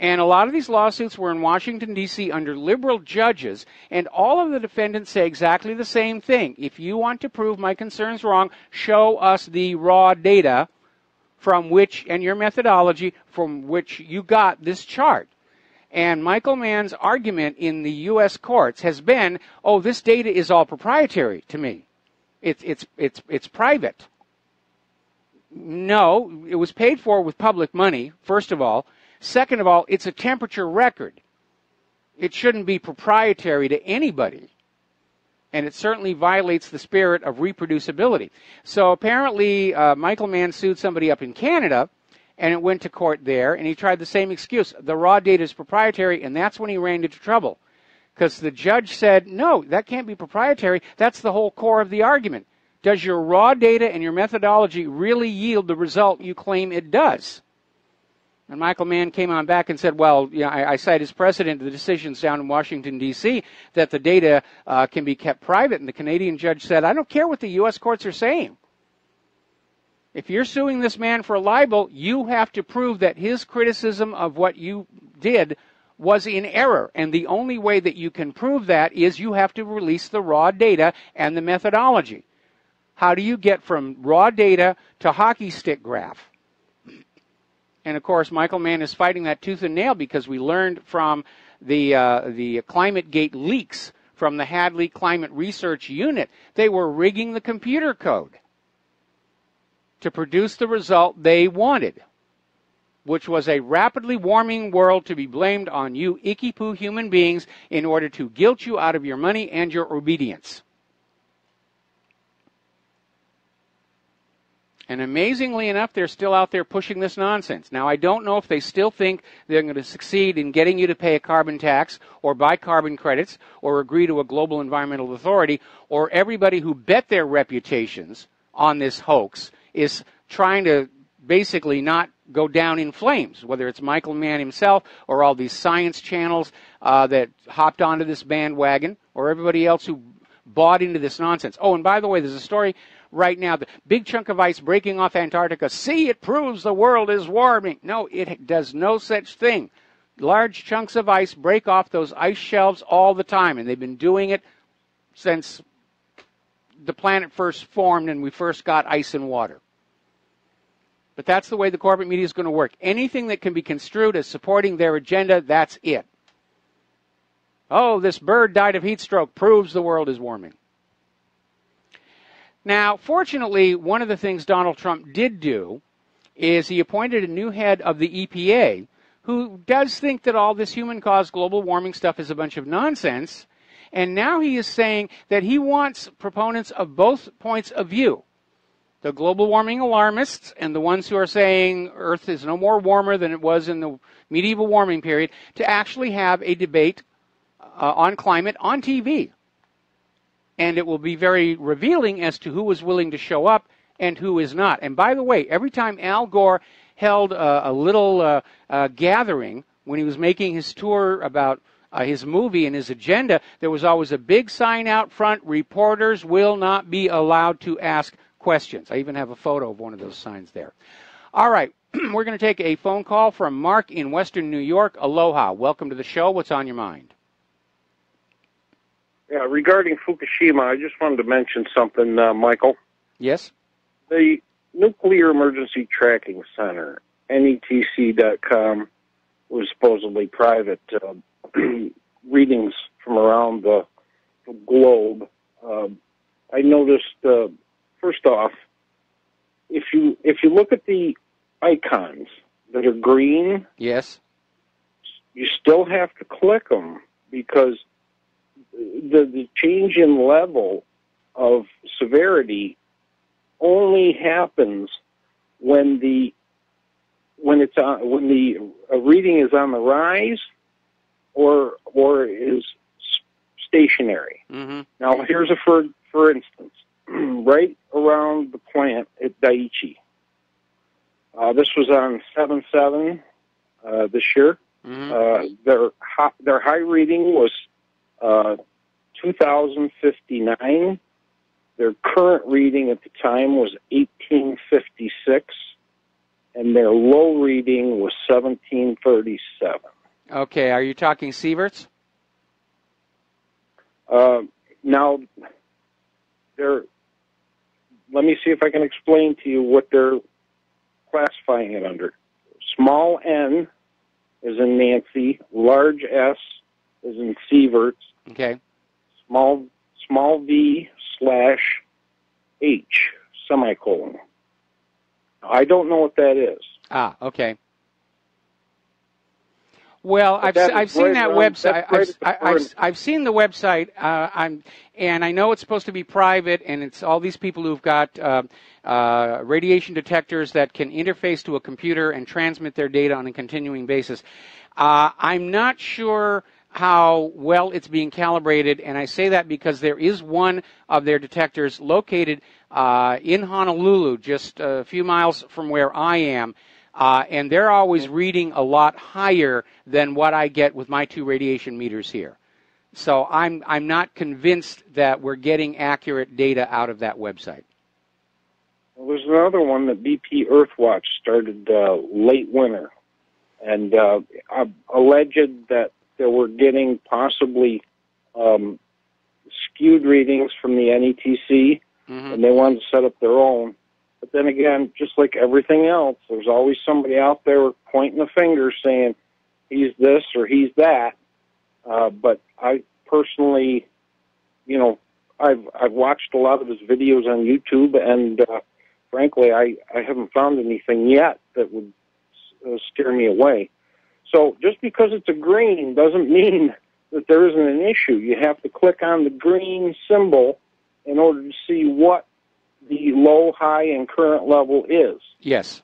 And a lot of these lawsuits were in Washington, D.C. under liberal judges, and all of the defendants say exactly the same thing. If you want to prove my concerns wrong, show us the raw data from which, and your methodology from which you got this chart. And Michael Mann's argument in the U.S. courts has been, oh, this data is all proprietary to me. It's private. No, it was paid for with public money, first of all. Second of all, it's a temperature record. It shouldn't be proprietary to anybody. And it certainly violates the spirit of reproducibility. So apparently, Michael Mann sued somebody up in Canada, and it went to court there, and he tried the same excuse. The raw data is proprietary, and that's when he ran into trouble. Because the judge said, no, that can't be proprietary. That's the whole core of the argument. Does your raw data and your methodology really yield the result you claim it does? And Michael Mann came on back and said, well, I cite as precedent the decisions down in Washington, D.C., that the data can be kept private. And the Canadian judge said, I don't care what the U.S. courts are saying. If you're suing this man for libel, you have to prove that his criticism of what you did was in error. And the only way that you can prove that is you have to release the raw data and the methodology. How do you get from raw data to hockey stick graph? And, of course, Michael Mann is fighting that tooth and nail because we learned from the ClimateGate leaks from the Hadley Climate Research Unit. They were rigging the computer code to produce the result they wanted, which was a rapidly warming world to be blamed on you icky-poo human beings in order to guilt you out of your money and your obedience. And amazingly enough, they're still out there pushing this nonsense. Now, I don't know if they still think they're going to succeed in getting you to pay a carbon tax or buy carbon credits or agree to a global environmental authority, or everybody who bet their reputations on this hoax is trying to basically not go down in flames, whether it's Michael Mann himself or all these science channels that hopped onto this bandwagon, or everybody else who bought into this nonsense. Oh, and by the way, there's a story right now, the big chunk of ice breaking off Antarctica. See, it proves the world is warming. No, it does no such thing. Large chunks of ice break off those ice shelves all the time, and they've been doing it since the planet first formed and we first got ice and water. But that's the way the corporate media is going to work. Anything that can be construed as supporting their agenda, that's it. Oh, this bird died of heat stroke, proves the world is warming. Now, fortunately, one of the things Donald Trump did do is he appointed a new head of the EPA who does think that all this human-caused global warming stuff is a bunch of nonsense, and now he is saying that he wants proponents of both points of view, the global warming alarmists and the ones who are saying Earth is no more warmer than it was in the medieval warming period, to actually have a debate on climate on TV. And it will be very revealing as to who is willing to show up and who is not. And by the way, every time Al Gore held a little gathering when he was making his tour about his movie and his agenda, there was always a big sign out front, reporters will not be allowed to ask questions. I even have a photo of one of those signs there. All right, we're going to take a phone call from Mark in Western New York. Aloha. Welcome to the show. What's on your mind? Yeah, regarding Fukushima, I just wanted to mention something, Michael. Yes? The Nuclear Emergency Tracking Center, NETC.com, was supposedly private readings from around the globe. I noticed, first off, if you look at the icons that are green, yes, you still have to click them because the change in level of severity only happens when the reading is on the rise or is stationary. Mm-hmm. Now, here's for instance, right around the plant at Daiichi. This was on 7/7 this year. Mm-hmm. Their high reading was 2,059. Their current reading at the time was 1,856, and their low reading was 1,737. Okay, are you talking sieverts? Now, let me see if I can explain to you what they're classifying it under. Small n is in Nancy, large S is in sieverts. Okay. Small v / H, semicolon. I don't know what that is. Ah, okay. Well, I've seen that website. I've seen the website. And I know it's supposed to be private, and it's all these people who've got radiation detectors that can interface to a computer and transmit their data on a continuing basis. I'm not sure how well it's being calibrated, and I say that because there is one of their detectors located in Honolulu, just a few miles from where I am. and they're always reading a lot higher than what I get with my 2 radiation meters here. So I'm not convinced that we're getting accurate data out of that website. Well, there's another one that BP Earthwatch started late winter, and alleged that they were getting possibly skewed readings from the NETC, and they wanted to set up their own. But then again, just like everything else, there's always somebody out there pointing a finger saying he's this or he's that. But I personally, I've watched a lot of his videos on YouTube, and frankly, I haven't found anything yet that would steer me away. So just because it's a green doesn't mean that there isn't an issue. You have to click on the green symbol in order to see what the low, high, and current level is. Yes.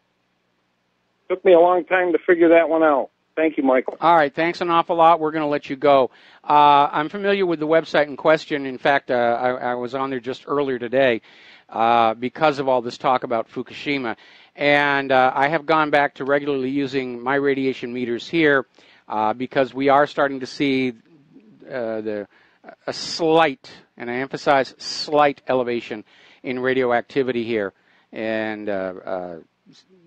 Took me a long time to figure that one out. Thank you, Michael. All right, thanks an awful lot. We're going to let you go. I'm familiar with the website in question. In fact, I was on there just earlier today because of all this talk about Fukushima. And I have gone back to regularly using my radiation meters here because we are starting to see a slight, and I emphasize slight, elevation in radioactivity here. And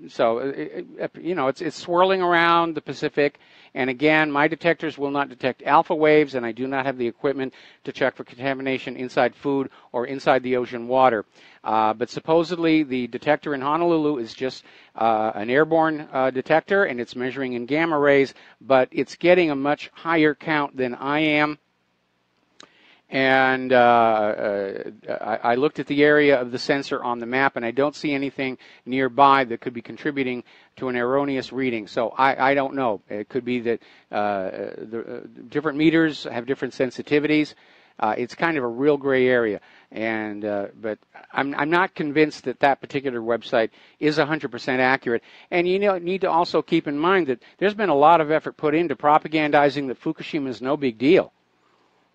so, it's swirling around the Pacific. And again, my detectors will not detect alpha waves, and I do not have the equipment to check for contamination inside food or inside the ocean water. But supposedly, the detector in Honolulu is just an airborne detector, and it's measuring in gamma rays, but it's getting a much higher count than I am. And I looked at the area of the sensor on the map, and I don't see anything nearby that could be contributing to an erroneous reading. So I don't know. It could be that the different meters have different sensitivities. It's kind of a real gray area. And but I'm not convinced that that particular website is 100% accurate. And you need to also keep in mind that there's been a lot of effort put into propagandizing that Fukushima is no big deal.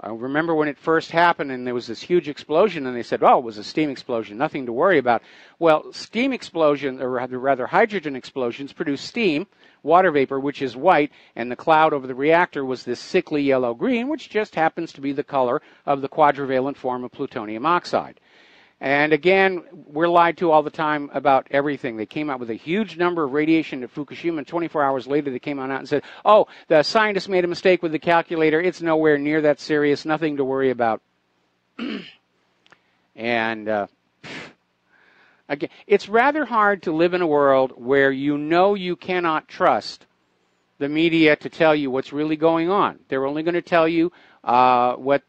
Remember when it first happened and there was this huge explosion and they said, oh, it was a steam explosion, nothing to worry about. Well, steam explosion, or rather hydrogen explosions, produce steam, water vapor, which is white, and the cloud over the reactor was this sickly yellow-green, which just happens to be the color of the quadrivalent form of plutonium oxide. And again, we're lied to all the time about everything. They came out with a huge number of radiation at Fukushima, and 24 hours later they came out and said, oh, the scientists made a mistake with the calculator. It's nowhere near that serious, nothing to worry about. And again, it's rather hard to live in a world where you cannot trust the media to tell you what's really going on. They're only going to tell you what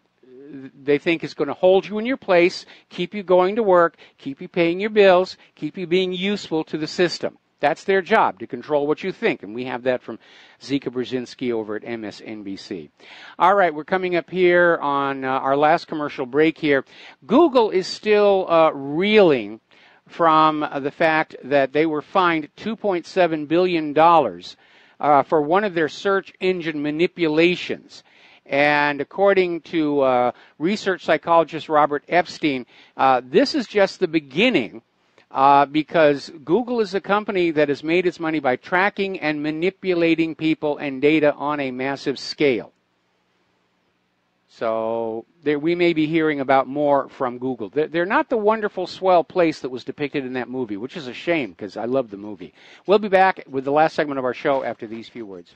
they think is going to hold you in your place, keep you going to work, keep you paying your bills, keep you being useful to the system. That's their job, to control what you think. And we have that from Zika Brzezinski over at MSNBC. All right, we're coming up here on our last commercial break here. Google is still reeling from the fact that they were fined $2.7 billion for one of their search engine manipulations. And according to research psychologist Robert Epstein, this is just the beginning because Google is a company that has made its money by tracking and manipulating people and data on a massive scale. So we may be hearing about more from Google. They're not the wonderful, swell place that was depicted in that movie, which is a shame because I love the movie. We'll be back with the last segment of our show after these few words.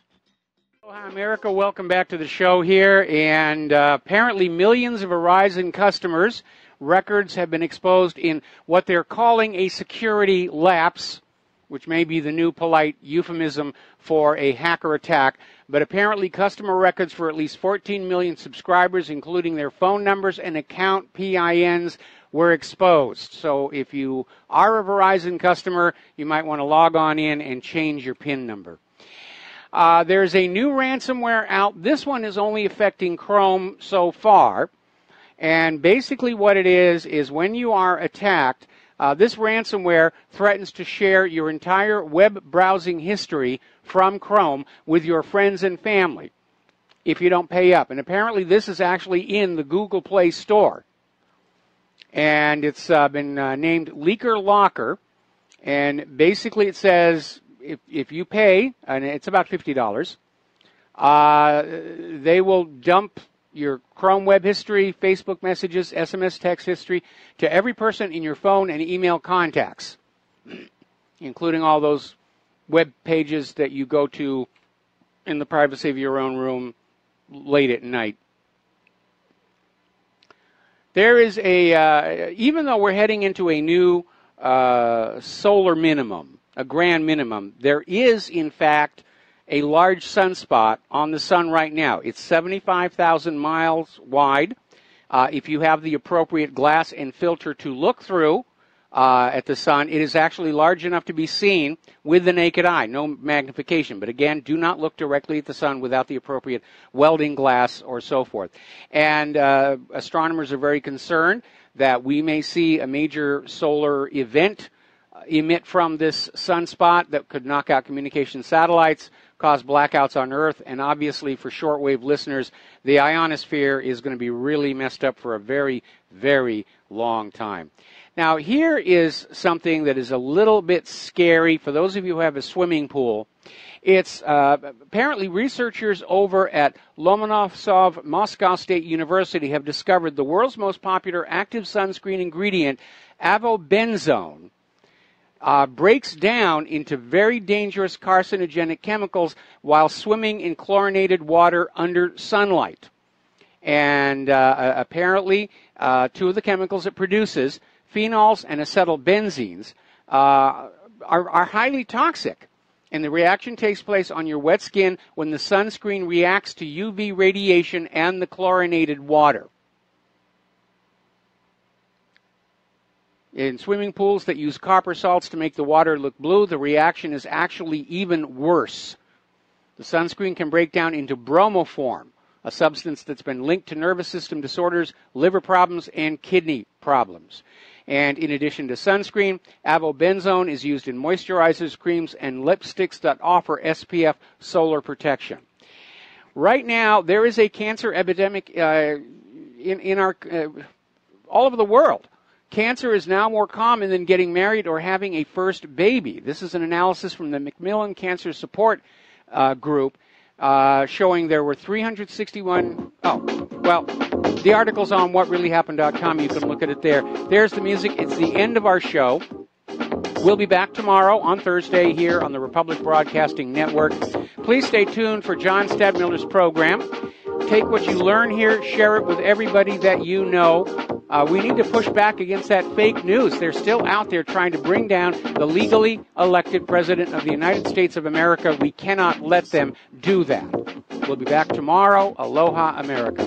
Hi, America. Welcome back to the show here. And apparently millions of Verizon customers' records have been exposed in what they're calling a security lapse, which may be the new polite euphemism for a hacker attack. But apparently customer records for at least 14 million subscribers, including their phone numbers and account PINs, were exposed. So if you are a Verizon customer, you might want to log on in and change your PIN number. There's a new ransomware out. This one is only affecting Chrome so far. And basically what it is when you are attacked, this ransomware threatens to share your entire web browsing history from Chrome with your friends and family if you don't pay up. And apparently this is actually in the Google Play Store. And it's been named Leaker Locker. And basically it says, if you pay, and it's about $50, they will dump your Chrome web history, Facebook messages, SMS text history to every person in your phone and email contacts, including all those web pages that you go to in the privacy of your own room late at night. There is even though we're heading into a new solar minimum, a grand minimum, there is, in fact, a large sunspot on the sun right now. It's 75,000 miles wide. If you have the appropriate glass and filter to look through at the sun, it is actually large enough to be seen with the naked eye, no magnification. But again, do not look directly at the sun without the appropriate welding glass or so forth. And astronomers are very concerned that we may see a major solar event emit from this sunspot that could knock out communication satellites, cause blackouts on Earth, and obviously for shortwave listeners, the ionosphere is going to be really messed up for a very, very long time. Now, here is something that is a little bit scary for those of you who have a swimming pool. It's apparently researchers over at Lomonosov Moscow State University have discovered the world's most popular active sunscreen ingredient, avobenzone, breaks down into very dangerous carcinogenic chemicals while swimming in chlorinated water under sunlight. And apparently, two of the chemicals it produces, phenols and acetylbenzenes, are highly toxic. And the reaction takes place on your wet skin when the sunscreen reacts to UV radiation and the chlorinated water. In swimming pools that use copper salts to make the water look blue, the reaction is actually even worse. The sunscreen can break down into bromoform, a substance that's been linked to nervous system disorders, liver problems, and kidney problems. And in addition to sunscreen, avobenzone is used in moisturizers, creams, and lipsticks that offer SPF solar protection. Right now, there is a cancer epidemic in our all over the world. Cancer is now more common than getting married or having a first baby. This is an analysis from the Macmillan Cancer Support Group showing there were 361... the article's on whatreallyhappened.com. You can look at it there. There's the music. It's the end of our show. We'll be back tomorrow on Thursday here on the Republic Broadcasting Network. Please stay tuned for John Stadtmiller's program. Take what you learn here, share it with everybody that you know. We need to push back against that fake news. They're still out there trying to bring down the legally elected President of the United States of America. We cannot let them do that. We'll be back tomorrow. Aloha, America.